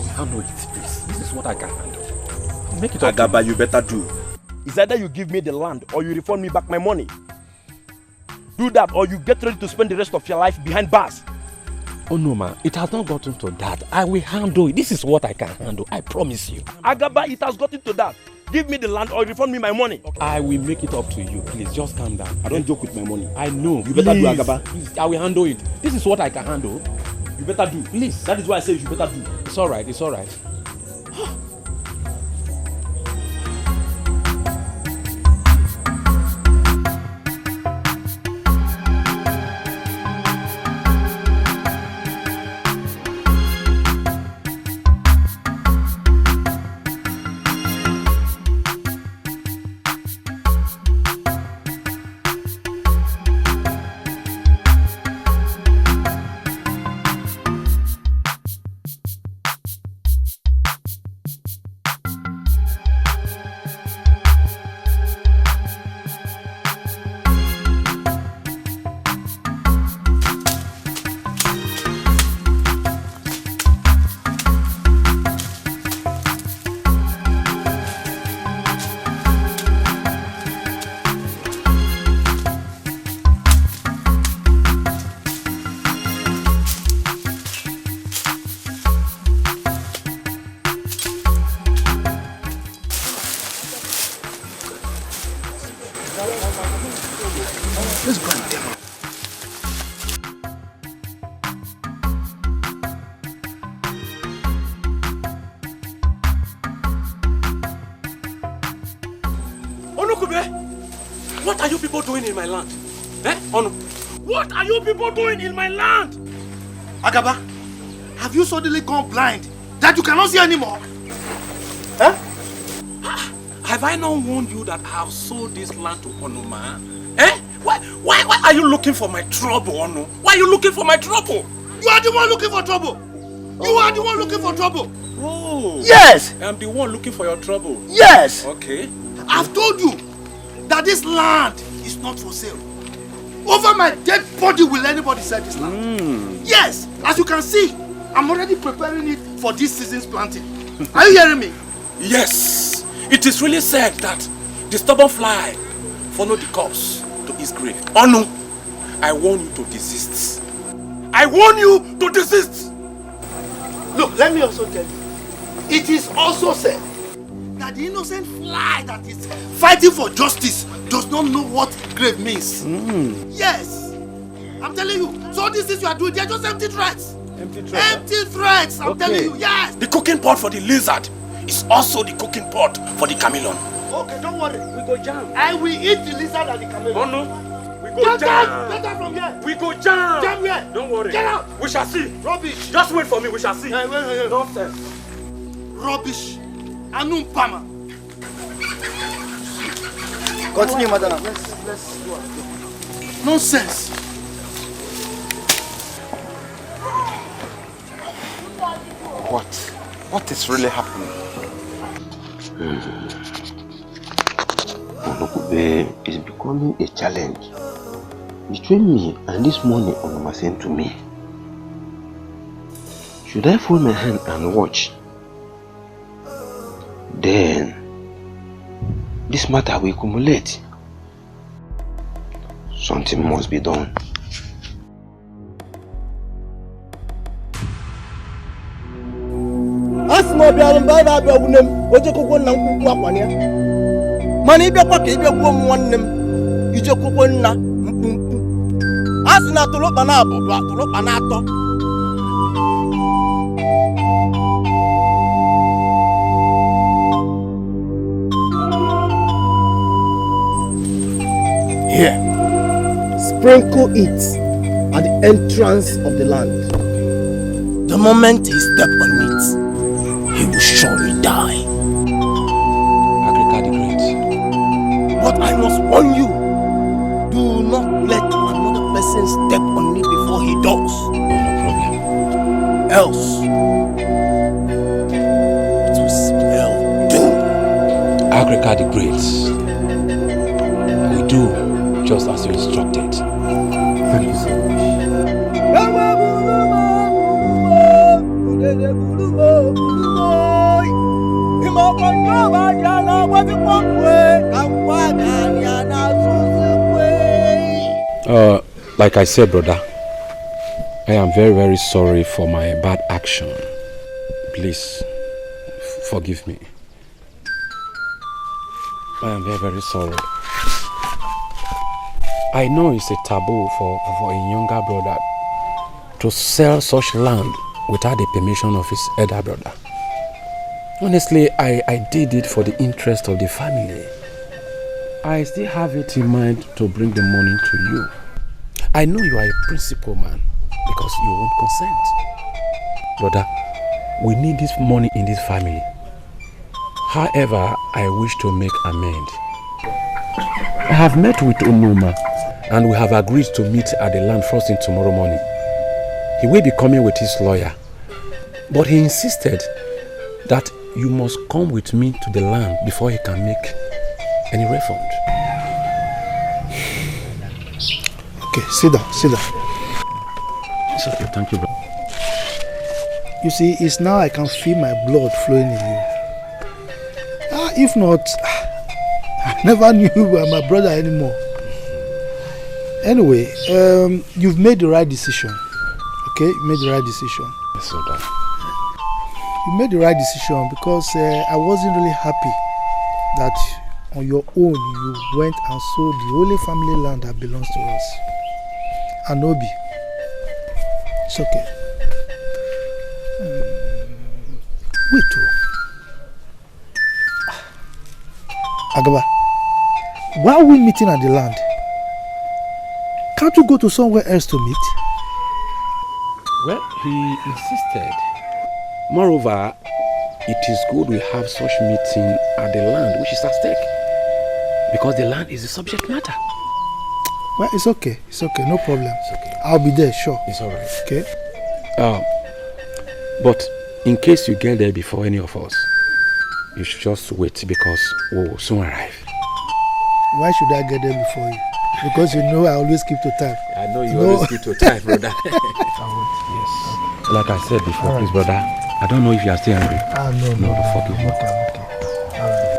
S21: handle it, please. This is what I can handle. I'll make it up.
S16: Agaba, you better do. It's either you give me the land or you refund me back my money. Do that or you get ready to spend the rest of your life behind bars.
S21: Oh no, man. It has not gotten to that. I will handle it. This is what I can handle. I promise you.
S16: Agaba, it has gotten to that. Give me the land or refund me my money.
S21: Okay. I will make it up to you. Please, just calm down.
S16: I don't joke with my money.
S21: I know.
S16: You better do, Agaba.
S21: Please, I will handle it. This is what I can handle.
S16: You better do.
S21: Please.
S16: That is why I say you better do.
S21: It's alright. It's alright. What are you people doing in my land? Onu, what are you people doing in my land?
S15: Agaba, have you suddenly gone blind that you cannot see anymore?
S21: Have I not warned you that I have sold this land to Onuma? Why are you looking for my trouble, Onu? Why are you looking for my trouble?
S15: You are the one looking for trouble. You are the one looking for trouble.
S21: Oh.
S15: Yes.
S21: I'm the one looking for your trouble.
S15: Yes.
S21: Okay.
S15: I've told you that this land is not for sale. Over my dead body will anybody sell this land. Yes. As you can see, I'm already preparing it for this season's planting. Are you hearing me?
S21: Yes. It is really said that the stubborn fly followed the corpse to his grave. Onu, I warn you to desist. I warn you to desist.
S15: Look, let me also tell you. It is also said that the innocent fly that is fighting for justice does not know what grave means. Yes. I'm telling you. So all these things you are doing, they are just empty threats.
S21: Empty threats?
S15: Empty threats. I'm telling you. Yes.
S21: The cooking pot for the lizard is also the cooking pot for the chameleon.
S15: Okay, don't worry.
S21: We go jam.
S15: I will eat the lizard and the chameleon.
S21: Oh no. We go jam.
S15: Get out from here.
S21: We go jam.
S15: Jam here.
S21: Don't worry.
S15: Get out.
S21: We shall see.
S15: Rubbish.
S21: Just wait for me. We shall see.
S15: Wait.
S21: Nonsense.
S15: Rubbish. Anumpama.
S22: Continue, madam.
S15: Let's go. Nonsense.
S23: What is really happening?
S8: Onokube is becoming a challenge between me and this money Onoma sent to me. Should I fold my hand and watch? Then this matter will accumulate. Something must be done.
S22: Asma biarum ba na ba wunem oje kokko na nkuku akwane mana ibe kwa ka ibe gwo mu nwannem ije kokko na mkpumkpu asna tolopa na abụba tolopa na atọ. Here, sprinkle it at the entrance of the land. The moment he steps on it, he will surely die.
S21: Agrika the Great.
S22: But I must warn you, do not let another person step on it before he does.
S21: No problem.
S3: else it will spell doom.
S21: Agrika the Great, we do just as you instructed. Thank you so much. Like I said, brother, I am very, very sorry for my bad action. Please, forgive me. I am very, very sorry. I know it's a taboo for a younger brother to sell such land without the permission of his elder brother. Honestly, I did it for the interest of the family. I still have it in mind to bring the money to you. I know you are a principal man because you won't consent. Brother, we need this money in this family. However, I wish to make amends. I have met with Onuma and we have agreed to meet at the land first thing tomorrow morning. He will be coming with his lawyer, but he insisted that you must come with me to the land before he can make any refund.
S20: Okay, sit down.
S21: It's okay, thank you, bro.
S20: You see, it's now I can feel my blood flowing in you. If not, I never knew you were my brother anymore. Anyway, you've made the right decision. Okay, you made the right decision.
S21: Yes, sir.
S20: You made the right decision because I wasn't really happy that on your own you went and sold the only family land that belongs to us. Anobi. It's okay. Wait, Agaba, why are we meeting at the land? Can't you go to somewhere else to meet?
S21: Well, he insisted. Moreover, it is good we have such meeting at the land which is at stake. Because the land is the subject matter.
S20: Well, it's okay, no problem.
S21: It's okay.
S20: I'll be there, sure.
S21: It's alright.
S20: Okay.
S21: But in case you get there before any of us, you should just wait because we will soon arrive.
S20: Why should I get there before you? Because you know I always keep to time.
S21: I know you always keep to time, brother. Yes. Like I said before, please, brother, I don't know if you are still angry.
S20: No,
S21: forgive me.
S20: Okay. Alright.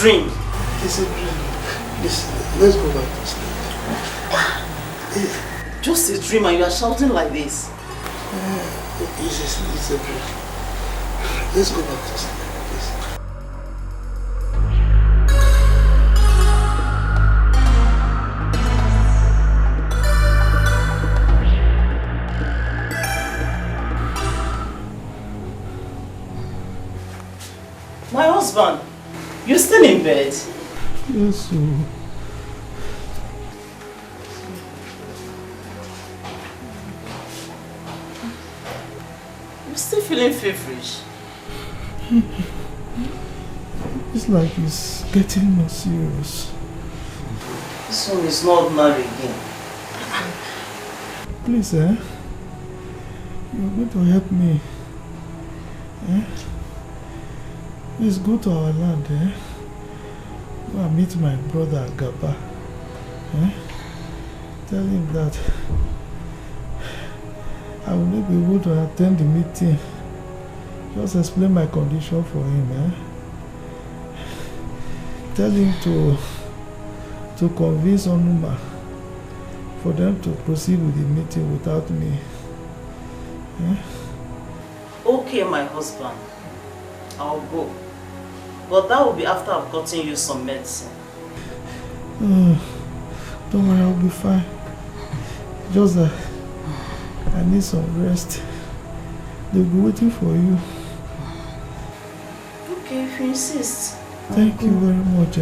S22: Dream.
S20: It's a dream. Listen, let's go back to sleep.
S22: Just a dream and you are shouting like this.
S20: It's a dream. Let's go back to sleep, please.
S22: My husband. You're still in bed?
S20: Yes, sir.
S22: You're still feeling feverish?
S20: It's like it's getting more serious.
S17: This one is not ordinary again.
S20: Please, you're going to help me. Please go to our land, Go and meet my brother Gaba. Tell him that I will not be able to attend the meeting. Just explain my condition for him, Tell him to convince Onuma for them to proceed with the meeting without me.
S17: Okay, my husband. I'll go. But that will be after I've gotten you some medicine.
S20: Don't worry, I'll be fine. Just that I need some rest. They'll be waiting for you.
S17: Okay, if you insist.
S20: Thank you very much,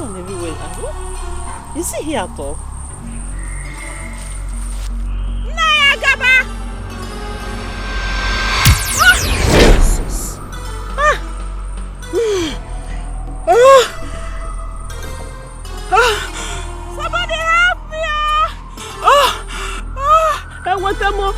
S5: Everywhere. Is he here at all? Jesus.
S12: Somebody help me!
S5: I want them more.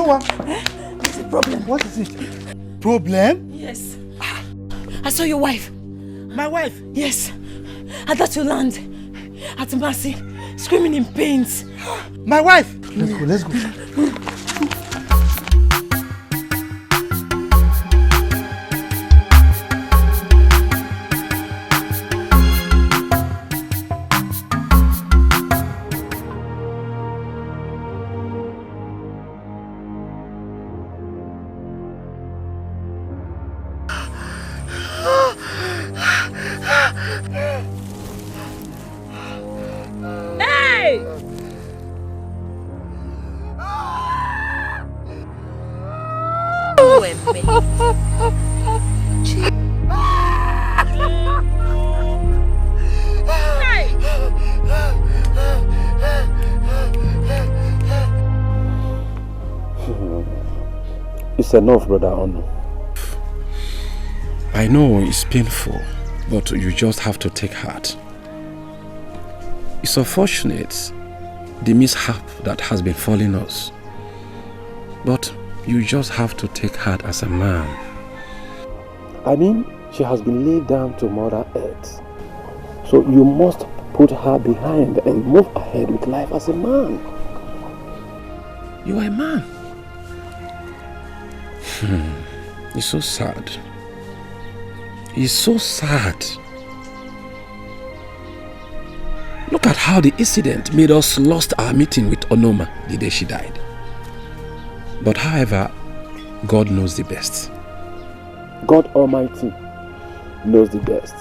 S20: What's the problem? What is it? Problem?
S12: Yes. I saw your wife.
S20: My wife?
S12: Yes. At that your land. At Mercy. Screaming in pains.
S20: My wife? Let's go.
S14: It's enough, Brother Ono.
S21: I know it's painful, but you just have to take heart. It's unfortunate, the mishap that has been falling us. But you just have to take heart as a man.
S14: I mean, she has been laid down to Mother Earth. So you must put her behind and move ahead with life as a man.
S21: You are a man. It's so sad. It's so sad. Look at how the incident made us lost our meeting with Onoma the day she died. But however, God knows the best.
S14: God Almighty knows the best.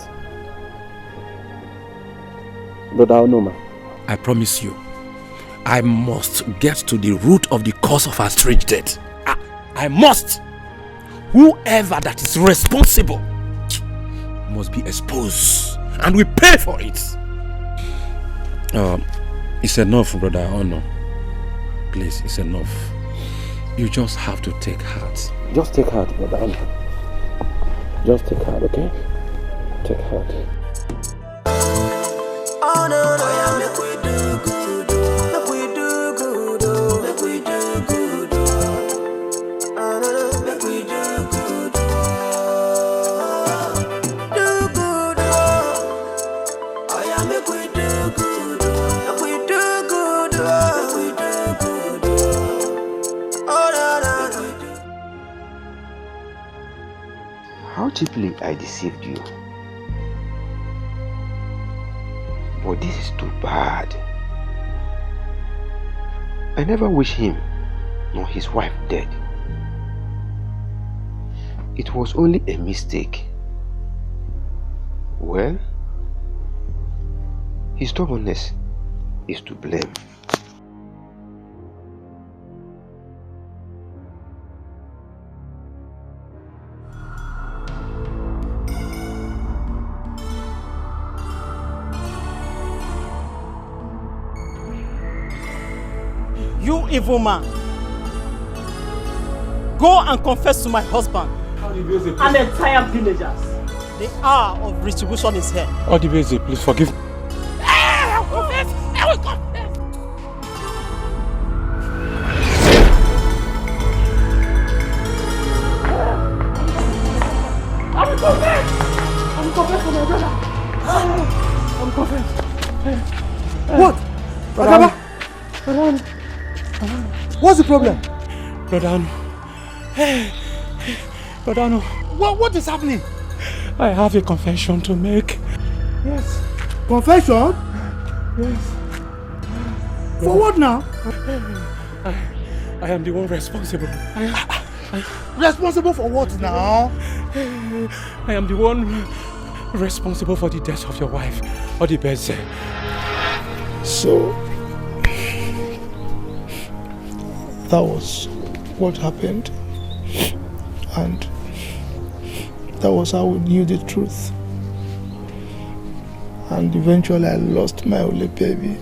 S14: Brother Onoma,
S21: I promise you, I must get to the root of the cause of her strange death. I must. Whoever that is responsible must be exposed, and we pay for it. It's enough, Brother Ono. Please, it's enough. You just have to take heart.
S14: Just take heart, Brother Ono. Just take heart, okay? Take heart.
S2: Oh no, no, make we do good.
S8: cheaply I deceived you. But this is too bad. I never wish him nor his wife dead. It was only a mistake. Well, his stubbornness is to blame.
S5: You evil man. Go and confess to my husband and the entire villagers. The hour of retribution is here.
S21: Odibeze, please forgive me.
S1: I will confess! I will confess! I will confess! I will confess for my brother! I will confess!
S20: What?
S21: Brother.
S20: What's the problem?
S21: Brother. Brother.
S20: What is happening?
S21: I have a confession to make.
S20: Yes. Confession?
S21: Yes.
S20: For what now?
S21: I am the one responsible.
S20: Responsible for what now?
S21: I am the one responsible for the death of your wife, Odibeze.
S20: So, that was what happened, and that was how we knew the truth. And eventually I lost my only baby,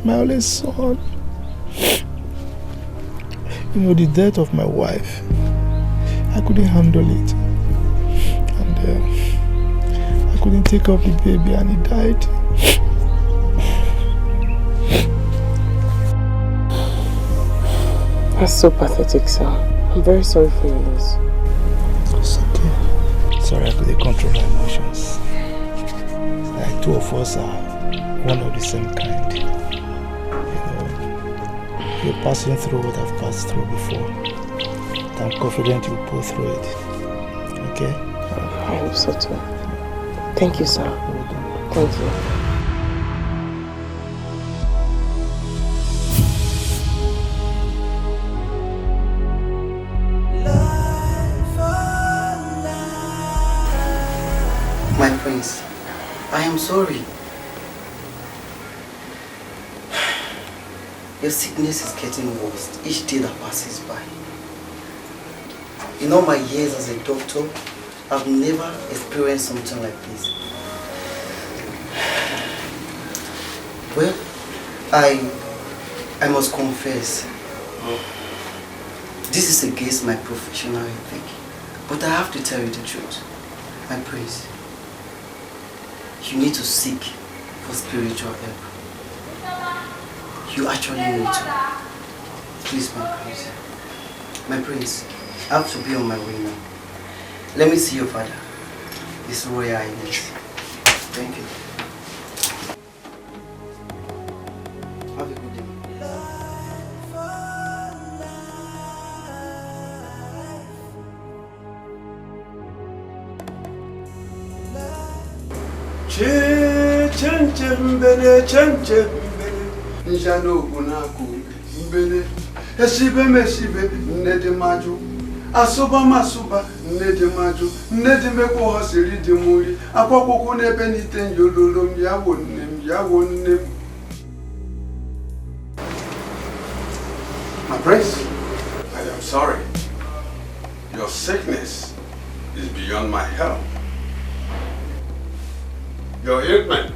S20: my only son. You know, the death of my wife, I couldn't handle it, and I couldn't take up the baby, and he died.
S4: That's so pathetic, sir. I'm very sorry for your loss.
S20: It's okay. Sorry I couldn't control my emotions. Like two of us are one of the same kind. You know, you're passing through what I've passed through before. I'm confident you'll pull through it. Okay?
S4: I hope so too. Thank you, sir. Thank you.
S13: My prince, I am sorry. Your sickness is getting worse each day that passes by. In all my years as a doctor, I've never experienced something like this. Well, I must confess, this is against my professional ethic, but I have to tell you the truth. My prince, you need to seek for spiritual help. You actually need to. Please, my prince. My prince, I have to be on my way now. Let me see your father. His Royal Highness. Thank you. Have a good day.
S6: Chenche njano kunaku mbele esibe mesibe nede maju asoba masuba nede maju nede meko hasiri de muri akoko nebe nite njololo ya wonne. My prince, I am sorry. Your sickness is beyond my help. Your ailment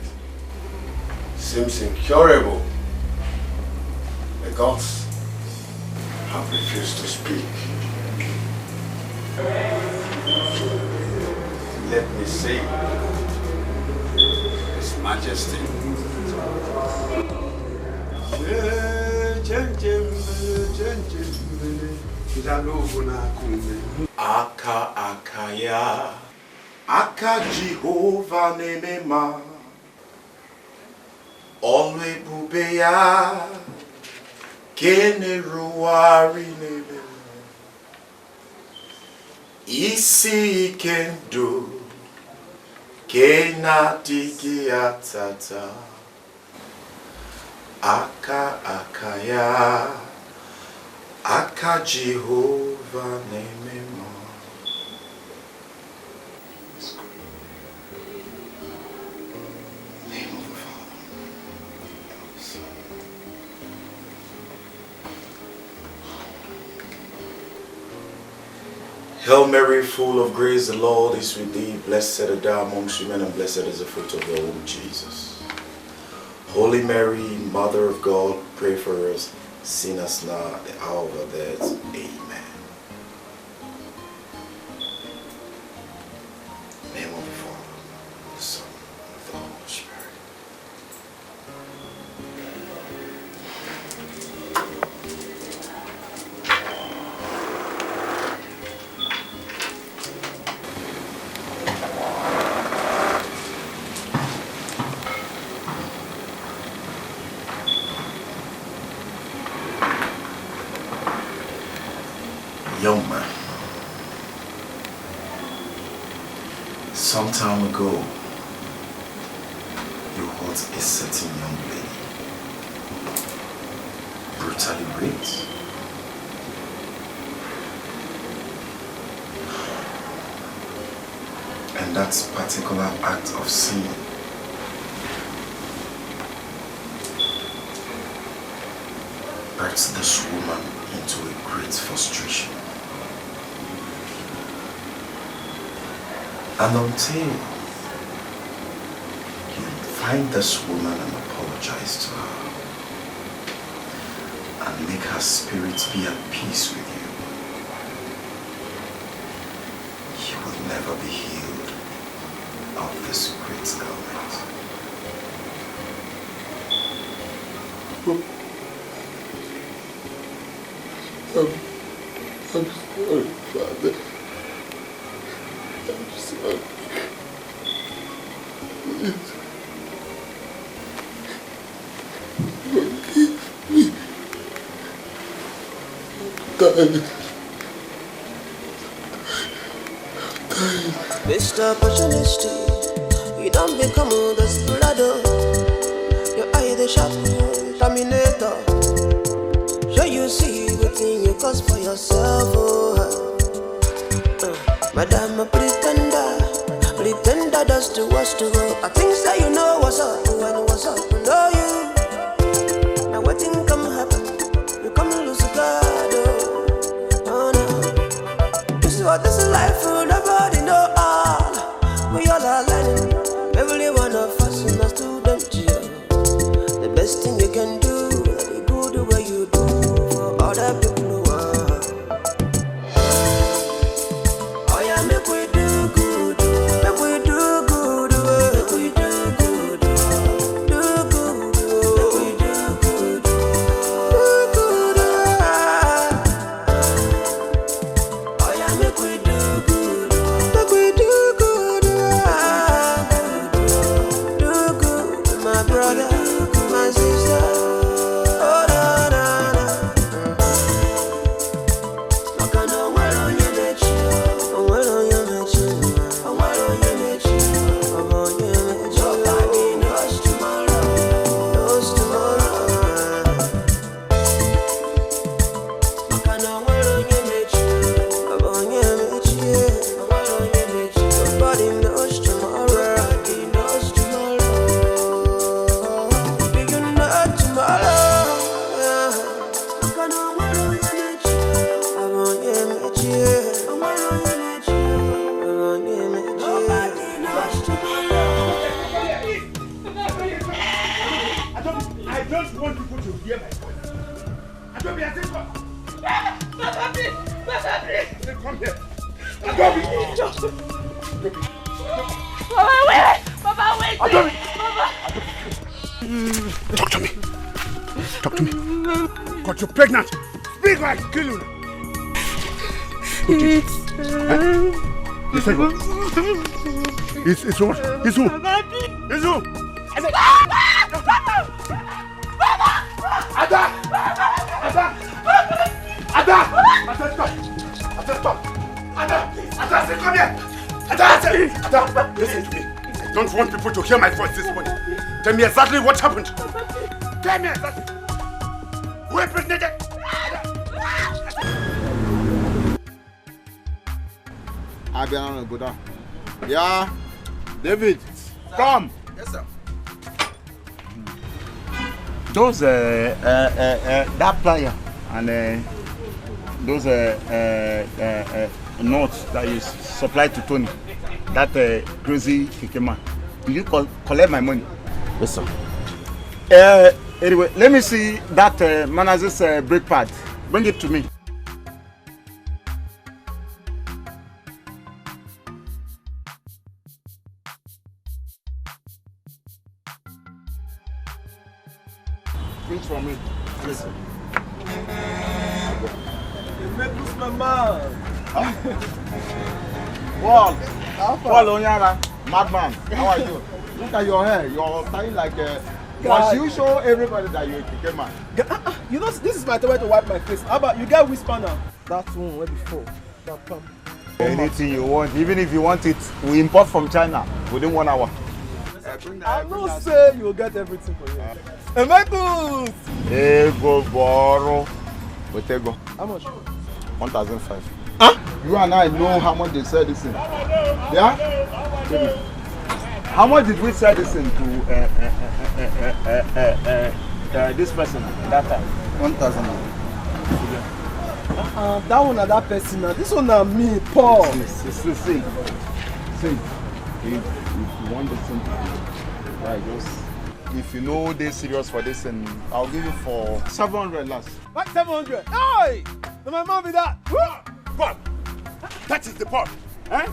S6: seems incurable. The gods have refused to speak. Let me see His Majesty. Aka akaya, aka Jehovah nemema. Olwe bubeya kene ruwari nebe
S3: isi kendo kena digi atata aka akaya aka Jehovah nememo. Name of the Father, of the Son. Hail Mary, full of grace, the Lord is with thee. Blessed art thou amongst women, and blessed is the fruit of thy womb, Jesus. Holy Mary, Mother of God, pray for us sinners now at the hour of our death. Amen. In the name of the Father, the Son, and the Holy Spirit. Young man, some time ago, you hurt a certain young lady, brutally raped. And that particular act of sin brought this woman into a great frustration. And until you find this woman and apologize to her and make her spirit be at peace with you, you will never be healed of this great ailment. I'm sorry, Father. I'm sorry. Please. Forgive me.
S2: Mr. Opportunity, you don't become a desperado. Your eye the sharp terminator. Sure you see within you cause for yourself, Madam a pretender does the worst to go. I think that you know what's up when what's up know you. Now what thing come happen? You come lose God, oh no. This is what this is life for, nobody know all. We all are learning. Every one of us is a student here. The best thing you can do, the good way you do for other people who are. Oh yeah, make we do good. Make we do good. Make we do good. Do good. Make we do good. Do good. Oh yeah, make we do good. Make we do good. Do good, my brother, my sister. Oh na na na. Look I know where on you met you. Oh where on you met you. Oh where on you met you. Oh on you met you. Nobody knows tomorrow. Knows tomorrow. Look I know where on you met you. Oh on you met you. Oh where on you met you. Nobody knows tomorrow. Nobody knows tomorrow. Do you know tomorrow? Yeah. Look I know where on you met you. Oh on you met you. Oh where on you met you. Oh on you met you. Nobody knows tomorrow.
S6: I don't want people to hear my voice. Adobe, I think what? Papa, please. Come here. Adobe.
S12: Papa, wait. Papa, wait.
S6: Adobe.
S12: Papa.
S6: Talk to me. Talk to me. Got you pregnant. Speak like kill you. You said what? It's what? It's who? It's who? I said, Ada! Ada! Ada! I said stop! I said stop! Ada! Ada! Ada, listen to me. I don't want people to hear my voice this morning. Tell me exactly what happened. Tell me exactly. Who impregnated?
S14: Abiana, go down. Yeah, David, come.
S6: Yes, sir.
S14: Those that plier and those notes that you supplied to Tony, that crazy kike man. Will you collect my money?
S16: Yes, sir.
S14: Anyway, let me see that Manaz's brake pad. Bring it to me. Things for me. Listen.
S22: You make lose my mind.
S14: Paul Onyara, madman. How are you? Look at your hair. You're tying like a. Must you show everybody that you're a kike man?
S22: You know, this is my way to wipe my face. How about you get whisper now? That one where before. That pump.
S14: Anything you want, even if you want it, we import from China within 1 hour.
S22: I know say you will get everything for you. Emekus!
S14: Ego borrow. But go.
S22: How much?
S14: 1,500. Huh? You and I know how much they sell this in. Yeah? Tell me. How much did we sell this in to this person that time? 1,000.
S22: That one and that person now. This one na me, Paul.
S14: See. If you want this thing to be right, just if you know they're serious for this, and I'll give you for 700 last.
S22: What 700? Hey! My mom be that.
S6: Paul, that is the Paul. Eh?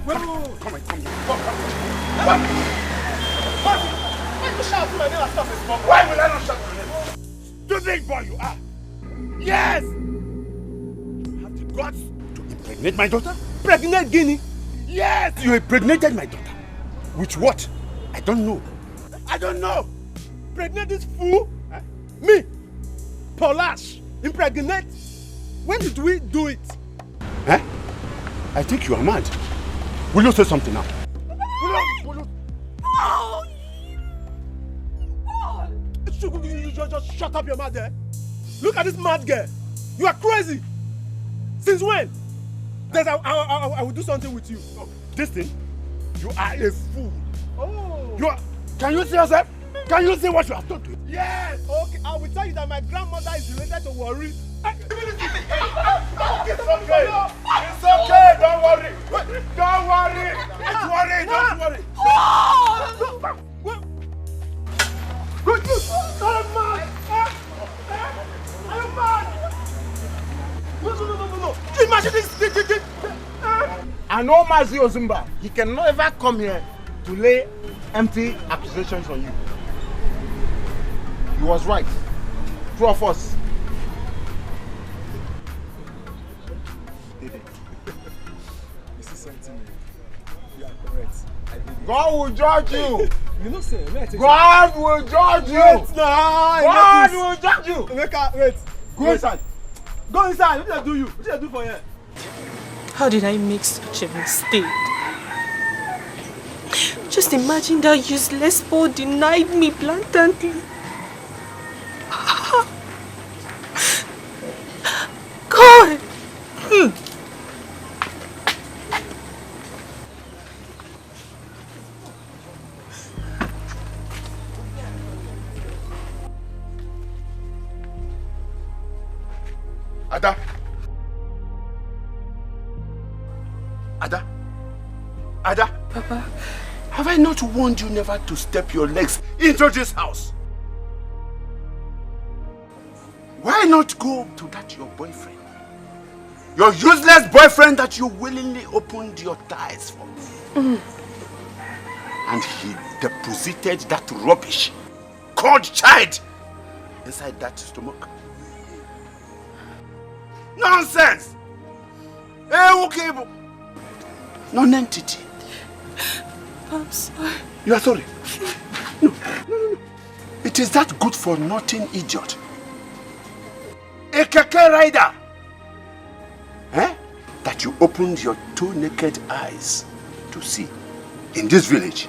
S6: Come here. Come. Why you shout my name and stuff is wrong? Why will I not shout your name? Stupid boy you are. Yes! You have the guts to impregnate my daughter?
S22: Pregnant Guinea?
S6: Yes! You impregnated my daughter. With what? I don't know.
S22: Pregnant this fool? Me? Paulash? Impregnate? When did we do it?
S6: Eh? I think you are mad. Will you say something now?
S22: Oh! You just shut up your mouth there. Look at this mad girl. You are crazy. Since when? I will do something with you.
S6: This thing? You are a fool.
S22: Oh.
S6: You are. Can you see yourself? Can you see what you have done to it?
S22: Yes. Okay, I will tell you that my grandmother is related to Worry.
S6: It's okay. It's okay. Don't worry. Don't worry. Don't worry. Don't worry.
S22: Good. I'm mad. I'm mad. No. You imagine this.
S14: I know Mazi Ozumba. He can never come here to lay empty accusations on you. He was right. Two of us.
S22: You see something? You are correct.
S14: God will judge you.
S22: You know, sir.
S14: God will judge you.
S22: Wait,
S14: God will judge you.
S22: Wait.
S14: Go inside.
S22: Go inside. What did I do you? What did I do for you?
S4: How did I make such a mistake? Just imagine that useless Paul denied me blatantly. God!
S6: Ada?
S4: Papa?
S6: Have I not warned you never to step your legs into this house? Why not go to that your boyfriend? Your useless boyfriend that you willingly opened your thighs for. And he deposited that rubbish called child inside that stomach. Nonsense! Okay, non-entity.
S4: I'm sorry.
S6: You are sorry? No. It is that good for nothing idiot. A keke rider. That you opened your two naked eyes to see. in this village.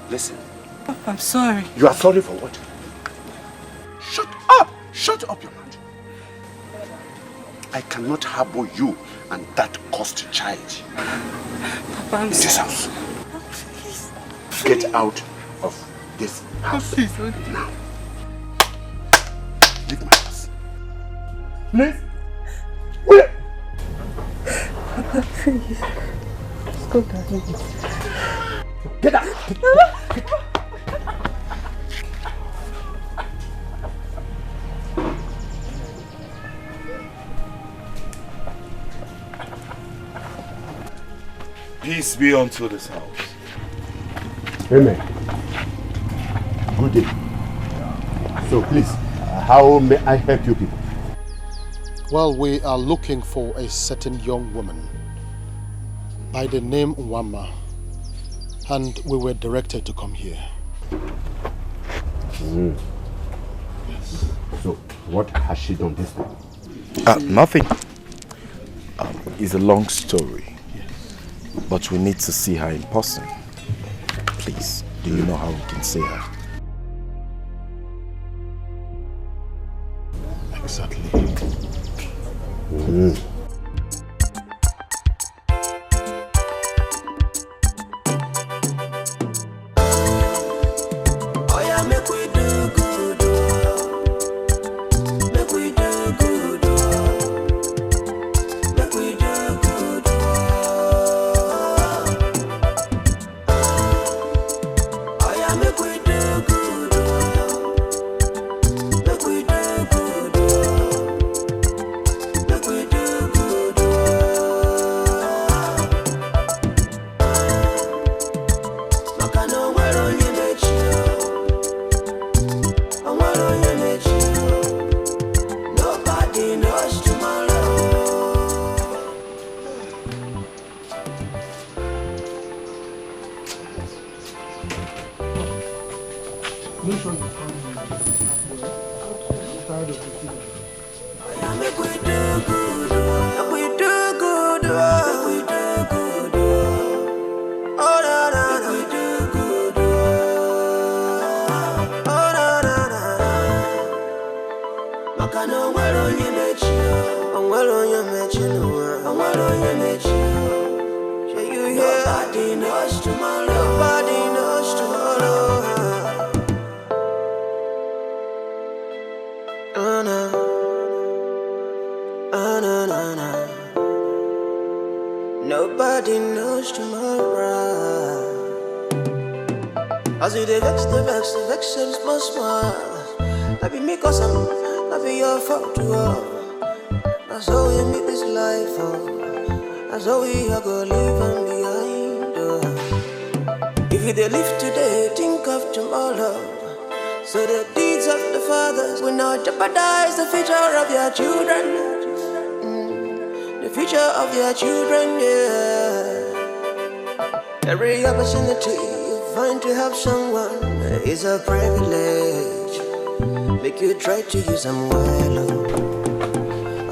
S6: Listen.
S18: Papa, I'm sorry.
S6: You are sorry for what? Shut up! Shut up your mouth. I cannot harbor you and that cursed child
S18: Papa, I'm
S6: in this house. Get out of this house now. Leave my house. Leave. Where?
S18: Papa, please. Stop that.
S6: Get out.
S10: Peace be unto this house.
S6: Amen. Good day. So please, how may I help you people?
S11: Well, we are looking for a certain young woman by the name Wama, and we were directed to come here.
S6: Yes. So, what has she done this time?
S10: Nothing. It's a long story. But we need to see her in person. Please, do you know how we can see her?
S11: Exactly.
S2: Nobody knows tomorrow. As you the vex, small smile. That be me cause that be your fault too. That's how we make this life. That's how we are gonna leave them behind. If you they live today, think of tomorrow. So the deeds of the fathers will not jeopardize the future of your children. The future of your children, yeah. Every opportunity you find to help someone is a privilege. Make you try to use them well.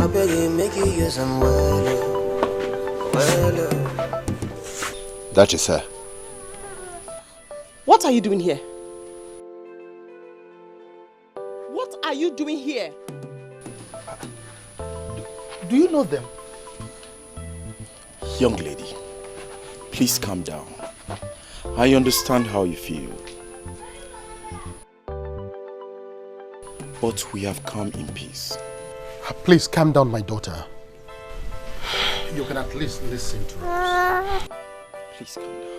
S2: I beg you, make you use them well.
S11: That is her.
S23: What are you doing here? What are you doing here?
S11: Do you know them?
S10: Young lady, please calm down. I understand how you feel. But we have come in peace.
S11: Please calm down, my daughter. You can at least listen to us.
S10: Please calm down.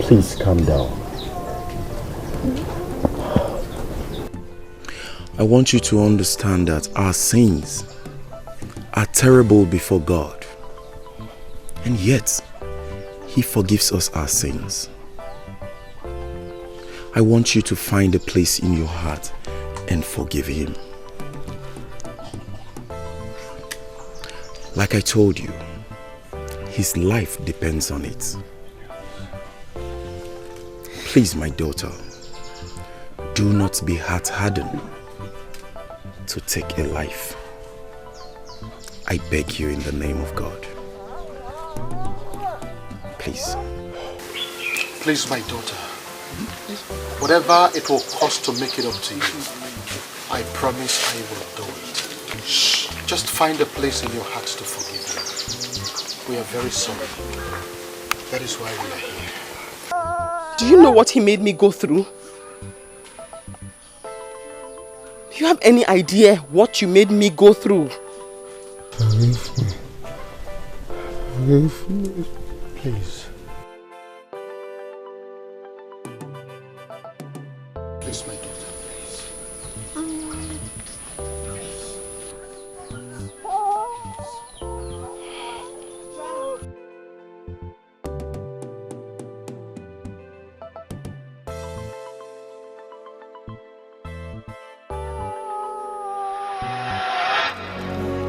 S6: Please calm down.
S10: I want you to understand that our sins are terrible before God. And yet, He forgives us our sins. I want you to find a place in your heart and forgive Him. Like I told you, His life depends on it. Please, my daughter, do not be heart-hardened to take a life. I beg you in the name of God. Please.
S11: Please, my daughter. Whatever it will cost to make it up to you, I promise I will do it. Shh. Just find a place in your heart to forgive him. We are very sorry. That is why we are here.
S23: Do you know what he made me go through? Do you have any idea what you made me go through?
S11: Forgive me. Forgive me. Please. Please, my daughter, please.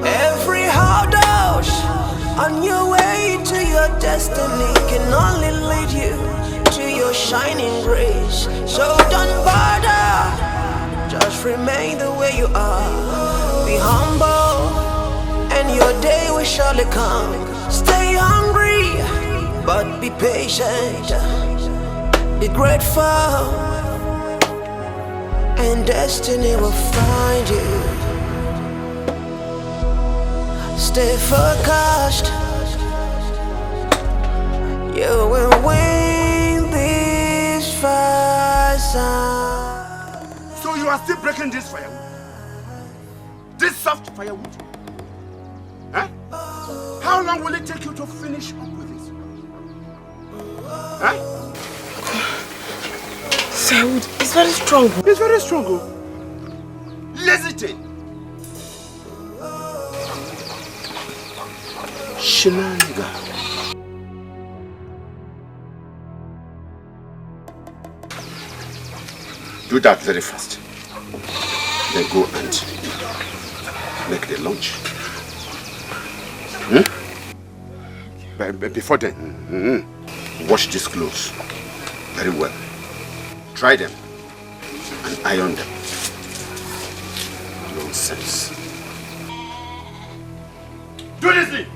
S2: Every hurdle on your way to your destiny can only lead you to your shining grace. So don't bother, just remain the way you are. Be humble, and your day will surely come. Stay hungry, but be patient. Be grateful, and destiny will find you. Stay focused, you will win this fight.
S6: So you are still breaking this firewood? This soft firewood? Huh? How long will it take you to finish up with this? Huh?
S23: Firewood is very strong.
S6: It's very strong. Lazy thing. Shenanigan. Do that very fast. Then go and make the lunch. But before then, wash these clothes very well. Dry them and iron them. Nonsense. Do this thing!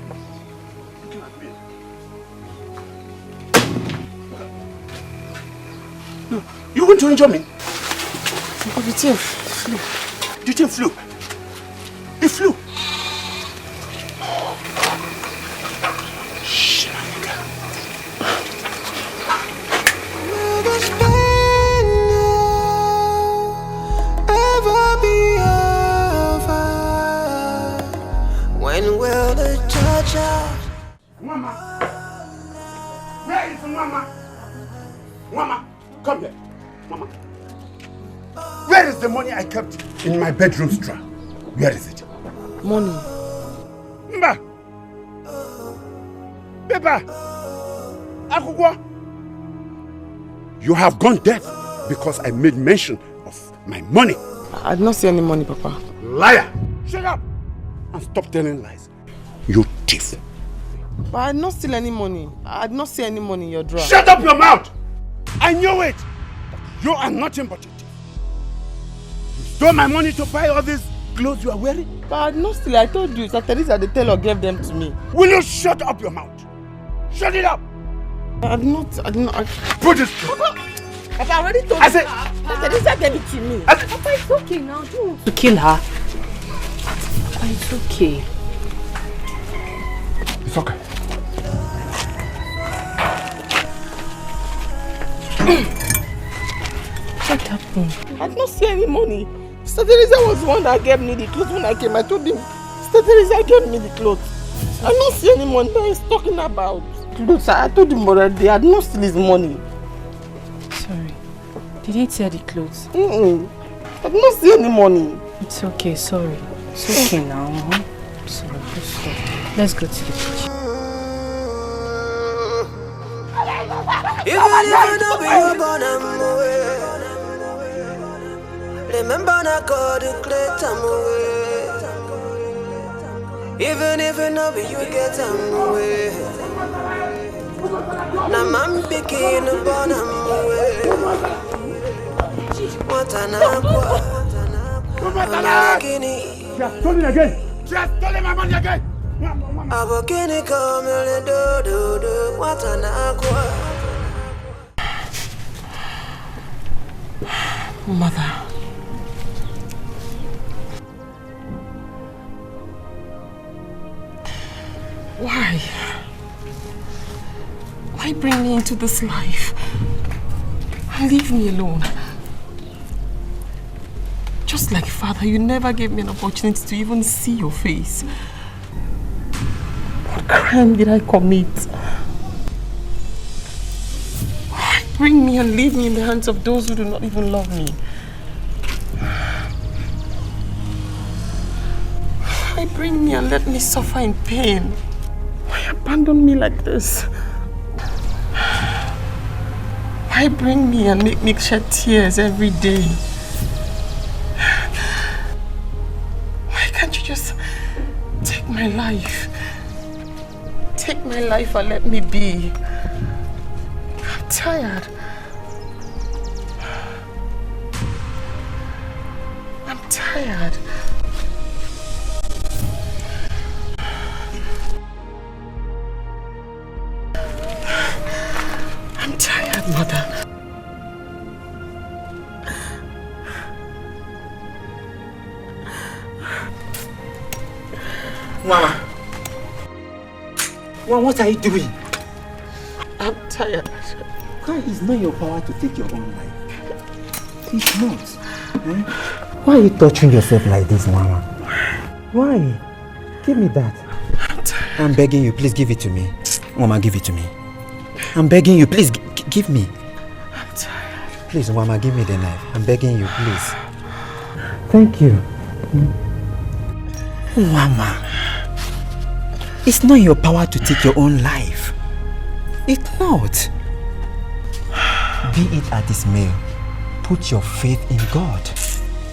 S6: No, you want to injure me?
S23: The thing flew.
S6: The thing flew? It flew?
S2: When will the judge out?
S6: Mama! Where is Mama? Mama, come here. Mama. Where is the money I kept in my bedroom straw? Where is it?
S23: Money.
S6: Mba! Beba! Akugwa! You have gone deaf because I made mention of my money.
S23: I did not see any money, Papa.
S6: Liar! Shut up! And stop telling lies. You thief.
S23: But I did not steal any money. I did not see any money in your drawer.
S6: Shut up your mouth! I knew it! You are nothing but a thief. You stole my money to buy all these clothes you are wearing?
S23: But I did not steal. I told you, Sister Teresa the tailor gave them to me.
S6: Will you shut up your mouth? Shut it up!
S23: I did not.
S6: Put this.
S23: Papa, I already told
S6: I said,
S23: Sister Teresa gave it to me.
S18: Papa, it's okay now.
S17: To kill her? Papa, it's okay.
S6: It's okay.
S23: What happened? I did not see any money. Sister Teresa was the one that gave me the clothes when I came. I told him, Sister Teresa gave me the clothes. I did not see any money that he's talking about. Clothes, I told him already, I did not steal his money.
S17: Sorry. Did he tear the clothes?
S23: I did not see any money.
S17: It's okay, sorry. It's okay now. Sorry, let's go to the kitchen.
S2: Even if you don't be your born away. Remember not God to create away. Even if you know you get away. Now I'm picking born away. Watanakwa.
S21: She has stolen again. She has stolen my money again.
S2: Abokini kamele do watanakwa.
S1: Mother. Why? Why bring me into this life and leave me alone? Just like father, you never gave me an opportunity to even see your face. What crime did I commit? Why bring me and leave me in the hands of those who do not even love me? Why bring me and let me suffer in pain? Why abandon me like this? Why bring me and make me shed tears every day? Why can't you just take my life? Take my life and let me be. I'm tired. I'm tired. I'm tired, Mother.
S8: Mama. What are you doing?
S1: I'm tired.
S8: God, it's not your power to take your own life. It's not. Why are you torturing yourself like this, Mama? Why? Give me that. I'm begging you, please give it to me. Mama, give it to me. I'm begging you, please give me.
S1: I'm tired.
S8: Please, Mama, give me the knife. I'm begging you, please. Thank you. Mama, it's not your power to take your own life. It's not. Be it at this meal, put your faith in God.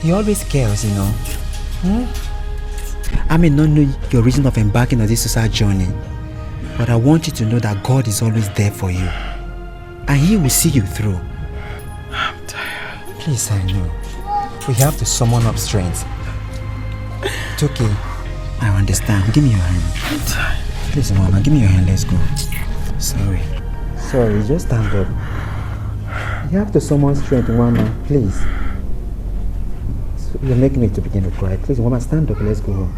S8: He always cares, you know. I may not know your reason of embarking on this suicide journey, but I want you to know that God is always there for you. And He will see you through.
S1: I'm tired.
S8: Please, I know. We have to summon up strength. It's okay. I understand. Give me your hand.
S1: I'm tired.
S8: Please, Mama, give me your hand. Let's go. Sorry, just stand up. You have to summon strength, Mama. Please. You're making me to begin to cry. Please, Mama, stand up. Let's go home.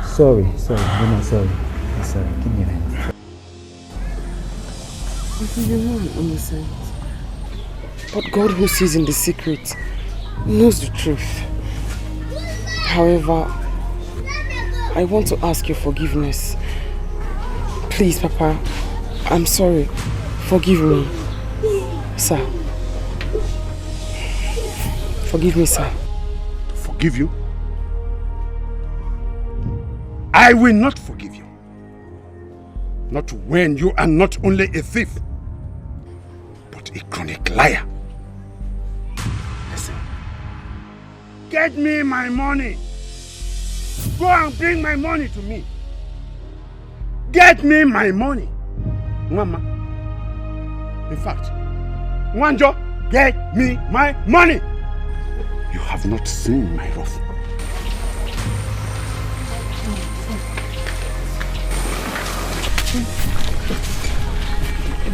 S8: Sorry, Mama, sorry. I'm sorry. Give me your hand.
S1: You know I'm innocent. But God who sees in the secret knows the truth. However, I want to ask your forgiveness. Please, Papa, I'm sorry. Forgive me. Sir. Forgive me, sir.
S6: Forgive you? I will not forgive you. Not when you are not only a thief, but a chronic liar. Listen. Get me my money. Go and bring my money to me. Get me my money. Mama. In fact, Wanjo, get me my money. You have not seen my wrath.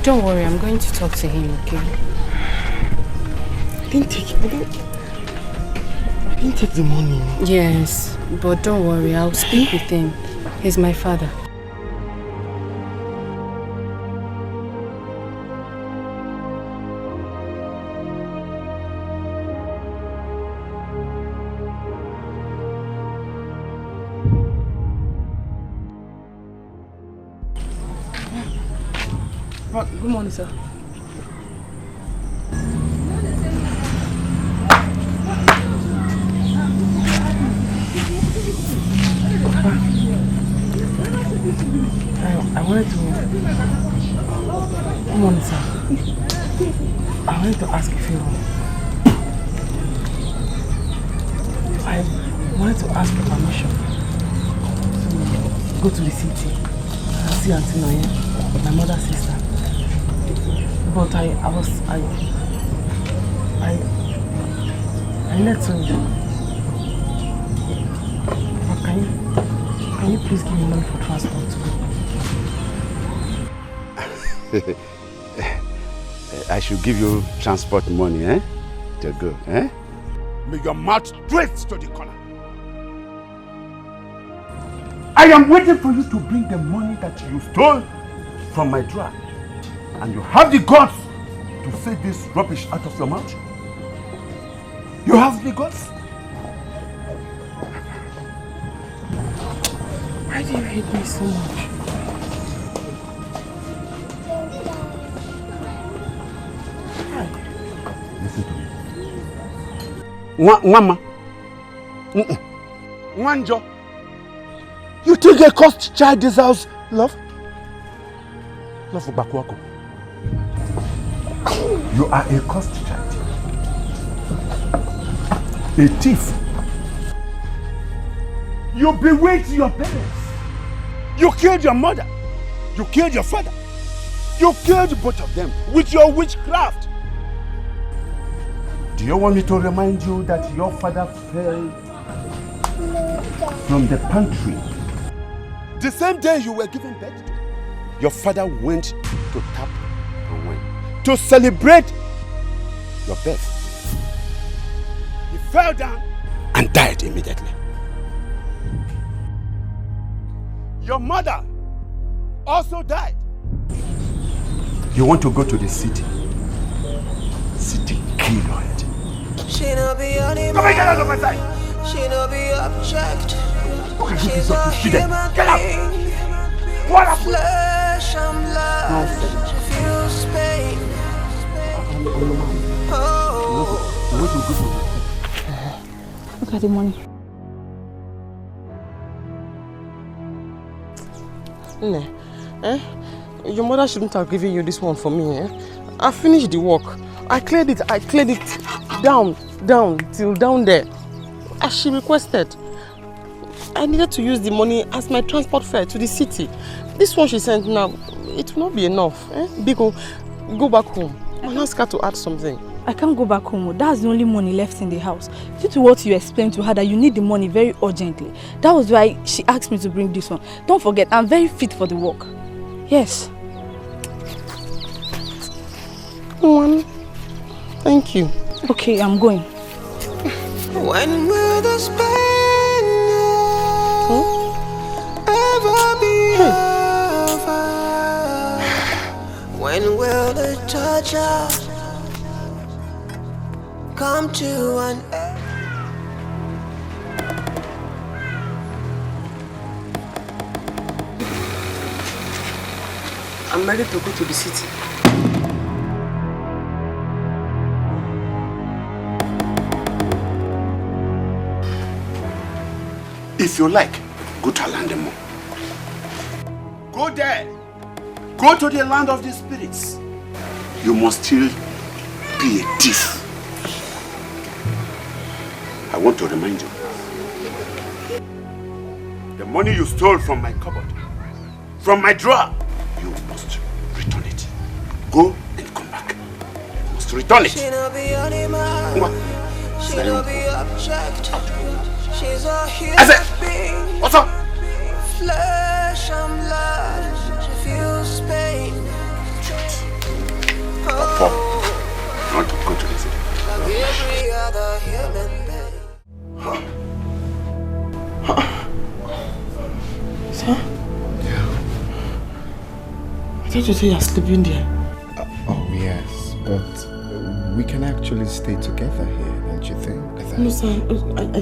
S7: Don't worry, I'm going to talk to him, okay?
S1: I didn't take the money.
S7: Yes, but don't worry, I'll speak with him. He's my father.
S1: Good morning, sir. I wanted to... Good morning, sir. I wanted to ask a favor. I wanted to ask for permission to go to the city and see Auntie Noye, my mother's sister. But I
S20: I let him. Can you please give me money for transport?
S6: I should give you transport money, eh? To go, eh? May your mouth straight to the corner. I am waiting for you to bring the money that you stole from my drawer. And you have the guts to say this rubbish out of your mouth? You have the guts?
S20: Why do you hate me so much?
S6: Listen to me. Mama. Wanjo. You think a cursed child deserves love? Love for Bakwako. You are a cursed child. A thief. You bewitched your parents. You killed your mother. You killed your father. You killed both of them with your witchcraft. Do you want me to remind you that your father fell from the pantry? The same day you were given birth, your father went to tap and wine to celebrate your birth. He fell down and died immediately. Your mother also died. You want to go to the city? City, kill your head.
S2: She no be animal.
S6: Come on, get out of my sight.
S2: She no be object.
S6: Okay,
S2: She's a human
S6: get out.
S2: being.
S6: What up?
S2: Flesh and blood. She feels pain. Oh.
S9: Look at the money.
S1: Your mother shouldn't have given you this one for me, eh? I finished the work. I cleared it down till down there, as she requested. I needed to use the money as my transport fare to the city. This one she sent now, it will not be enough, eh? Biko, go back home and ask her to add something.
S9: I can't go back home. That's the only money left in the house. Due to what you explained to her that you need the money very urgently. That was why she asked me to bring this one. Don't forget, I'm very fit for the work. Yes.
S1: Thank you.
S9: Okay, I'm going.
S2: When will this pain ever be over? When will the torture come to an end?
S13: I'm ready to go to the city.
S6: If you like, go to Alandemo. Go there. Go to the land of the spirits. You must still be a thief. I want to remind you. The money you stole from my cupboard, from my drawer, you must return it. Go and come back. You must return it.
S2: She no be animal. She no be object. She's a human being.
S6: What's up?
S2: Flesh and blood. She feels pain.
S6: Papa, I want to go to the city.
S2: Like every other human being.
S1: Sir? Yeah. I thought you said you're sleeping there.
S10: Oh yes, but we can actually stay together here, don't you think?
S1: No, sir, I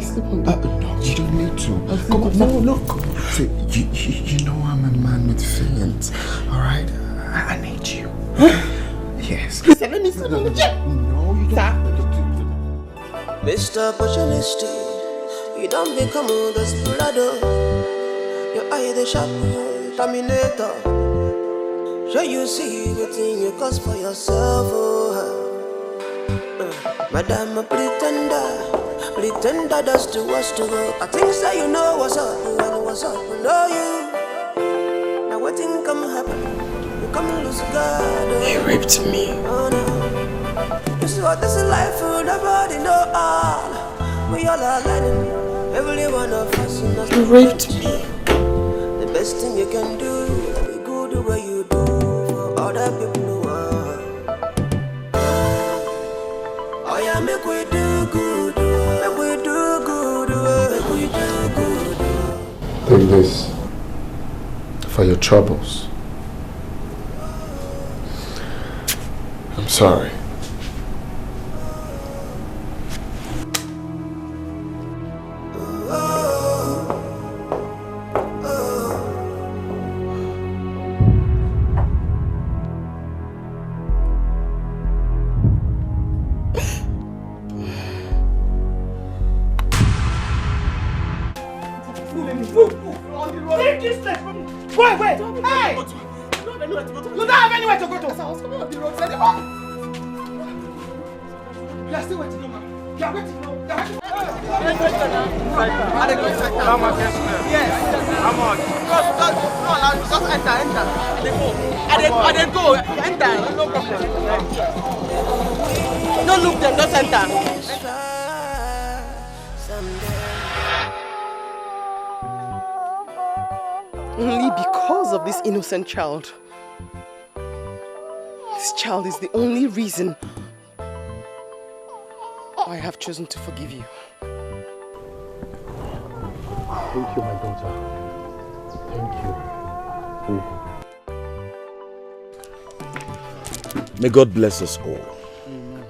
S1: sleep on the...
S10: No, you don't need to. Come on, no, look. See, you know I'm a man with feelings, alright? I need you. Huh? Yes.
S1: Listen, let me sleep on the chair.
S10: No, you don't.
S2: Mr. Opportunity, you don't become a desperado. Your eye the sharp terminator. Sure you see the thing you cause for yourself, Madam a pretender does to us to go. I think that you know what's up and what's up below you. Now what thing come happen? You come lose God.
S1: He raped me.
S2: Oh no. You see what this life for nobody know all. We all are learning. Every one of us.
S1: You raped me.
S2: The best thing you can do, be good the way you do for other people who are. Oh yeah, make we do good, make we do good, make we do good.
S6: Take this for your troubles. I'm sorry.
S1: Don't look them, just enter. Only because of this innocent child. This child is the only reason I have chosen to forgive you.
S11: Thank you, my daughter. Thank you.
S8: May God bless us all.
S11: Amen.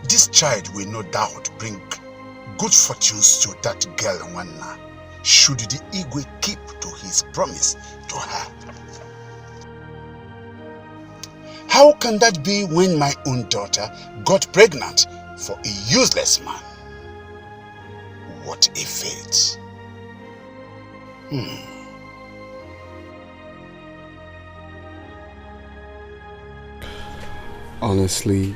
S6: This child will no doubt bring good fortunes to that girl Nwanna, should the Igwe keep to his promise to her. How can that be when my own daughter got pregnant for a useless man? What a fate.
S10: Honestly,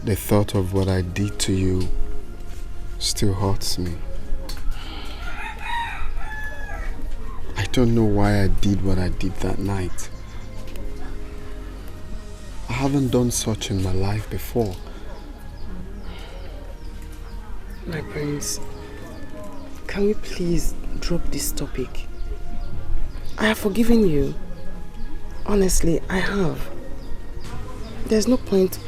S10: the thought of what I did to you still hurts me. I don't know why I did what I did that night. I haven't done such in my life before.
S1: My prince, can we please drop this topic? I have forgiven you. Honestly, I have. There's no point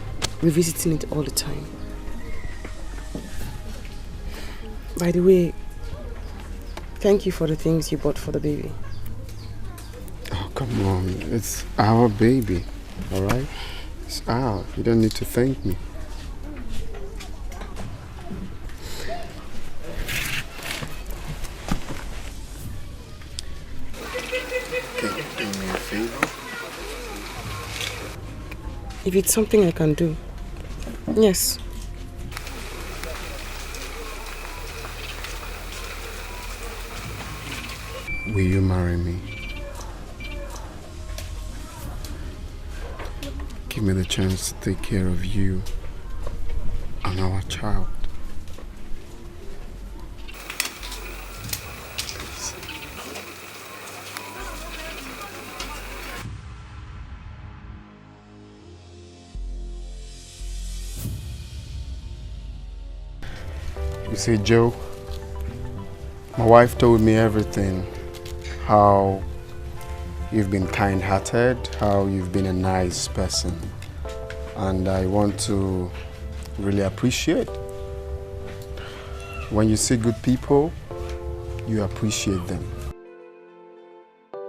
S1: revisiting it all the time. By the way, thank you for the things you bought for the baby.
S10: Oh, come on. It's our baby, alright? It's ours. You don't need to thank me.
S6: Can you do me a favor?
S1: If it's something I can do, yes.
S10: Will you marry me? Give me the chance to take care of you and our child. You see, Joe, my wife told me everything. How you've been kind-hearted, how you've been a nice person. And I want to really appreciate. When you see good people, you appreciate them.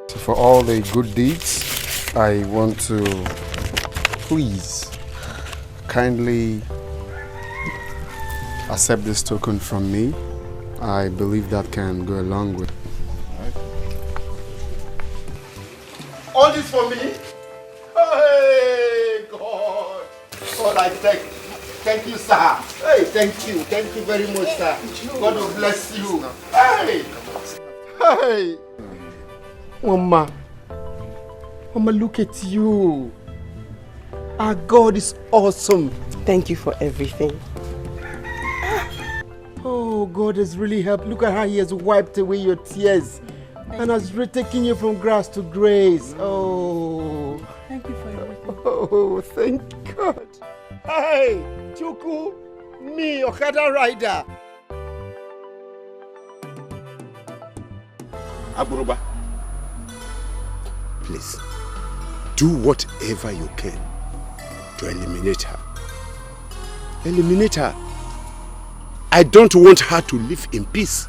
S10: So for all the good deeds, I want to please kindly accept this token from me. I believe that can go a long way.
S6: All this for me? Hey, God. God, I thank you, sir. Hey, thank you very much, sir. God will bless you. Hey, hey.
S8: Mama, look at you. Our God is awesome.
S1: Thank you for everything.
S14: God has really helped. Look at how He has wiped away your tears and has taken you from grass to grace. Oh.
S18: Thank you for everything.
S14: Oh, thank God. Hey, Chuku, me, Okada rider.
S6: Aburuba, please, do whatever you can to eliminate her. Eliminate her. I don't want her to live in peace.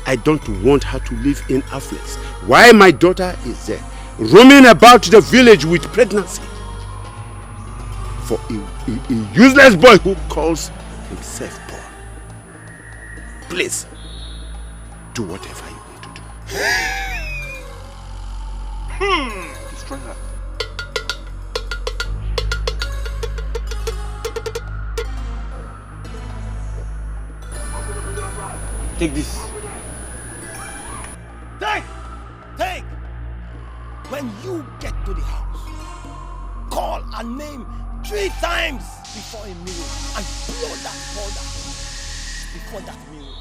S6: I don't want her to live in affluence. Why my daughter is there, roaming about the village with pregnancy for a useless boy who calls himself poor. Please, do whatever you want to do. Destroy her.
S21: Take this.
S22: Take! When you get to the house, call her name 3 times before a mirror and blow that powder before that mirror.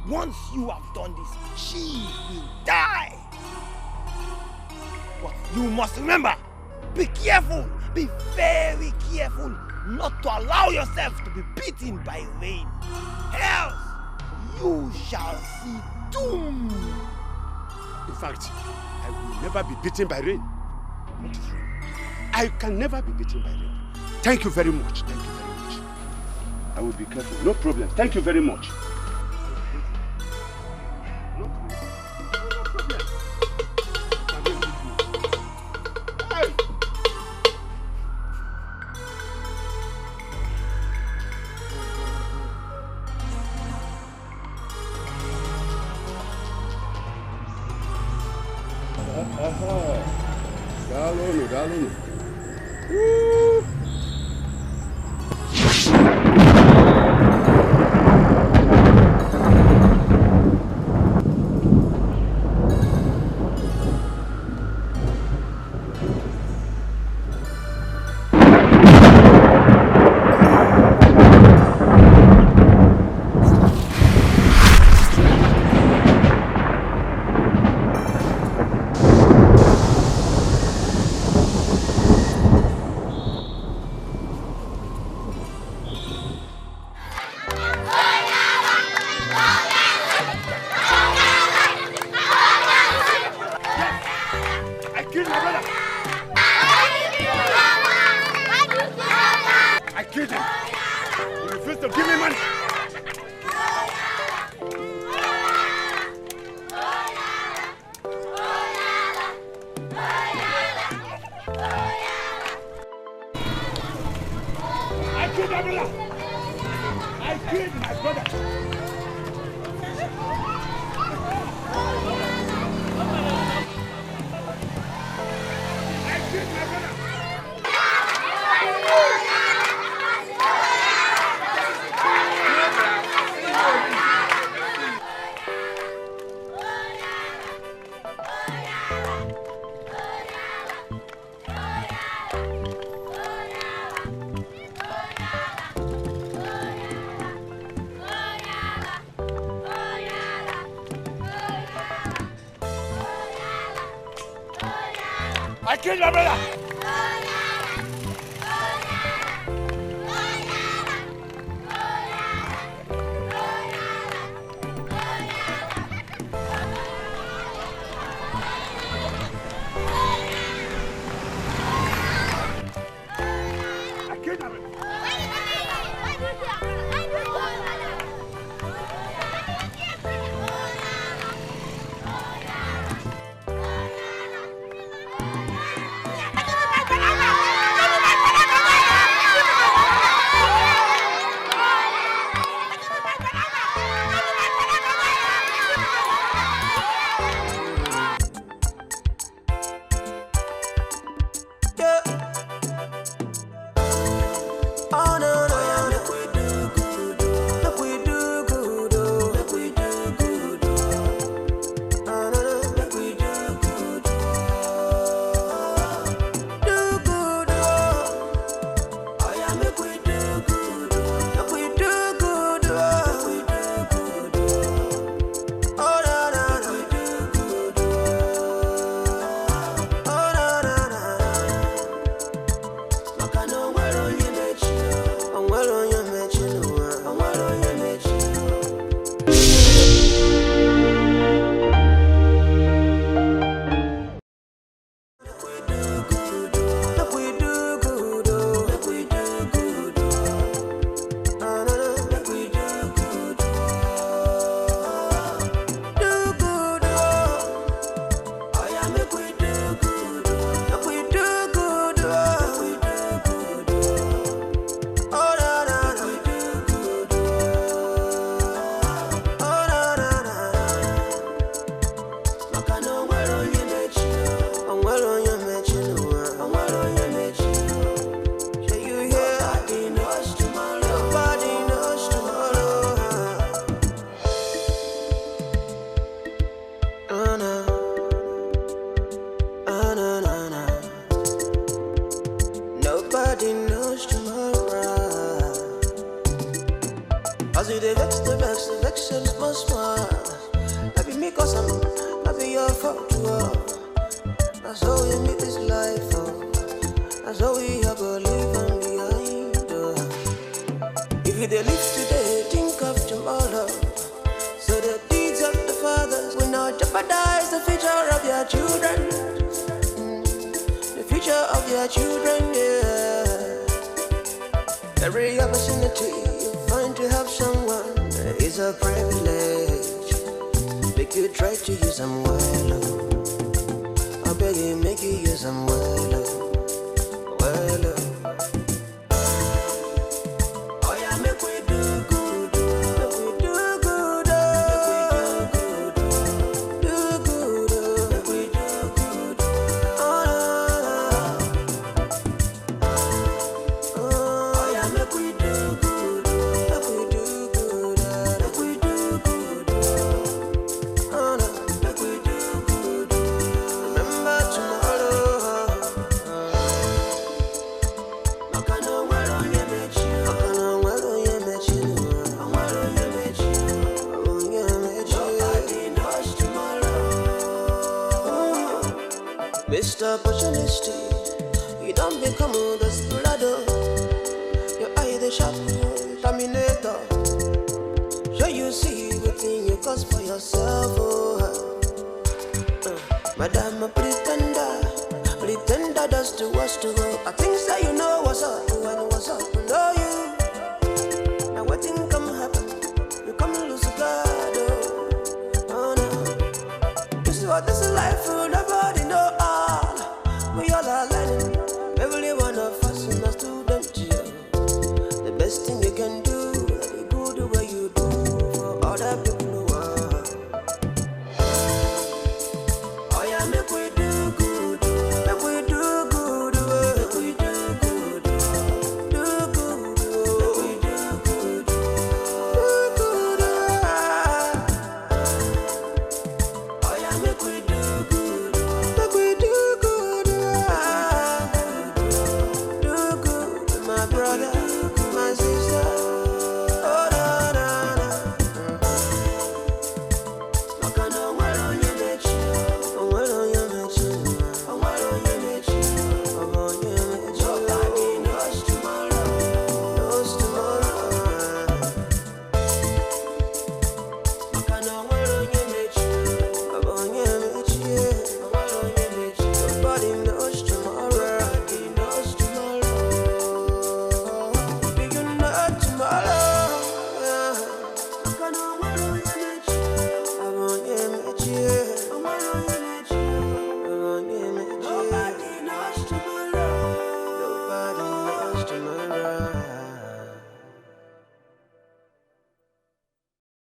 S22: Once you have done this, she will die. But you must remember, be careful, be very careful not to allow yourself to be beaten by rain. Else, you shall see doom.
S6: In fact, I will never be beaten by rain. What is wrong? I can never be beaten by rain. Thank you very much. Thank you very much. I will be careful. No problem. Thank you very much. No problem. Hey! Dalo.
S22: I killed my brother!
S5: I
S2: you they live today, think of tomorrow. So the deeds of the fathers will not jeopardize the future of your children. The future of your children, yeah. Every opportunity you find to help someone is a privilege. Make you try to use them well. I beg you, make you use them well. Well. Oh yeah, make we do good. Make we do good. Do good. Make we do good. Oh yeah, make we do good. Make we do good. Make we do good. Oh no, make we do good. Remember tomorrow. Mr. Opportunity, you don't become a desperado. Your eye the sharp terminator. Sure you see within you cause for yourself. Madam a pretender does the worst to go. I think that you know what's up and what's up. Know you. Now what thing come happen? You come lose God. Oh no. This is what this is life for. Nobody know all. We all are learning. Every one of us is a student. The best thing you can do, the good way you do for other people who are. Oh yeah, make we